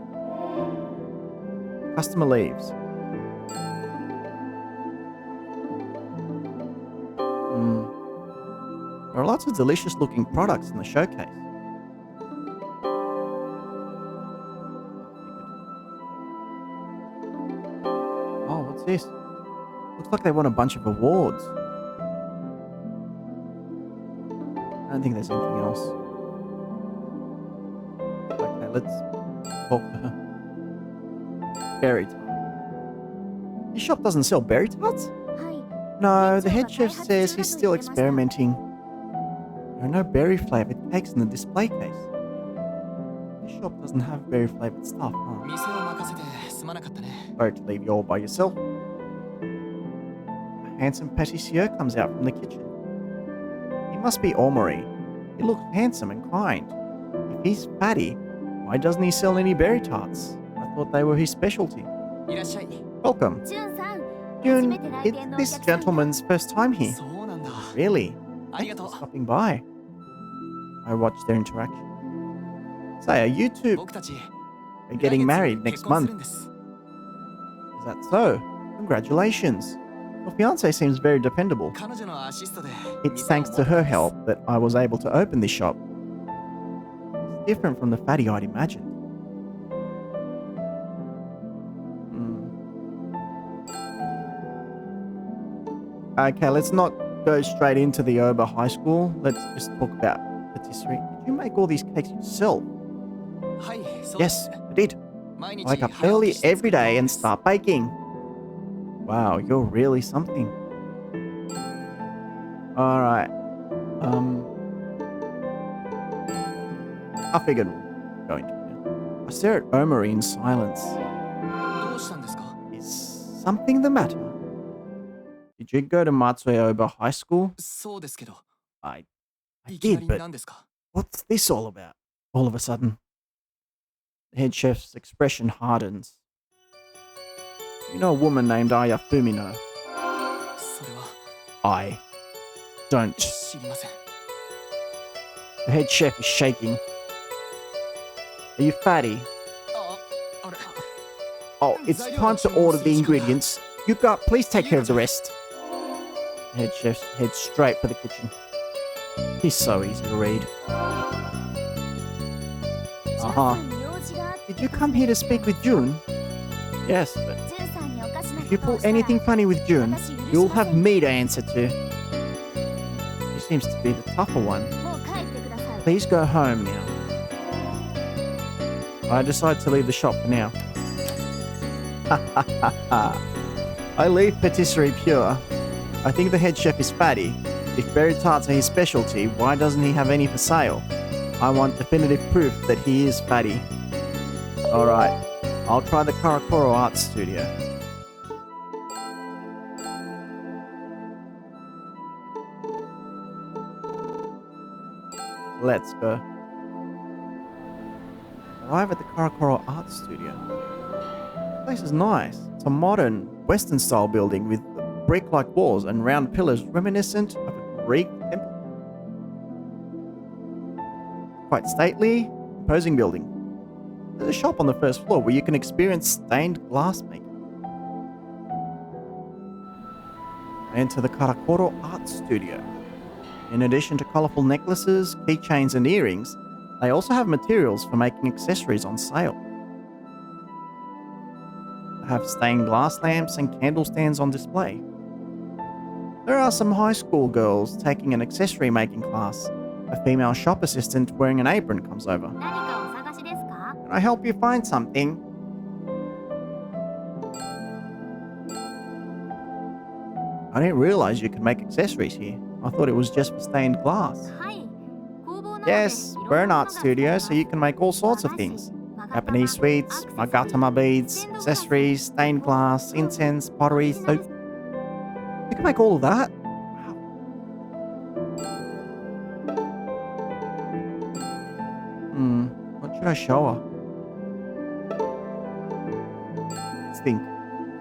Customer leaves. There are lots of delicious-looking products in the showcase. Oh, what's this? Looks like they won a bunch of awards. I don't think there's anything else. Okay, let's talk to her. Berry tart. This shop doesn't sell berry tarts? はい。 No, the head chef says he's still experimenting. There are no berry-flavored cakes in the display case. This shop doesn't have berry-flavored stuff, huh? 店を任せてすまなかったね。 Sorry to leave you all by yourself. A handsome pâtissier comes out from the kitchen. He must be Omori. He looks handsome and kind. If he's fatty, why doesn't he sell any berry tarts? I thought they were his specialty. いらっしゃい。 Welcome. ジュンさん、 June, 初めて来 it's 店のお this 客さんよ。 gentleman's first time here. そうなんだ。 Really? ありが Thanks と for う。 stopping by. I watched their interaction. Say, are you two 僕たち are getting married 結 next 婚す month? るんです。 Is that so? Congratulations. Your fiance seems very dependable. 彼女のアシストで It's 店を thanks 持 to って her ます help that I was able to open this shop. It's different from the fatty I'd imagined. Okay, let's not go straight into the Oba High School. Let's just talk about patisserie. Did you make all these cakes yourself? はい、そうで Yes, す。 I did. 毎日 Wake up 早 early 起きして every 作ってる day ん and です start baking. Wow, you're really something. Alright. I figured we'd go into it now. I stare at Omori in silence. どうしたんですか？ Is something the matter? Did you go to Matsue Oba High School? そうですけど、 I いきな did, り but 何ですか？ what's this all about? All of a sudden, the head chef's expression hardens. You know a woman named Aya Fumino? それは I don't. 知りません。 The head chef is shaking. Are you fatty? あれ、 Oh, it's time to order the ingredients. Yuka, please take care of the rest. The head chef heads straight for the kitchen. He's so easy to read. ジュン Uh さ huh. んに用事があって Did you come here to speak with June? Yes, but ジュンさんにおかしな if you ことを pull したら anything funny with June, 私許し you'll ませ have ん。 me to answer to. She seems to be the tougher one. もう帰ってください。 Please go home now. I decide to leave the shop for now. I leave patisserie pure. I think the head chef is fatty. If berry tarts are his specialty, why doesn't he have any for sale? I want definitive proof that he is fatty. Alright, I'll try the Karakoro Art Studio. Let's go. Arrive at the Karakoro Art Studio. The place is nice. It's a modern, Western-style building with brick-like walls and round pillars reminiscent of a Greek temple. Quite stately, imposing building. There's a shop on the first floor where you can experience stained glass making. I enter the Karakoro Art Studio. In addition to colourful necklaces, keychains and earrings, they also have materials for making accessories on sale. They have stained glass lamps and candle stands on display. There are some high school girls taking an accessory making class. A female shop assistant wearing an apron comes over. 何かお探しですか？ Can I help you find something? I didn't realize you could make accessories here. I thought it was just for stained glass. はい。工房なので Yes, いろん we're な an もの art が studio, 使 so え you ます can make all sorts of things. Japanese sweets, magatama beads, accessories, stained glass, incense, pottery, soap. You can make all of that? Wow. What should I show her? Let's think.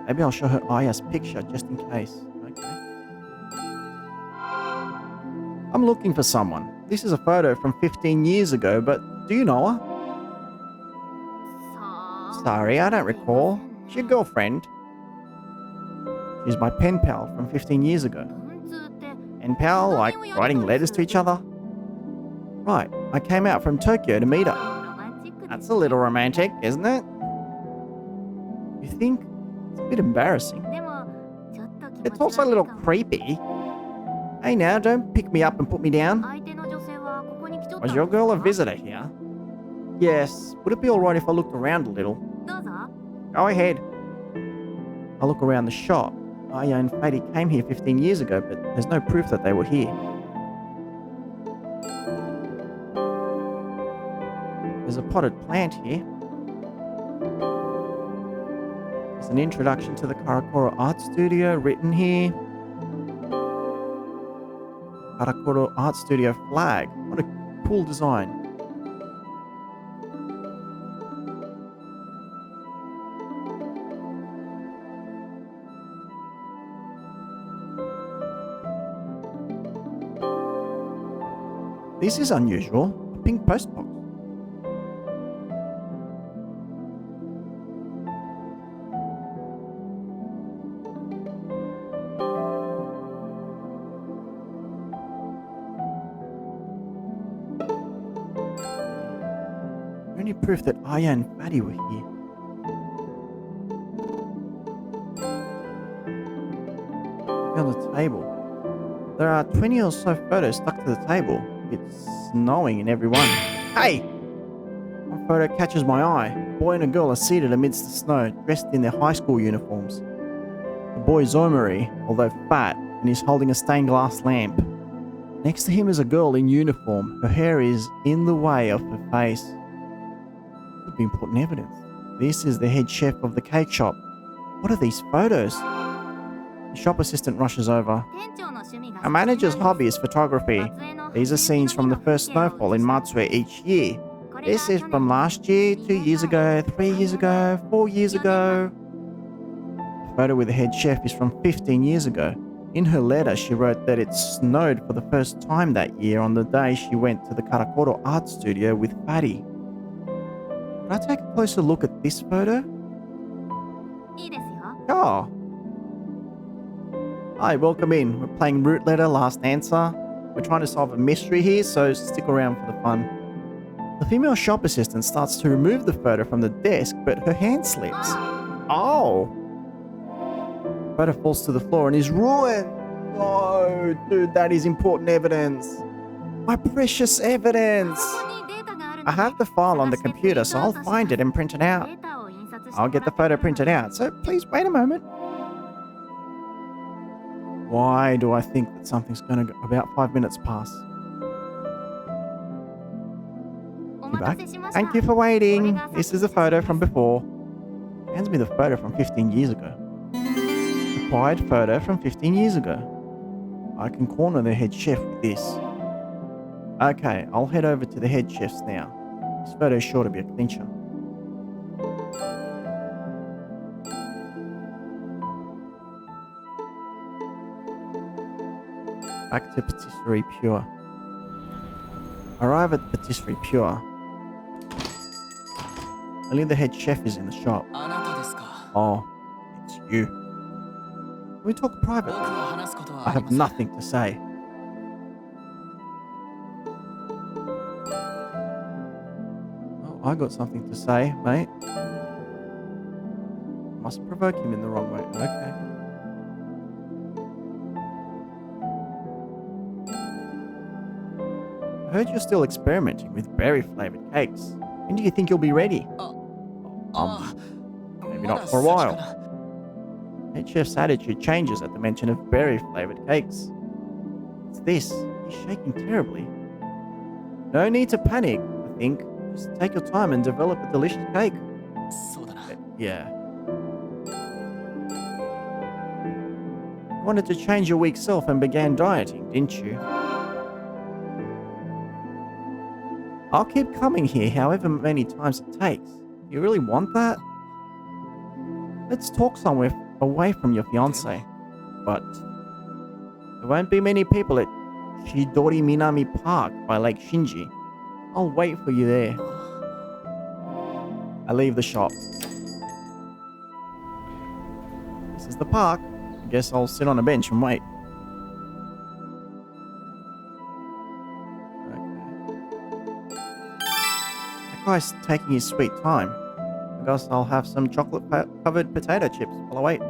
Maybe I'll show her Aya's picture just in case. Okay. I'm looking for someone. This is a photo from 15 years ago, but do you know her? さあ Sorry, I don't recall. She's your girlfriend. She's my pen pal from 15 years ago. 文通って Pen pal, like writing letters to each other? Right, I came out from Tokyo to meet ロ her. マンチックです That's a little romantic, isn't it? You think? It's a bit embarrassing. でもちょっと気持 It's ち also a 悪い little かも creepy. Hey now, don't pick me up and put me down. 相手の女性はここに来ちょった Was ん your です girl a か？ visitor here? Yes. Would it be alright if I looked around a little? どうぞ Go ahead. I'll look around the shop. Aya and Fady came here 15 years ago, but there's no proof that they were here. There's a potted plant here. There's an introduction to the Karakoro Art Studio written here. Karakoro Art Studio flag. What a cool design. This is unusual. A pink postbox. Any proof that Aya and Fady were here? Maybe on the table. There are 20 or so photos stuck to the table. It's snowing in every one. Hey! One photo catches my eye. A boy and a girl are seated amidst the snow, dressed in their high school uniforms. The boy is Omari, although fat, and is holding a stained glass lamp. Next to him is a girl in uniform. Her hair is in the way of her face. Could be important evidence. This is the head chef of the cake shop. What are these photos? The shop assistant rushes over. 店長の趣味が Our manager's hobby is photography. 撮影の These are scenes from the first snowfall in Matsue each year. This is from last year, 2 years ago, 3 years ago, 4 years ago. The photo with the head chef is from 15 years ago. In her letter, she wrote that it snowed for the first time that year on the day she went to the Karakoro Art Studio with Fady. Can I take a closer look at this photo? いいですよ Oh. Hi, welcome in. We're playing root letter, last answer. We're trying to solve a mystery here, so stick around for the fun. The female shop assistant starts to remove the photo from the desk, but her hand slips. Oh! The photo falls to the floor and is ruined. No, dude, that is important evidence. My precious evidence. ここにデータがあるので I have the file on the 探して computer, so I'll find it and print it out. データを印刷して I'll get the photo printed out, so please wait a moment. Why do I think that something's going to go about 5 minutes pass? お You 待 back? たせしました Thank you for waiting. This is a photo from before. Hands me the photo from 15 years ago. Acquired photo from 15 years ago. I can corner the head chef with this. Okay, I'll head over to the head chef's now. This photo is sure to be a clincher. Back to Patisserie Pure. Arrive at Patisserie Pure. Only the head chef is in the shop. あなたですか。 Oh, it's you. Can we talk 僕 privately? は話すこと I はあり have ません。 nothing to say. Oh, I got something to say, mate. Must provoke him in the wrong way. Okay. I heard you're still experimenting with berry-flavored cakes. When do you think you'll be ready? あ maybe ま not だ for a 先 while. かな。 Head chef's attitude changes at the mention of berry-flavored cakes. What's this? He's shaking terribly. No need to panic, I think. Just take your time and develop a delicious cake. そうだな。 Yeah. You wanted to change your weak self and began dieting, didn't you? I'll keep coming here however many times it takes. You really want that? Let's talk somewhere away from your fiancé. But there won't be many people at Shidori Minami Park by Lake Shinji. I'll wait for you there. I leave the shop. This is the park. I guess I'll sit on a bench and wait. Okay. That guy's taking his sweet time. I guess I'll have some chocolate-covered potato chips while I wait.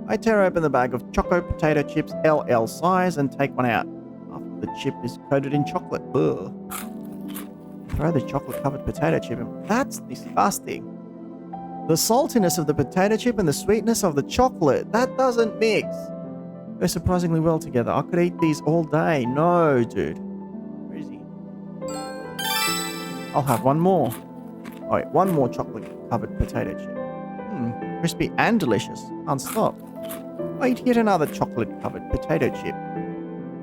I tear open the bag of Choco Potato Chips LL size and take one out. Half of the chip is coated in chocolate. Ugh. Throw the chocolate-covered potato chip in. That's disgusting. The saltiness of the potato chip and the sweetness of the chocolate. That doesn't mix. Go surprisingly well together. I could eat these all day. No, dude. Where is he? I'll have one more. Oh, wait, one more chocolate-covered potato chip. Crispy and delicious. Can't stop. I eat yet another chocolate-covered potato chip.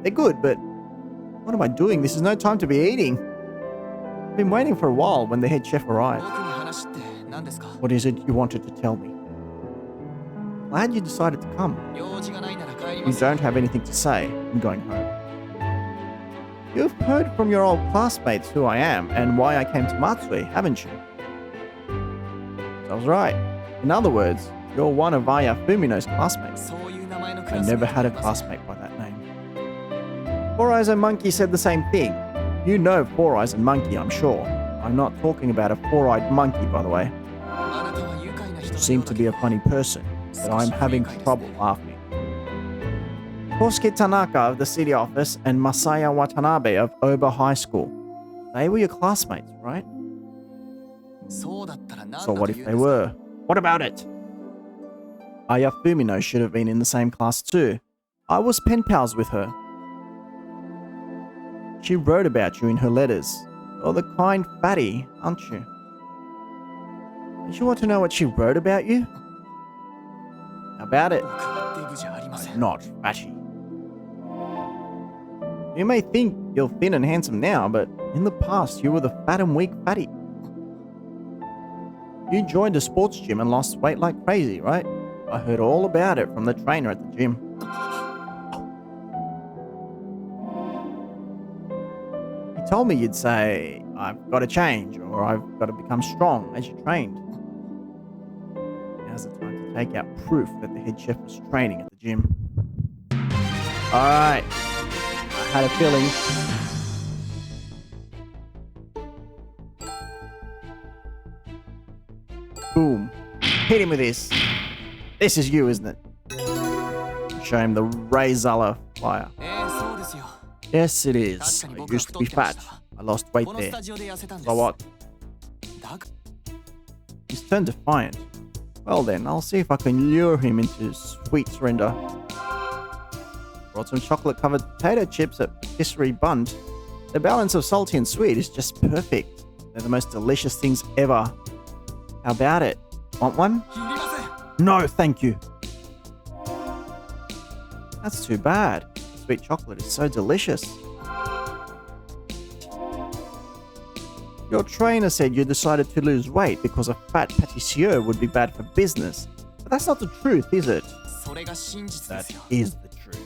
They're good, but what am I doing? This is no time to be eating. I've been waiting for a while when the head chef arrived. 僕に話って何ですか。 What is it you wanted to tell me? Glad you decided to come. 用事がないなら帰り You ます。 don't have anything to say. I'm going home. You've heard from your old classmates who I am and why I came to Matsui, haven't you? So I was right. In other words, you're one of Aya Fumino's classmates. そういう名前のク I ラスメー never ト had a いません。 classmate by that name. Four Eyes and Monkey said the same thing. You know Four Eyes and Monkey, I'm sure. I'm not talking about a four-eyed monkey, by the way. あなたは愉快な人 You の seem よう to だ be け a ど funny person, but I'm having trouble laughing. Kosuke Tanaka of the city office and Masaya Watanabe of Oba High School. They were your classmates, right? そうだったら何だ So と what 言 if うん they ですか。 were? What about it? Aya Fumino should have been in the same class too. I was pen pals with her. She wrote about you in her letters. You're the kind fatty, aren't you? Don't you want to know what she wrote about you? How about it? 僕デブじゃありませ I'm ん。 not fatty. You may think you're thin and handsome now, but in the past you were the fat and weak fatty. You joined a sports gym and lost weight like crazy, right? I heard all about it from the trainer at the gym. He told me you'd say, I've got to change, or I've got to become strong as you trained. Now's the time to take out proof that the head chef was training at the gym. Alright. I had a feeling. Boom. Hit him with this. This is you, isn't it? Show him the Razala fire. そうですよ。 Yes, it is. I used to be fat. I lost weight このス there. タジオで痩せたんです。 So what? だが He's turned defiant. Well then, I'll see if I can lure him into sweet surrender. Brought some chocolate-covered potato chips at Patisserie Bund. The balance of salty and sweet is just perfect. They're the most delicious things ever. How about it? Want one? いりません。 No, thank you. That's too bad. Sweet chocolate is so delicious. Your trainer said you decided to lose weight because a fat pâtissier would be bad for business. But that's not the truth, is it? それが真実で That すよ。 is the truth.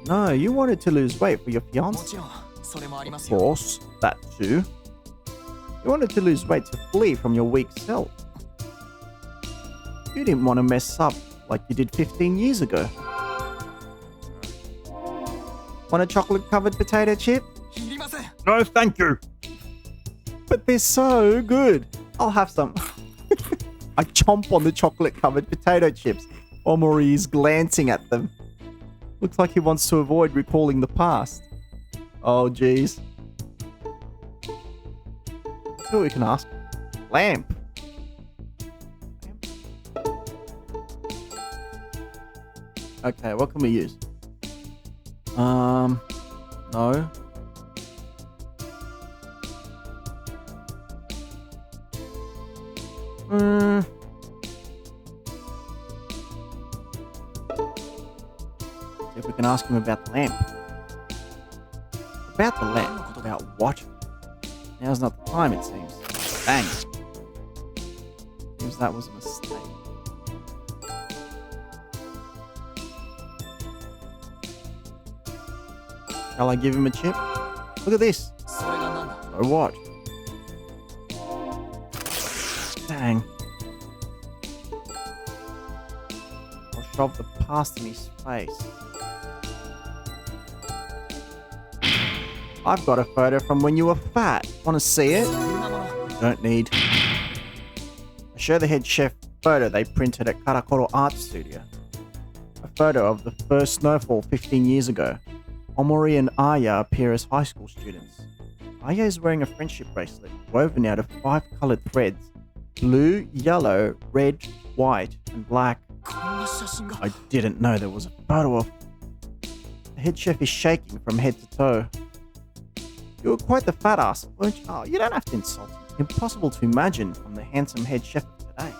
No, you wanted to lose weight for your も fiance. ちろんそれもありま Of すよ course, that too. You wanted to lose weight to flee from your weak self. You didn't want to mess up like you did 15 years ago. Want a chocolate-covered potato chip? いりません No, thank you. But they're so good. I'll have some. I chomp on the chocolate-covered potato chips while Marie is glancing at them. Looks like he wants to avoid recalling the past. Oh, geez. Let's see what we can ask. Lamp. Okay, what can we use? No. See if we can ask him about the lamp. About the lamp? About what? Now's not the time, it seems. Bang. Seems that was a mistake. Shall I give him a chip? Look at this. それがなんだ So what? Dang. I'll shove the past in his face. I've got a photo from when you were fat. Want to see it? そんなもの Don't need. I show the head chef photo they printed at Karakoro Art Studio. A photo of the first snowfall 15 years ago. Omori and Aya appear as high school students. Aya is wearing a friendship bracelet woven out of 5 colored threads: blue, yellow, red, white, and black. こんな写真が I didn't know there was a photo of. The head chef is shaking from head to toe. You were quite the fat ass, weren't you? Oh, you don't have to insult him. Impossible to imagine from the handsome head chef of today.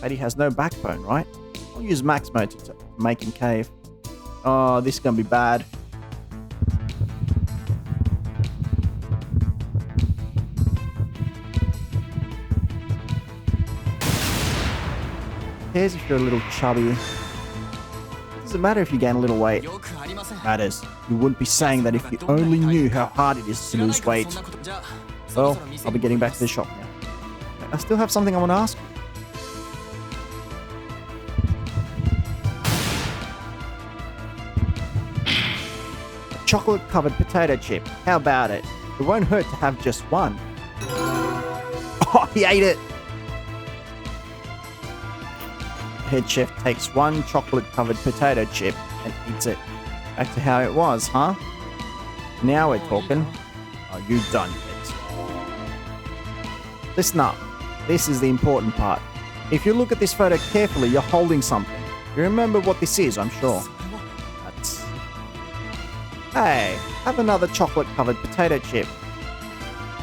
But he has no backbone, right? I'll use max mode to make him cave. Oh, this is gonna be bad. Who cares if you're a little chubby? It doesn't matter if you gain a little weight. よくありません Matters. You wouldn't be saying that if you only knew how hard it is to 知らない lose から weight. そんなことじゃあそろ Well, そろ店 I'll に be getting 戻りま back す to the shop now. I still have something I want to ask. A chocolate-covered potato chip. How about it? It won't hurt to have just one. Oh, he ate it! The head chef takes one chocolate-covered potato chip and eats it. Back to how it was, huh? Now we're talking. Are you done yet? Listen up. This is the important part. If you look at this photo carefully, you're holding something. You remember what this is, I'm sure. それは That's... Hey, have another chocolate-covered potato chip.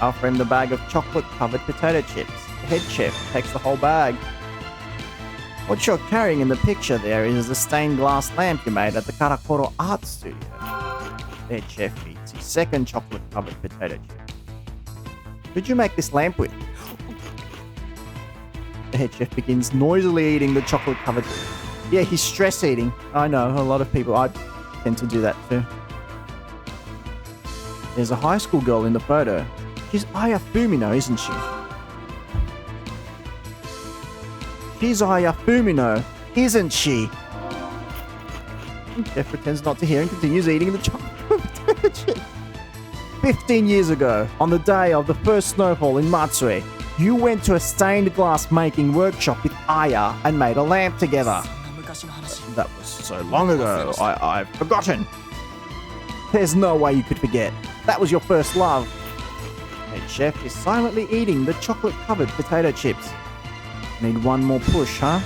I'll frame the bag of chocolate-covered potato chips. The head chef takes the whole bag. What you're carrying in the picture there is a stained glass lamp you made at the Karakoro Art Studio. The head chef eats his second chocolate-covered potato chip. Who'd you make this lamp with? The head chef begins noisily eating the chocolate-covered... Yeah, he's stress eating. I know, a lot of people, I tend to do that too. There's a high school girl in the photo. She's Aya Fumino, isn't she? She's Aya Fumino, isn't she? Jeff pretends not to hear and continues eating the chocolate potato chip. 15 years ago, on the day of the first snowfall in Matsue, you went to a stained glass making workshop with Aya and made a lamp together. そんな昔の話 That was so long ago, I've forgotten. There's no way you could forget. That was your first love. Head chef is silently eating the chocolate-covered potato chips. Need one more push, huh?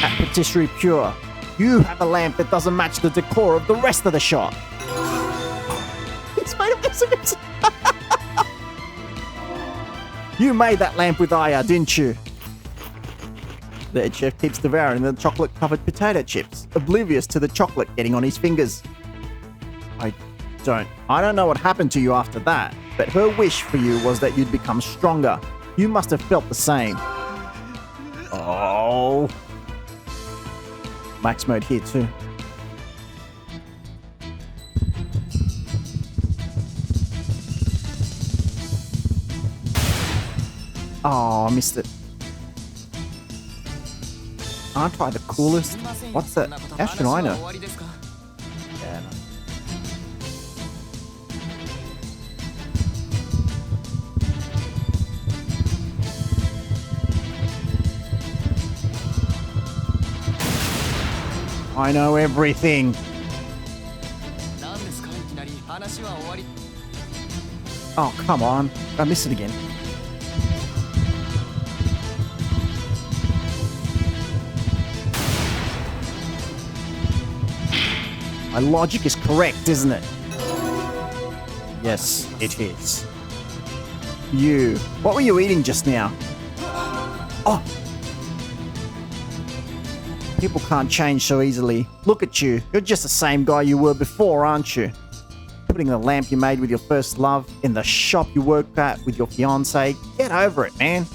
At Patisserie Pure, you have a lamp that doesn't match the decor of the rest of the shop. It's made of this. You made that lamp with Aya, didn't you? The head chef keeps devouring the chocolate-covered potato chips, oblivious to the chocolate getting on his fingers. I don't know what happened to you after that, but her wish for you was that you'd become stronger. You must have felt the same. Oh. Max mode here too. Oh, I missed it. Aren't I the coolest? What's that? How should I know? Yeah, no. I know everything. Oh, come on. I missed it again. My logic is correct, isn't it? Yes, it is. You. What were you eating just now? Oh. People can't change so easily. Look at you. You're just the same guy you were before, aren't you? Putting the lamp you made with your first love in the shop you work at with your fiance. Get over it, man.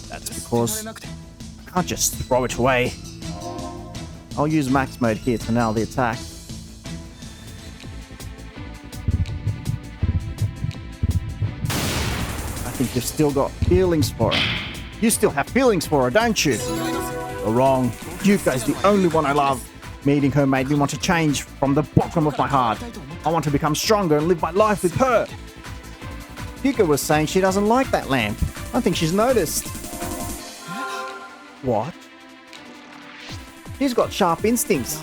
That's because I can't just throw it away. I'll use max mode here to nail the attack. I think you've still got feelings for her. You still have feelings for her, don't you? You're wrong. Yuka's the only one I love. Meeting her made me want to change from the bottom of my heart. I want to become stronger and live my life with her. Yuka was saying she doesn't like that lamp. I think she's noticed. What? She's got sharp instincts.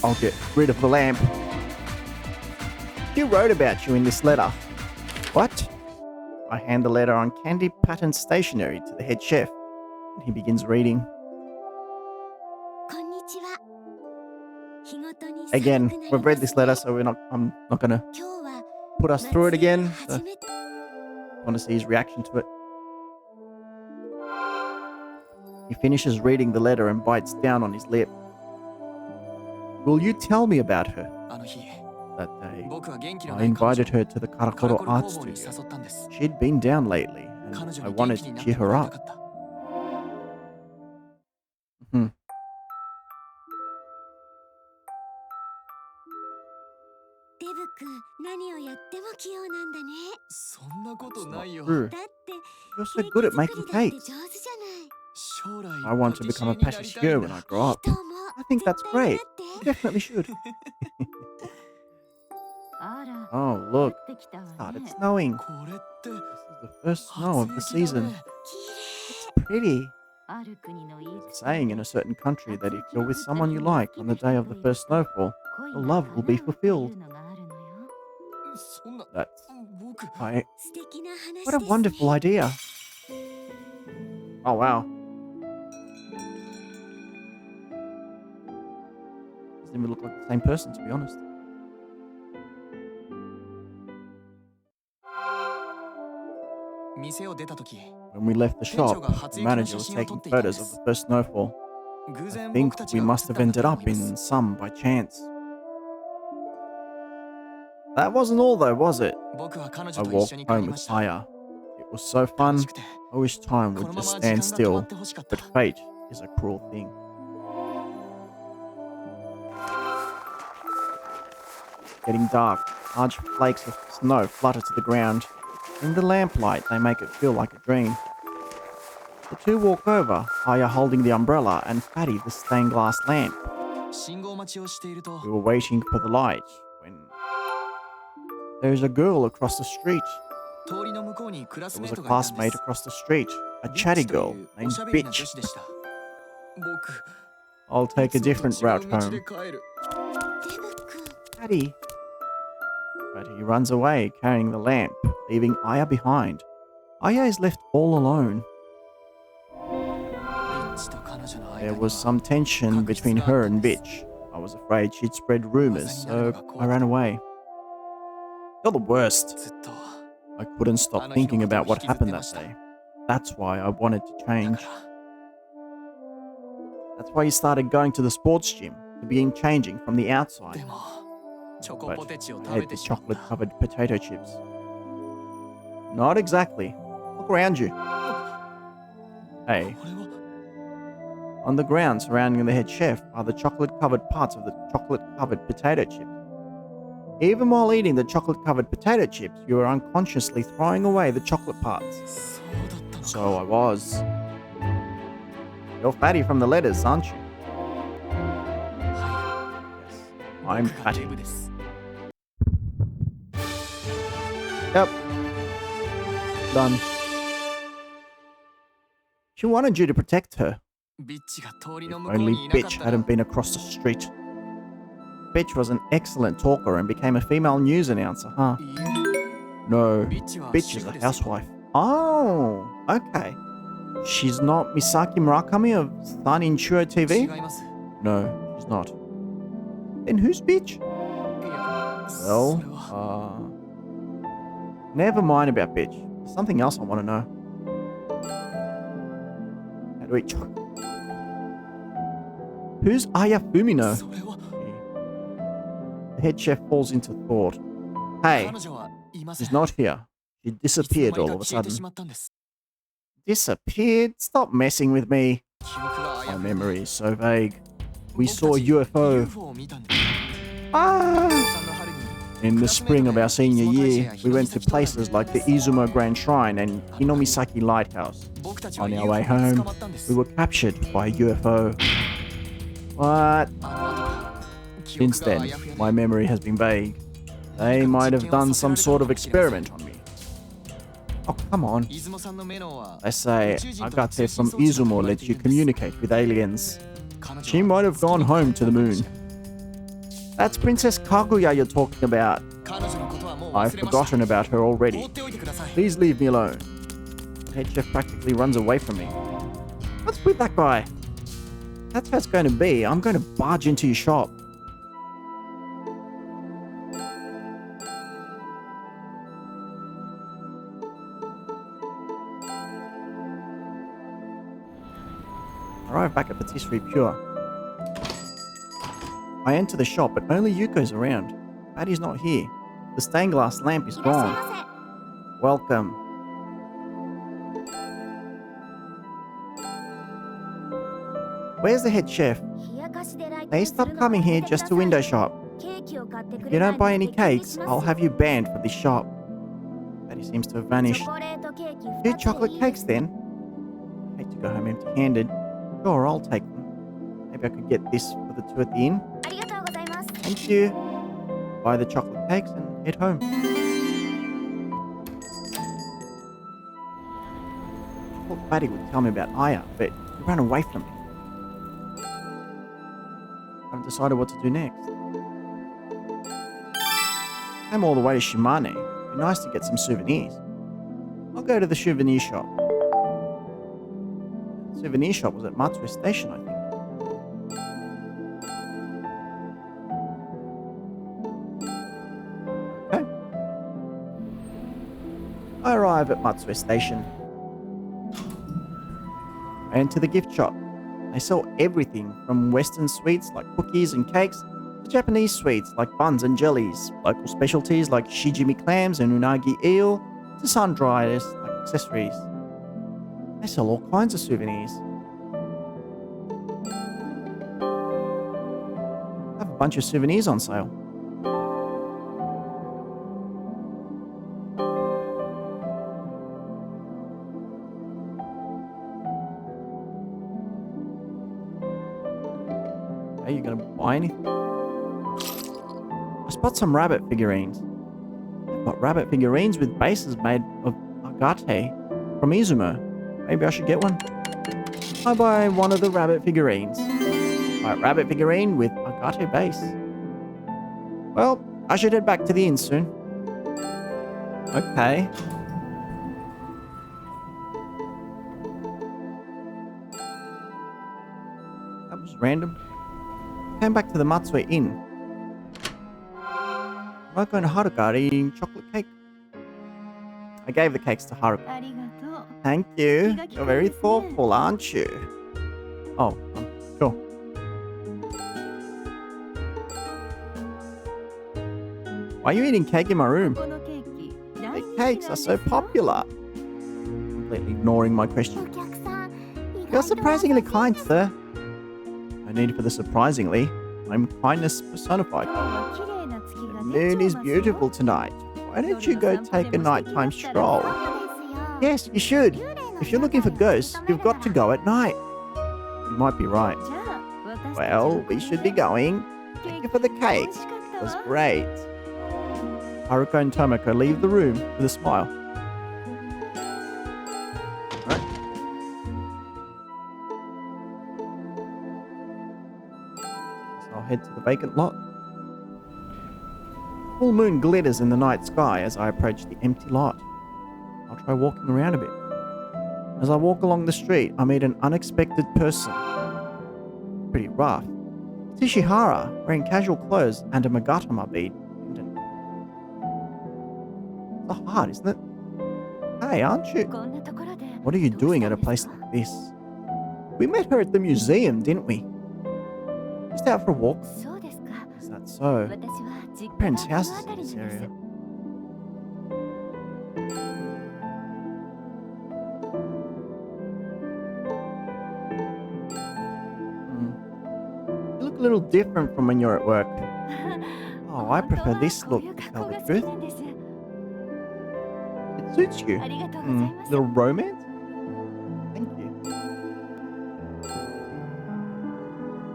I'll get rid of the lamp. She wrote about you in this letter. What? I hand the letter on candy pattern stationery to the head chef, and he begins reading. Again, we've read this letter, so I'm not going to put us through it again. So I want to see his reaction to it. He finishes reading the letter and bites down on his lip. Will you tell me about her? That day, I invited her to the Karakoro art studio. She'd been down lately, and I wanted to cheer her up. True. You're so good at making cakes. I want to become a patissier when I grow up. I think that's great. You definitely should. Oh, look. It started snowing. This is the first snow of the season. It's pretty. There's a saying in a certain country that if you're with someone you like on the day of the first snowfall, your love will be fulfilled. What a wonderful idea. Oh, wow. Doesn't even look like the same person, to be honest. When we left the shop, the manager was taking photos of the first snowfall. I think we must have ended up in some by chance. That wasn't all though, was it? I walked home with Aya. It was so fun. I wish time would just stand still, but fate is a cruel thing. It's getting dark. Large flakes of snow flutter to the ground. In the lamplight, they make it feel like a dream. The two walk over, Aya holding the umbrella and Fatty the stained glass lamp. We were waiting for the light when there's a girl across the street. There was a classmate across the street, a chatty girl named Bitch. I'll take a different route home. Fatty. But he runs away, carrying the lamp, leaving Aya behind. Aya is left all alone. There was some tension between her and Bitch. I was afraid she'd spread rumors, so I ran away. You're the worst. I couldn't stop thinking about what happened that day. That's why I wanted to change. That's why you started going to the sports gym, to begin changing from the outside. But I ate the chocolate-covered potato chips. Not exactly. Look around you. Hey. これは On the ground surrounding the head chef are the chocolate-covered parts of the chocolate-covered potato chips. Even while eating the chocolate-covered potato chips, you were unconsciously throwing away the chocolate parts. そうだったのか So I was. You're fatty from the lettuce, aren't you? は I'm い僕が fatty. デブです Yep. Done. She wanted you to protect her. ビッチが通り If の向こう only にいなかっ Bitch たら hadn't been across the street. Bitch was an excellent talker and became a female news announcer, huh? いいえ No. ビッチは Bitch 主 is 婦 a ですよ housewife. Oh, okay. She's not Misaki Murakami of Sun Insure 違 TV? います No, she's not. Then who's Bitch? いやそ Well, れは never mind about Bitch. There's something else I want to know. How to eat chocolate. Who's Aya Fumino? それは The head chef falls into thought. Hey, 彼女はいません she's not here. She いつの disappeared 間に all か of a 消えてし sudden. まったんです Disappeared? Stop messing with me. 記憶が My 誤る memory is so vague. We 僕た saw a ち UFO. UFO を見たんです Ah! 高三の春に In the spring of our senior year, we went to places like the Izumo Grand Shrine and Hinomiisaki Lighthouse. 僕たちは On our UFO way に home, 捕まったんです we were captured by a UFO. What? あの後から記憶 Since が then, あやふや my で memory has been vague. They might have done some sort of experiment on me. Oh, come on. 出雲さんのメロンは They say 宇宙人と Agate 通信 from 装置が Izumo 含まれ lets てい you るんです communicate with aliens. 彼女 She は might have gone 月に home to the 帰 moon. った That's Princess Kaguya you're talking about. 彼女のことはもう I've 忘れました forgotten about her 放 already. っておいてください Please leave me alone. The head chef practically runs away from me. What's with that guy? That's how it's going to be. I'm going to barge into your shop. Arrive back at Patisserie Pure. I enter the shop, but only Yuko's around. Patty's not here. The stained glass lamp is いらっしゃい gone. ま Welcome. Where's the head chef? せ冷やかしで来 They 店する stop のは coming や here めてくだ just さ to い window shop. ケーキを買ってく If れ you ない don't の buy で any 激励 cakes, します I'll have you banned from this shop. Patty seems to have チ vanished. ョコレートケーキ Two 2つで chocolate いい cakes then. Hate to go home empty-handed. Sure, I'll take them. Maybe I could get this for the two at the inn. ありがとうございます Thank you. Buy the chocolate cakes and head home. I thought Patty would tell me about Aya, but he ran away from me. I haven't decided what to do next. Came all the way to Shimane. It'd be nice to get some souvenirs. I'll go to the souvenir shop. The souvenir shop was at Matsue Station, I think. Okay. I arrive at Matsue Station. I enter the gift shop. They sell everything from Western sweets like cookies and cakes to Japanese sweets like buns and jellies, local specialties like shijimi clams and unagi eel, to sun-dryers like accessories. They sell all kinds of souvenirs. I have a bunch of souvenirs on sale. Are you gonna buy anything? I spot some rabbit figurines. They've got rabbit figurines with bases made of agate from Izumo. Maybe I should get one. I buy one of the rabbit figurines. Buy a rabbit figurine with agate base. Well, I should head back to the inn soon. Okay. That was random. Came back to the Matsue Inn. Marco and Haruka are eating chocolate cake. I gave the cakes to Haruka. ありがとう Thank you. Kiga You're very desu ne. thoughtful, aren't you? Oh, sure. Why are you eating cake in my room? このケーキ大 The 人気なん cakes で are す so よ popular. completely ignoring my お question. 客さん意 You're 外と surprisingly 優しい kind, です sir. No need for the surprisingly. I'm kindness personified. 今日は綺麗な月 The が moon 出ちゃい is ますよ beautiful tonight. Why don't you go take a nighttime stroll? そうですよ Yes, you should. 幽霊の If you're looking for 正体を ghosts, 突き止め you've る got な to ら go at night. You might be right. じゃあ私たち Well, we should be going. Thank you for the 美 cake. 味しかっ It た was わ great. Haruko and Tomoko leave the room with a smile. Right. So I'll head to the vacant lot. Full moon glitters in the night sky as I approach the empty lot. I'll try walking around a bit. As I walk along the street, I meet an unexpected person. Pretty rough. It's Ishihara, wearing casual clothes and a Magatama bead pendant. It's a heart, isn't it? Hey, aren't you? こんなところで What are you どうした doing at a んです place か like this? We met her at the museum, didn't we? Just out for a walk. そうですか Is that so? 私は実 My 家 parents' が house こ is の in 辺 this りなんです area. You look a little different from when you're at work. Oh, I 本当 prefer は this こう look いう to 格好 tell が the 好き truth. なんです It suits you. ありがとうございます Little romance? Thank you.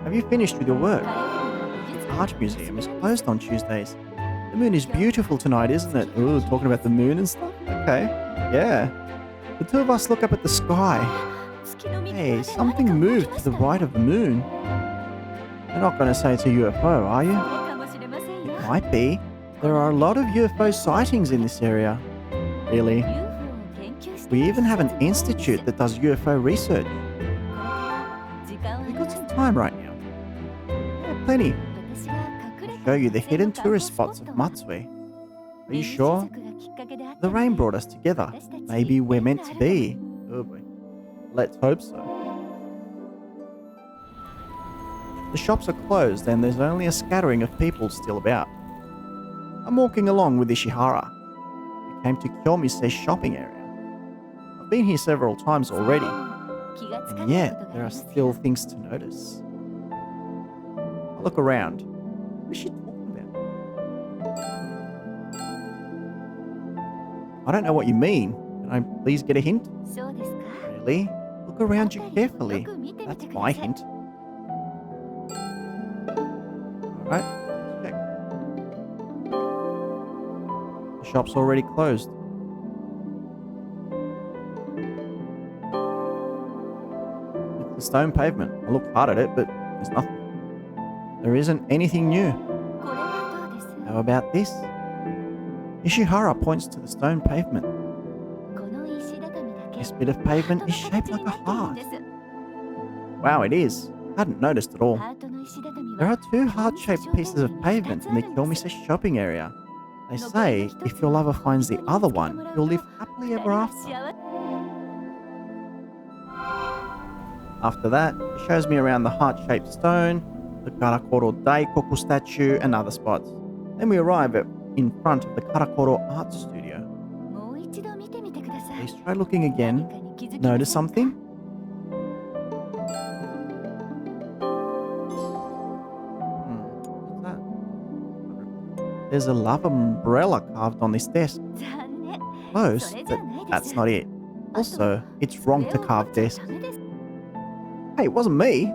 Have you finished with your work? 彼らの美術 The 館 art museum is closed on Tuesdays. The moon is beautiful tonight, isn't it? Ooh, talking about the moon and stuff? Okay. Yeah. The two of us look up at the sky. 月の見 Hey, 方で something 何か動 moved きま to し the た right of the moon. You're not going to say it's a UFO, are you? そうかもしれませんよ It might be. There are a lot of UFO sightings in this area. Really? UFO を研究して We いる even have an 施設も多いん institute です that does UFO research. これから時間はあ We've り got ます some time right now. Yeah, plenty. 私が隠れ I'll た show you the 女性 hidden の観光 tourist スポッ spots of トは Matsue. Are you 隕 sure? 石がきっかけであっ The たの rain で brought us together. 私たち Maybe we're 縁 meant があ to るかも be. Oh boy. Let's hope so. The shops are closed and there's only a scattering of people still about. I'm walking along with Ishihara. We came to Kyomise's shopping area. I've been here several times already, 気がつか and ないこと yet が there あ are ります still よ things to notice. I look around. What is she talking about? I don't know what you mean. Can I please get a hint? そうですか Really? Look around you 辺りを carefully. よく見てみ That's てく my ださい hint. Alright, let's check. The shop's already closed. It's the stone pavement. I look hard at it, but there's nothing. There isn't anything new. これはどうです How about this? Ishihara points to the stone pavement. この石畳だけ This bit of ハー pavement ト is の shaped 形 like に a なっているん heart. です Wow, it is. Hadn't noticed at all. ハートの石畳 There は are two heart-shaped pieces of pavement in the Kyomise shopping area. They say if your lover finds the other one, you'll live happily 二 ever 人は after. 幸せ After that, it shows me around the heart-shaped stone, the Karakoro Daikoku statue, and other spots. Then we arrive in front of the Karakoro Art Studio. もう一度見てみてください Please try looking 何 again. かに気づきま Notice せんか something? What's that? There's a love umbrella carved on this desk. 残念 Close, それじゃ but ないで that's す not it. Also, it's wrong to 上を carve 掘っちゃ desks. ダメです Hey, it wasn't me.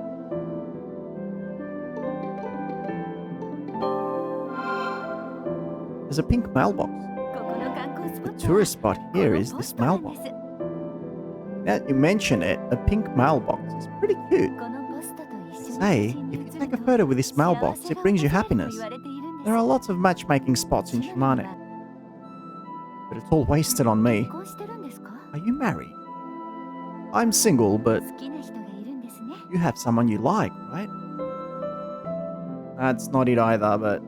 There's a pink mailbox. ここの観光スポッ The トは tourist spot こ here の is ポ this ストなんで mailbox. す Now that you mention it, a pink mailbox is pretty cute. このポストと一緒に Say, 写真に if you 写 take る a と photo with this 幸 mailbox, せ it が brings you 訪れると happiness. 言われているんです There are lots of matchmaking spots in ちなみに Shimane, は but it's all wasted on me. 結婚してるんですか Are you married? I'm single, but 好きな人がいるんですね you have someone you like, right? That's not it either, but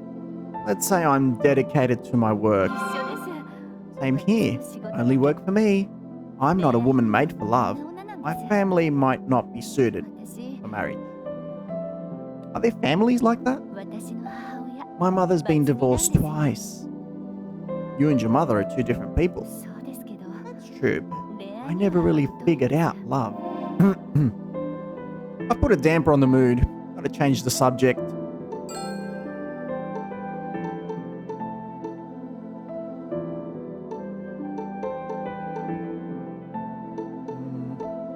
let's say I'm dedicated to my 一 work. 緒です Same here. 私の仕事 Only work for me. I'm not a woman made for こ love. んな女なん My です family might not be suited 私 for marriage. Are there families like that? 私の母親 My mother's been divorced twice. You and your mother are two different people. そうですけど That's true, but 恋愛 I never really figured out love. I put a damper on the mood. Gotta change the subject.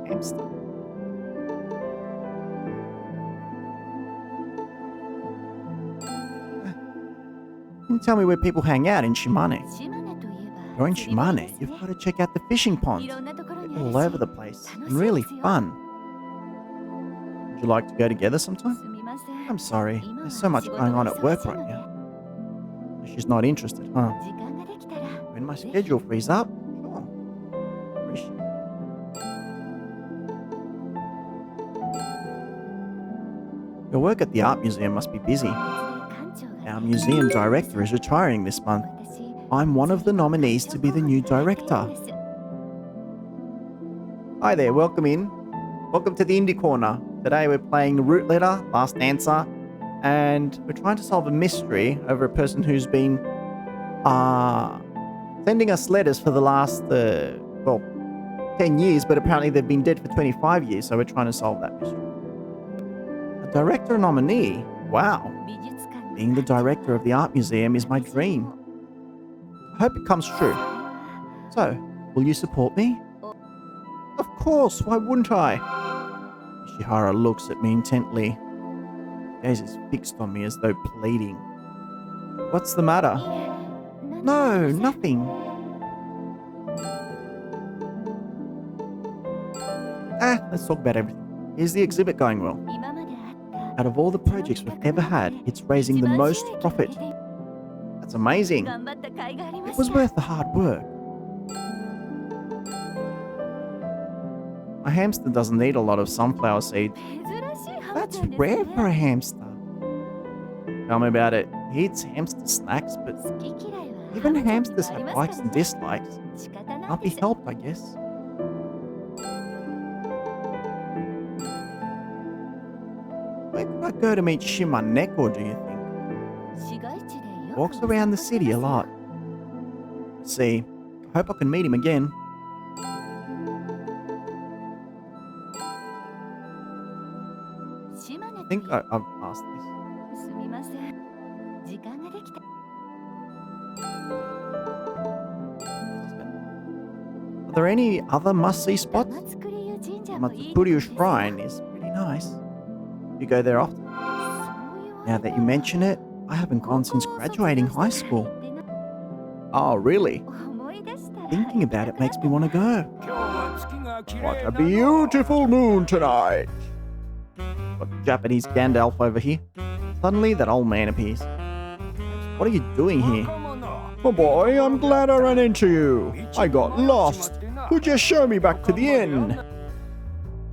Hamster. Can you tell me where people hang out in Shimane? 島根といえば You're in 釣り堀で Shimane. す You've ね got to check out the fishing い ponds. ろんなところに All あ over る the し place 楽 and しい really ですよ fun. Would you like to go together sometime? すみません I'm sorry. 今 There's は so much 仕事 going が on at work 忙しい right ので now. She's not interested, huh? 時間ができたら When my ぜひ schedule frees up, sure. Appreciate it. Your work at the art museum must be busy. 別で館長が Our ね museum director is retiring this month. 私 I'm one of the 釣りの nominees 館 to 長 be the 候補 new になっているん director. です Hi there, welcome in. Welcome to the Indie Corner. Today we're playing the root letter, last answer, and we're trying to solve a mystery over a person who's been sending us letters for the last, 10 years, but apparently they've been dead for 25 years, so we're trying to solve that mystery. A director nominee? Wow. 美術館の Being the 館長 director of the art museum is my 私に dream. も I hope it comes そ true. れは So, will you support me? Of course, why wouldn't I? Ishihara looks at me intently. Gaze is fixed on me as though pleading. What's the い matter? え何もあり No, ません nothing. Let's talk about everything. Is the exhibit going well? 今まであった Out of all the projects we've ever had, it's raising the most profit. That's amazing. 頑張った甲斐がありま It し was た worth the hard work. My hamster doesn't need a lot of sunflower seeds. 珍しいハム That's ちゃんです rare ね for a hamster. Tell me about it. He eats hamster snacks, but 好き嫌いは even ハムちゃんに hamsters はあり have ます likes から and ね dislikes. 仕方ない Can't で be す helped, I guess. Where could I go to meet Shimaneko, do you think? 市街地でよく Walks around the city a lot. Let's see. I hope I can meet him again. I think I've asked this. すみません時間ができた Are there any other must-see 玉 spots? 造湯神社もいいとこ Matsukuri ですよ Shrine is pretty nice. You go there often? そう言わ Now れ that た you ら mention it, I haven't 高 gone 校 since を卒 graduating 業 high してから school. 行ってな Oh, really? 思い出したら Thinking 行き about た it くな makes っ me た want to go. 今日は月が綺麗 What a だな beautiful moon tonight! Got Japanese Gandalf over here. Suddenly, that old man appears. What are you doing here? 若者 Oh boy, I'm glad I ran into you. I got lost. Could you show me back to the inn?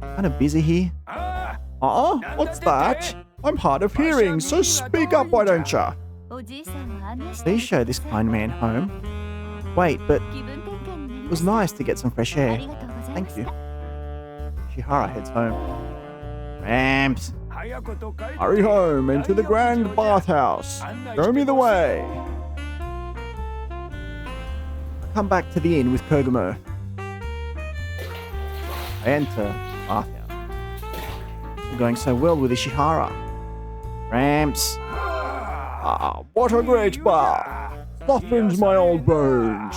Kind of busy here. ああ What's that? I'm hard of hearing, so speak up, why don't ya? おじいさんを案内して Please show this kind man home. Wait, but 気分転換になり it ま was した nice to get some fresh あ air. りがとうございま Thank し you. た Shihara heads home. Ramps, 早くと帰って hurry home into the grand bathhouse. Show me the way. I come back to the inn with Kogumo. I enter the bathhouse. I'm going so well with Ishihara. Ramps. Ah, what a great bath. Softens my old bones.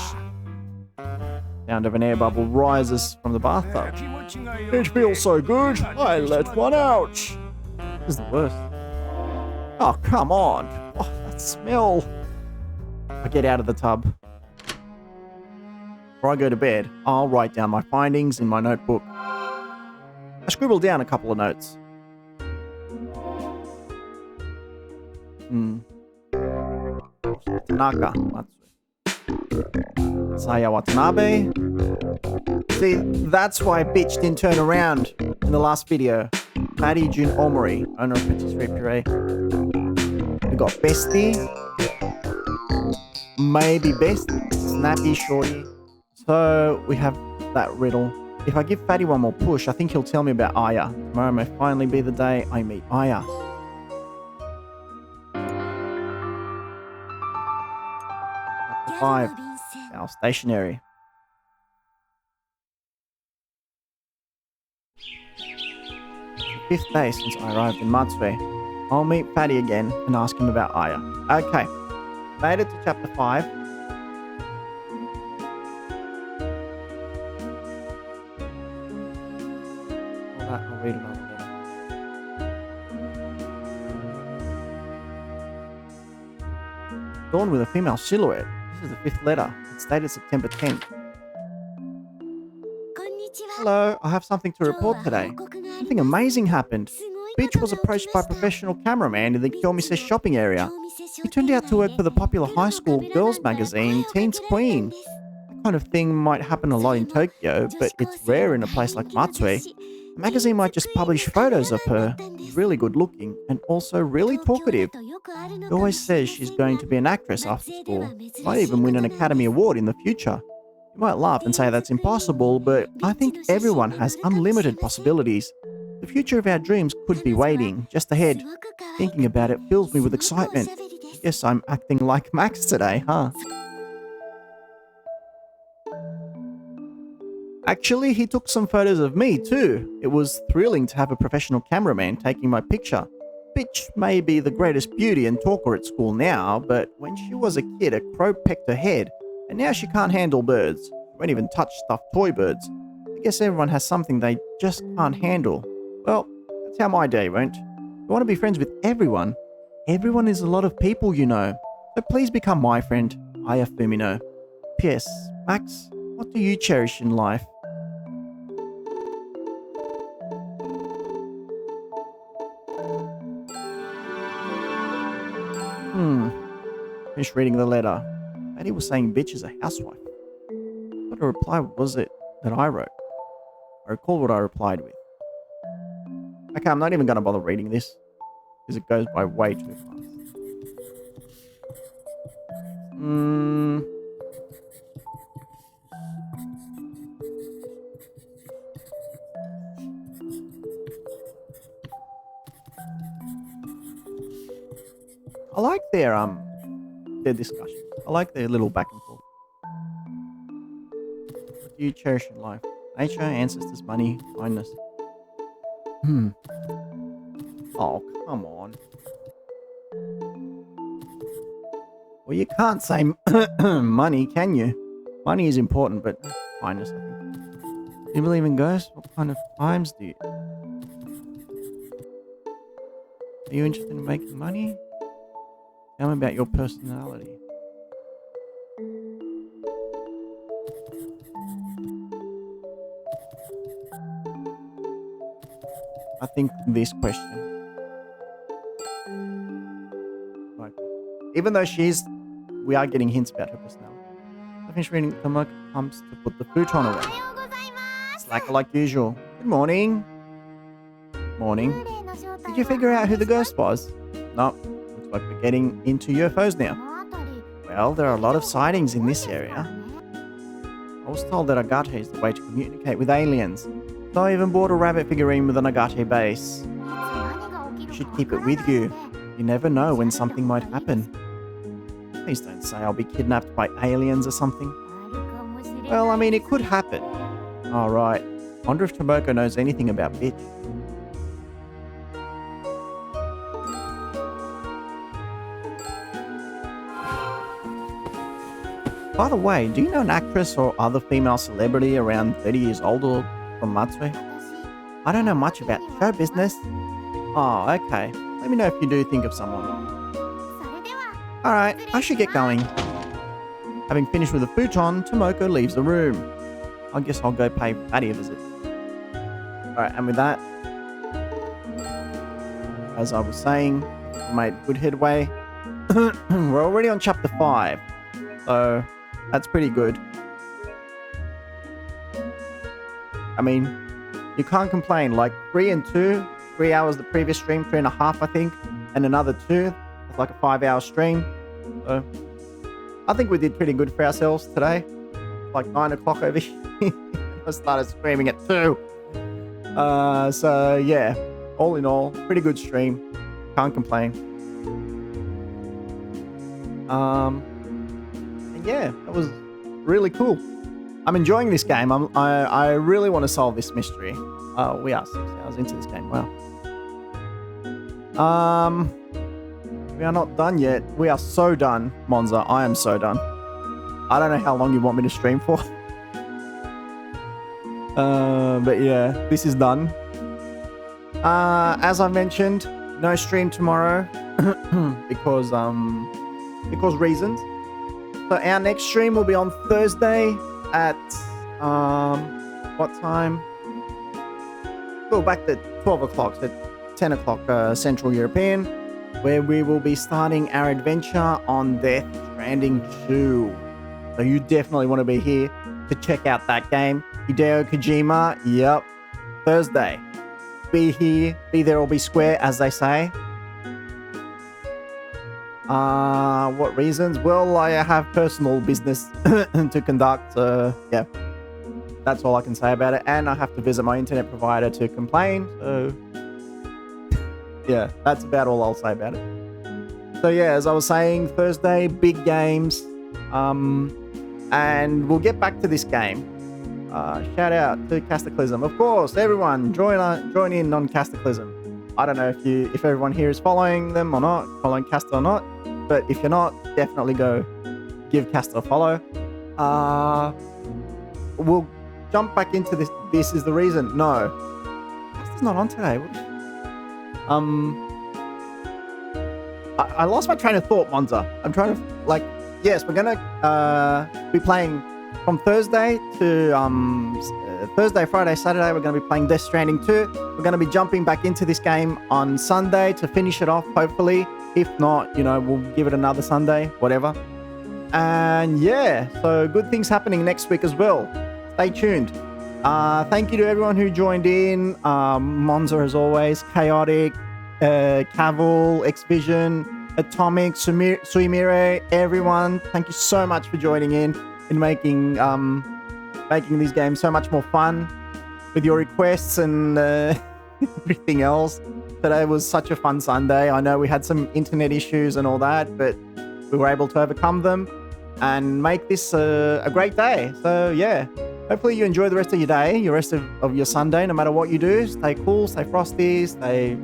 Sound of an air bubble rises from the bathtub. 気持ちがよく It feels so good, I let one out. This is the worst. Oh, come on. Oh, that smell. I get out of the tub. Before I go to bed, I'll write down my findings in my notebook. I scribbled down a couple of notes. Takanaka. Saya Watanabe. See, that's why bitch didn't turn around in the last video. Patty Jun Omori, owner of Patisserie Puree. We got Bestie. Maybe Best. Snappy Shorty. So we have that riddle. If I give Fatty one more push, I think he'll tell me about Aya. Tomorrow may finally be the day I meet Aya. Chapter 5. Our stationery. The 5th day since I arrived in Matsue. I'll meet Fatty again and ask him about Aya. Okay. Made it to chapter 5. Alright, I'll read another letter. Dawn with a female silhouette. This is the 5th letter. It's dated September 10th. こんにちは。 Hello, I have something to report today. Something amazing happened. Beach was approached by a professional cameraman in the Kyomise shopping area. He turned out to work for the popular high school girls magazine Teen's Queen. That kind of thing might happen a lot in Tokyo, but it's rare in a place like Matsue. The magazine might just publish photos of her. She's really good looking and also really talkative. She always says she's going to be an actress after school. Might even win an Academy Award in the future. You might laugh and say that's impossible, but I think everyone has unlimited possibilities. The future of our dreams could be waiting just ahead. Thinking about it fills me with excitement. I guess I'm acting like Max today, huh? Actually, he took some photos of me too. It was thrilling to have a professional cameraman taking my picture. Bitch may be the greatest beauty and talker at school now, but when she was a kid, a crow pecked her head, and now she can't handle birds. She won't even touch stuffed toy birds. I guess everyone has something they just can't handle. Well, that's how my day went. I want to be friends with everyone. Everyone is a lot of people, you know. So please become my friend, Aya Fumino. P.S. Max, what do you cherish in life? Finished reading the letter. Maddie was saying bitch is a housewife. What a reply was it that I wrote? I recall what I replied with. Okay, I'm not even going to bother reading this because it goes by way too fast. I like their discussions. I like their little back and forth. What do you cherish in life? Nature, ancestors, money, kindness. Oh, come on. Well, you can't say money, can you? Money is important, but kindness, I think. Do you believe in ghosts? What kind of times do you? Are you interested in making money? Tell me about your personality. I think this question, like, even though we are getting hints about her personality. I finished reading. Takanaka comes to put the futon away. Slacker like usual. Good morning. Morning. Did you figure out who the ghost was? No. Looks like we're getting into UFOs now. Well, there are a lot of sightings in this area. I was told that Agate is the way to communicate with aliens. So I even bought a rabbit figurine with an Agate base. You should keep it with you. You never know when something might happen. Please don't say I'll be kidnapped by aliens or something. Well, I mean, it could happen. Alright. Wonder if Tomoko knows anything about bitch. By the way, do you know an actress or other female celebrity around 30 years old or from Matsue? I don't know much about show business. Oh, okay. Let me know if you do think of someone. Alright, I should get going. Having finished with the futon, Tomoko leaves the room. I guess I'll go pay Fatty a visit. Alright, and with that, as I was saying, we made good headway. We're already on chapter 5. So, that's pretty good. I mean, you can't complain. Like 3 and 2, 3 hours the previous stream, 3.5 I think, and another 2. It's like a 5-hour stream. So, I think we did pretty good for ourselves today. Like 9 o'clock over here. I started screaming at 2. So yeah, all in all, pretty good stream. Can't complain. And yeah, that was really cool. I'm enjoying this game. I really want to solve this mystery. We are 6 hours into this game. Wow. We are not done yet. We are so done, Monza. I am so done. I don't know how long you want me to stream for. But yeah, this is done. As I mentioned, no stream tomorrow because reasons. So our next stream will be on Thursday at what time? Go back to 12 o'clock, so 10 o'clock Central European, where we will be starting our adventure on Death Stranding 2. So you definitely want to be here to check out that game. Hideo Kojima, yep, Thursday. Be here, be there or be square, as they say. What reasons? Well, I have personal business to conduct, yeah. That's all I can say about it. And I have to visit my internet provider to complain, so yeah, that's about all I'll say about it. So yeah, as I was saying, Thursday, big games. And we'll get back to this game. Shout out to Castaclysm. Of course, everyone, join in on Castaclysm. I don't know if everyone here is following them or not, following Casta or not, but if you're not, definitely go give Casta a follow. We'll jump back into this. This is the reason. No, Casta's not on today. I lost my train of thought, Monza. I'm trying to yes, we're gonna be playing from Thursday to Thursday, Friday, Saturday. We're gonna be playing Death Stranding 2. We're gonna be jumping back into this game on Sunday to finish it off, hopefully. If not, we'll give it another Sunday, whatever. And yeah, so good things happening next week as well. Stay tuned. Thank you to everyone who joined in. Monza, as always, Chaotic, Cavill, Xvision, Atomic, Suimire, everyone. Thank you so much for joining in and making these games so much more fun with your requests and everything else. Today was such a fun Sunday. I know we had some internet issues and all that, but we were able to overcome them and make this a great day. So yeah, hopefully you enjoy the rest of your day, the rest of your Sunday, no matter what you do. Stay cool, stay frosty, stay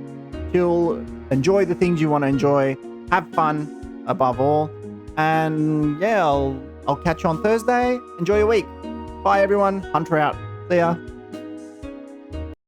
chill, enjoy the things you want to enjoy, have fun above all. And yeah, I'll catch you on Thursday. Enjoy your week. Bye everyone. Hunter out. See ya.